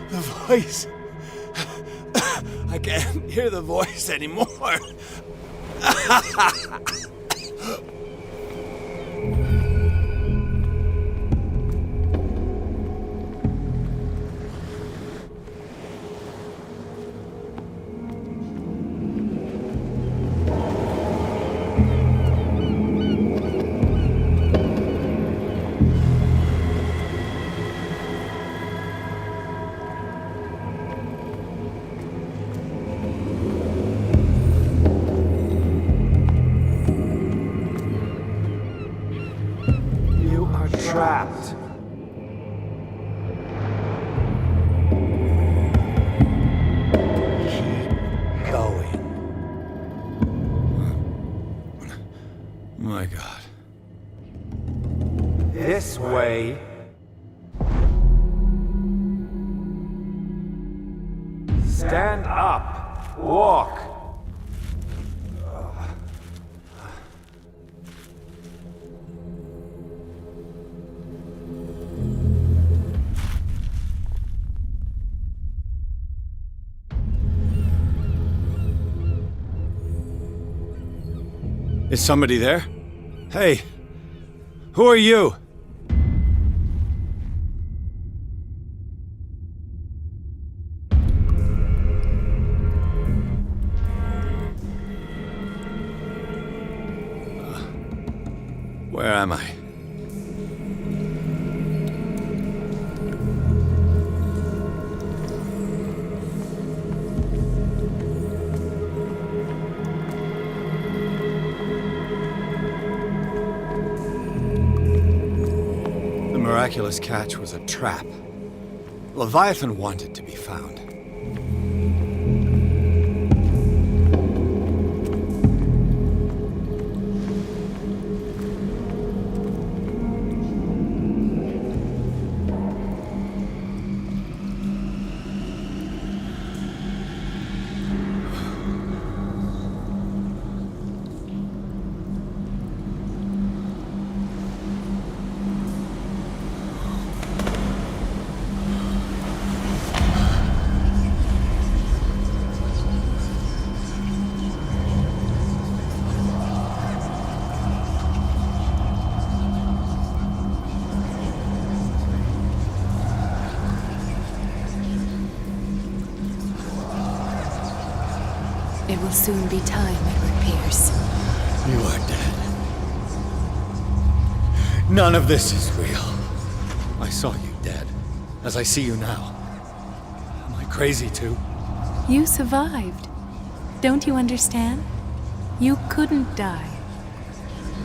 The voice. I can't hear the voice anymore. Trapped. Keep going. My God. This way. Stand up. Walk. Is somebody there? Hey, who are you? Where am I? The miraculous catch was a trap. Leviathan wanted to be found. It will soon be time, Edward Pierce. You are dead. None of this is real. I saw you dead, as I see you now. Am I crazy too? You survived. Don't you understand? You couldn't die.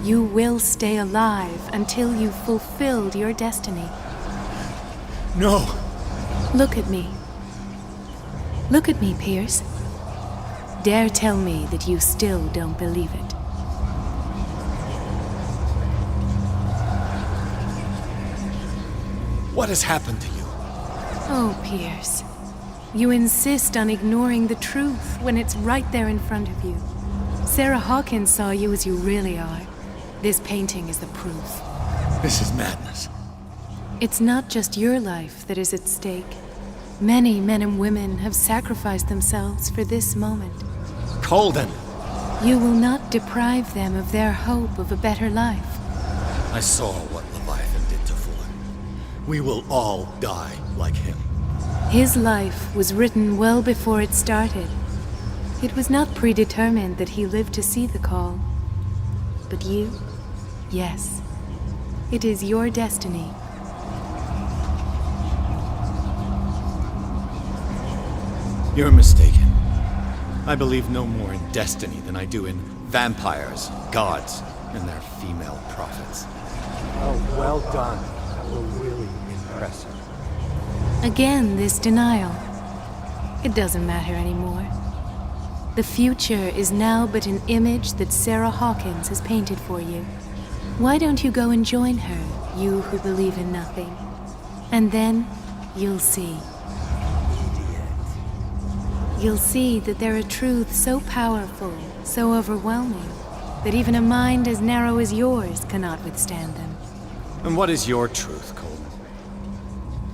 You will stay alive until you've fulfilled your destiny. No! Look at me. Look at me, Pierce. Dare tell me that you still don't believe it. What has happened to you? Oh, Pierce. You insist on ignoring the truth when it's right there in front of you. Sarah Hawkins saw you as you really are. This painting is the proof. This is madness. It's not just your life that is at stake. Many men and women have sacrificed themselves for this moment. Colden! You will not deprive them of their hope of a better life. I saw what Leviathan did to Fuller. We will all die like him. His life was written well before it started. It was not predetermined that he lived to see the call. But you, yes, it is your destiny. You're mistaken. I believe no more in destiny than I do in vampires, gods, and their female prophets. Oh, well done. That will really impress her. Again, this denial. It doesn't matter anymore. The future is now but an image that Sarah Hawkins has painted for you. Why don't you go and join her, you who believe in nothing? And then, you'll see. You'll see that there are truths so powerful, so overwhelming, that even a mind as narrow as yours cannot withstand them. And what is your truth, Colden?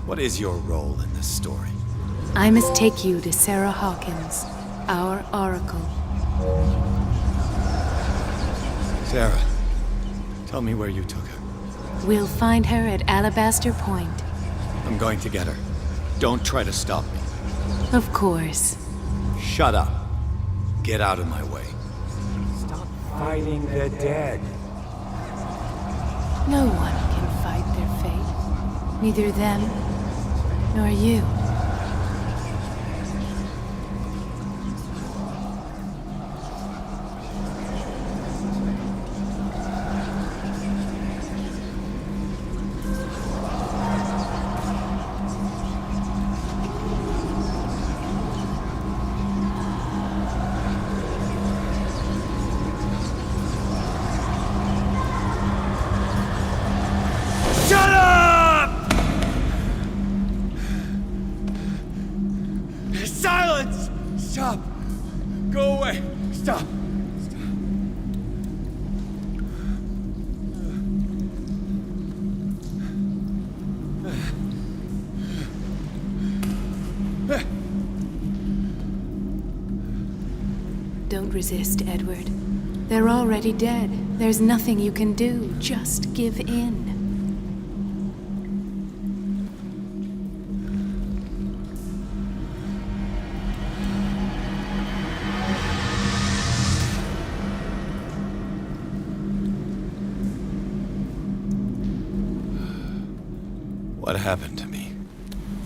What is your role in this story? I must take you to Sarah Hawkins, our oracle. Sarah, tell me where you took her. We'll find her at Alabaster Point. I'm going to get her. Don't try to stop me. Of course. Shut up. Get out of my way. Stop fighting the dead. No one can fight their fate. Neither them, nor you. Silence! Stop! Go away! Stop! Don't resist, Edward. They're already dead. There's nothing you can do. Just give in. What happened to me?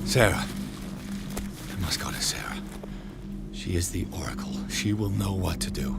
Sarah. I must go to Sarah. She is the Oracle. She will know what to do.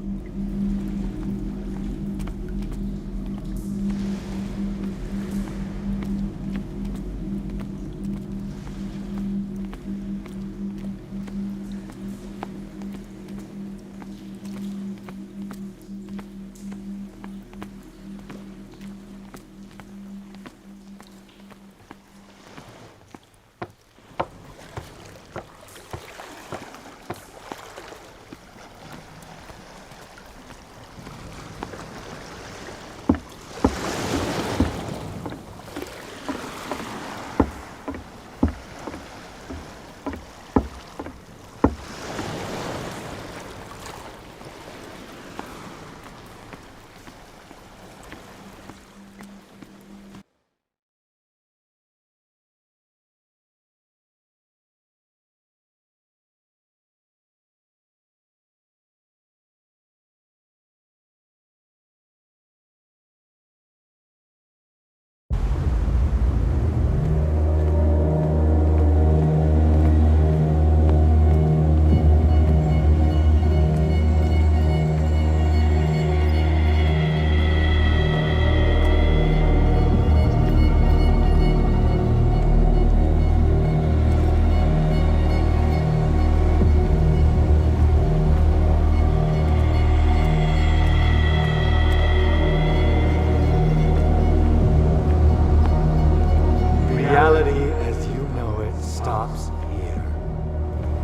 stops here.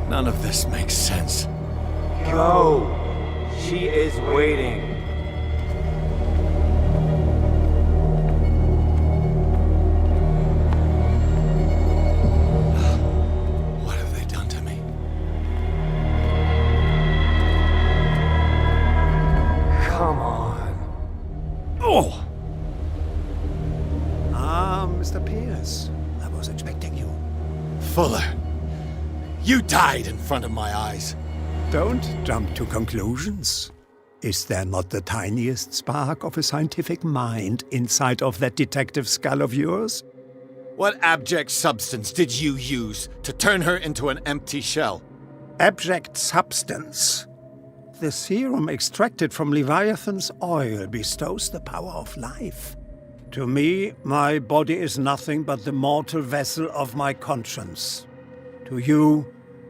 None of this makes sense. Go! She is waiting. What have they done to me? Come on. Oh! Mr. Pierce, I was expecting you. Fuller, you died in front of my eyes. Don't jump to conclusions. Is there not the tiniest spark of a scientific mind inside of that detective skull of yours? What abject substance did you use to turn her into an empty shell? Abject substance. The serum extracted from Leviathan's oil bestows the power of life. To me, my body is nothing but the mortal vessel of my conscience. To you,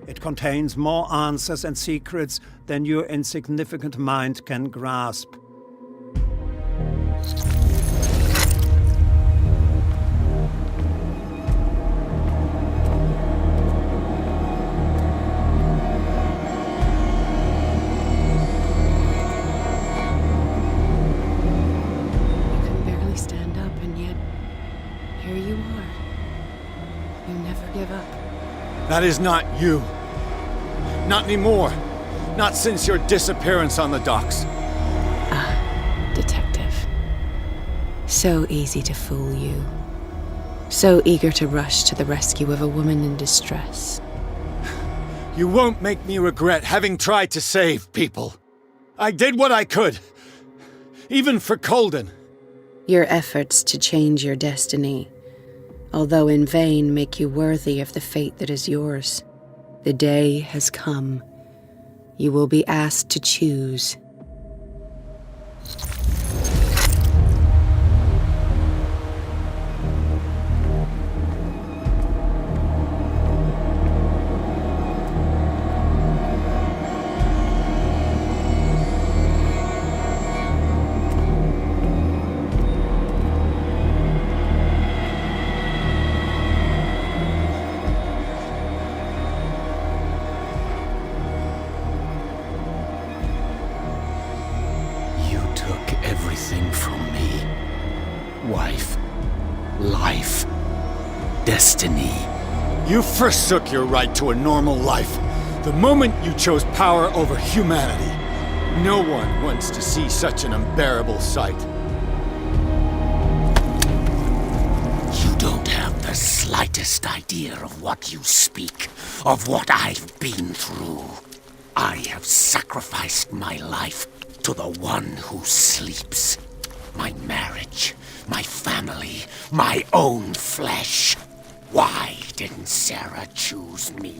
it contains more answers and secrets than your insignificant mind can grasp. That is not you. Not anymore. Not since your disappearance on the docks. Detective. So easy to fool you. So eager to rush to the rescue of a woman in distress. You won't make me regret having tried to save people. I did what I could. Even for Colden. Your efforts to change your destiny, although in vain, make you worthy of the fate that is yours. The day has come. You will be asked to choose. Destiny. You forsook your right to a normal life the moment you chose power over humanity. No one wants to see such an unbearable sight. You don't have the slightest idea of what you speak, of what I've been through. I have sacrificed my life to the one who sleeps. My marriage, my family, my own flesh. Why didn't Sarah choose me?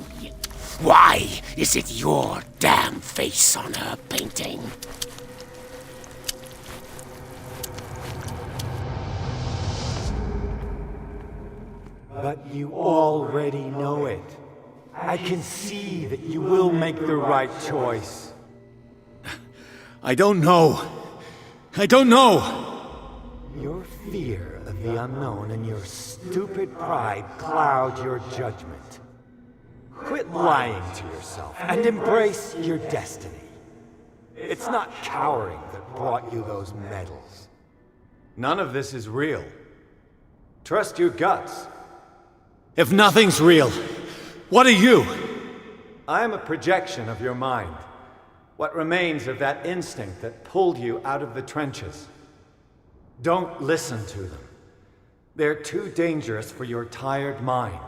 Why is it your damn face on her painting? But you already know it. I can see that you will make the right choice. I don't know. I don't know. Your fear of the unknown and your stupid pride cloud your judgment. Quit lying to yourself and embrace your destiny. It's not cowering that brought you those medals. None of this is real. Trust your guts. If nothing's real, what are you? I am a projection of your mind. What remains of that instinct that pulled you out of the trenches. Don't listen to them. They're too dangerous for your tired mind.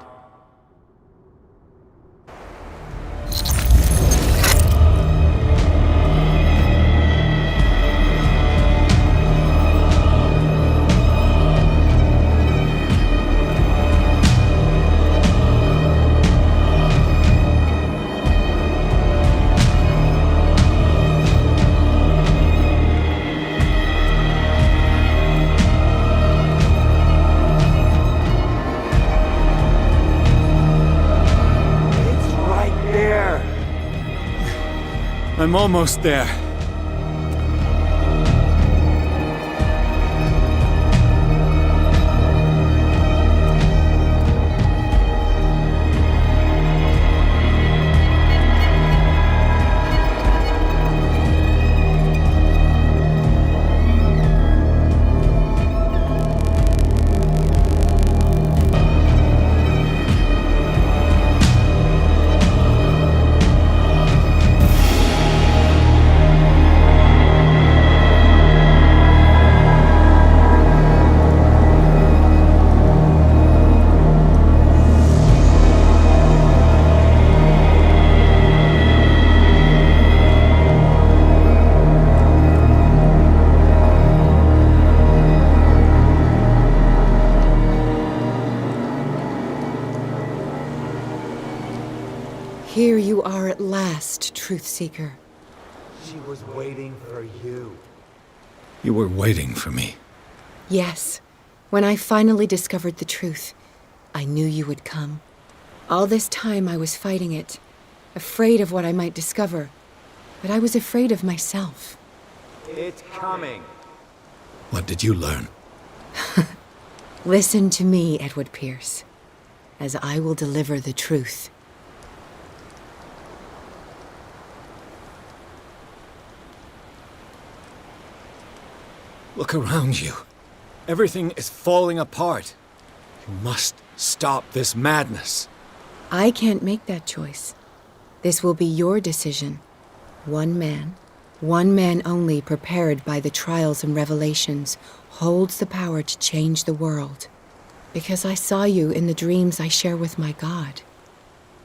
I'm almost there. Here you are at last, Truth Seeker. She was waiting for you. You were waiting for me. Yes. When I finally discovered the truth, I knew you would come. All this time I was fighting it, afraid of what I might discover, but I was afraid of myself. It's coming. What did you learn? Listen to me, Edward Pierce, as I will deliver the truth. Look around you. Everything is falling apart. You must stop this madness. I can't make that choice. This will be your decision. One man only prepared by the trials and revelations, holds the power to change the world. Because I saw you in the dreams I share with my God.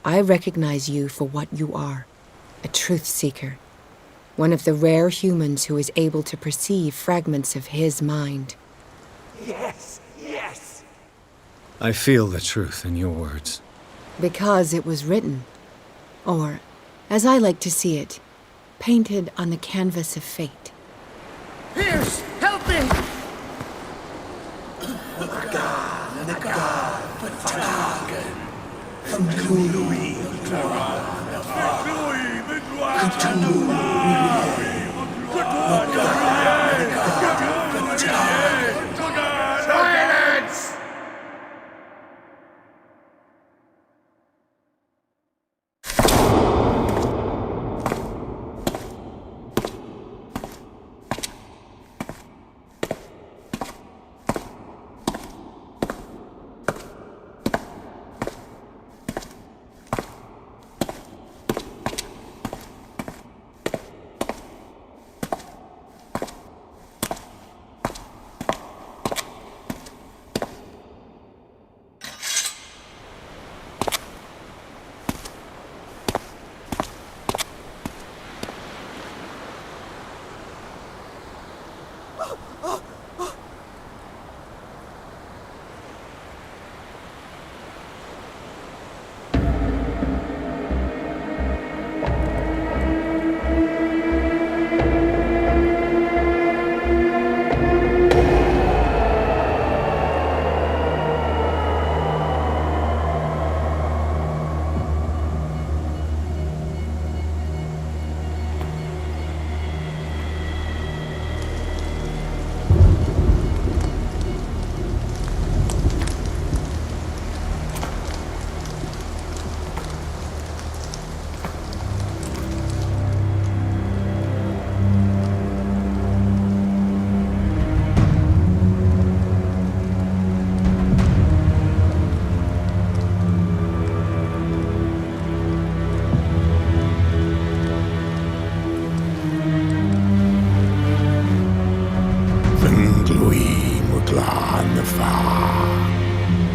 I recognize you for what you are, a truth seeker. One of the rare humans who is able to perceive fragments of his mind. Yes, yes! I feel the truth in your words. Because it was written. Or, as I like to see it, painted on the canvas of fate. Pierce, help me! The god, Vertagen. Cthulhu, Silence!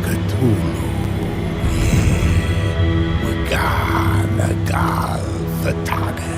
Cthulhu, Vertagen.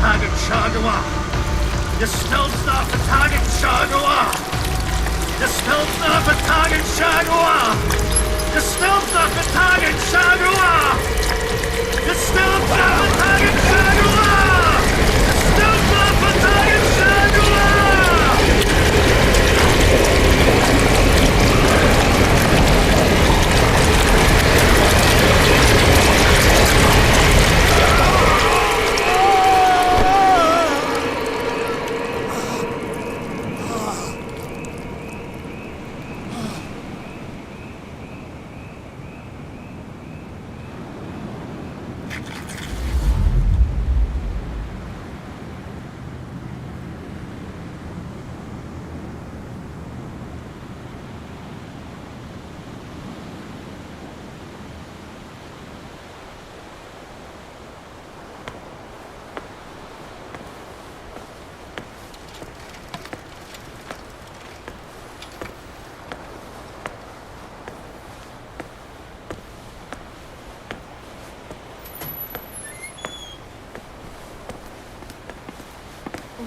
target Shagua! You're still not the target Shagua! You're still not the target Shagua! You're still not the target Shagua! You're still not the target Shagua! You're still not the target Shagua!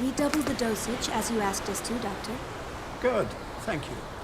We doubled the dosage, as you asked us to, Doctor. Good, thank you.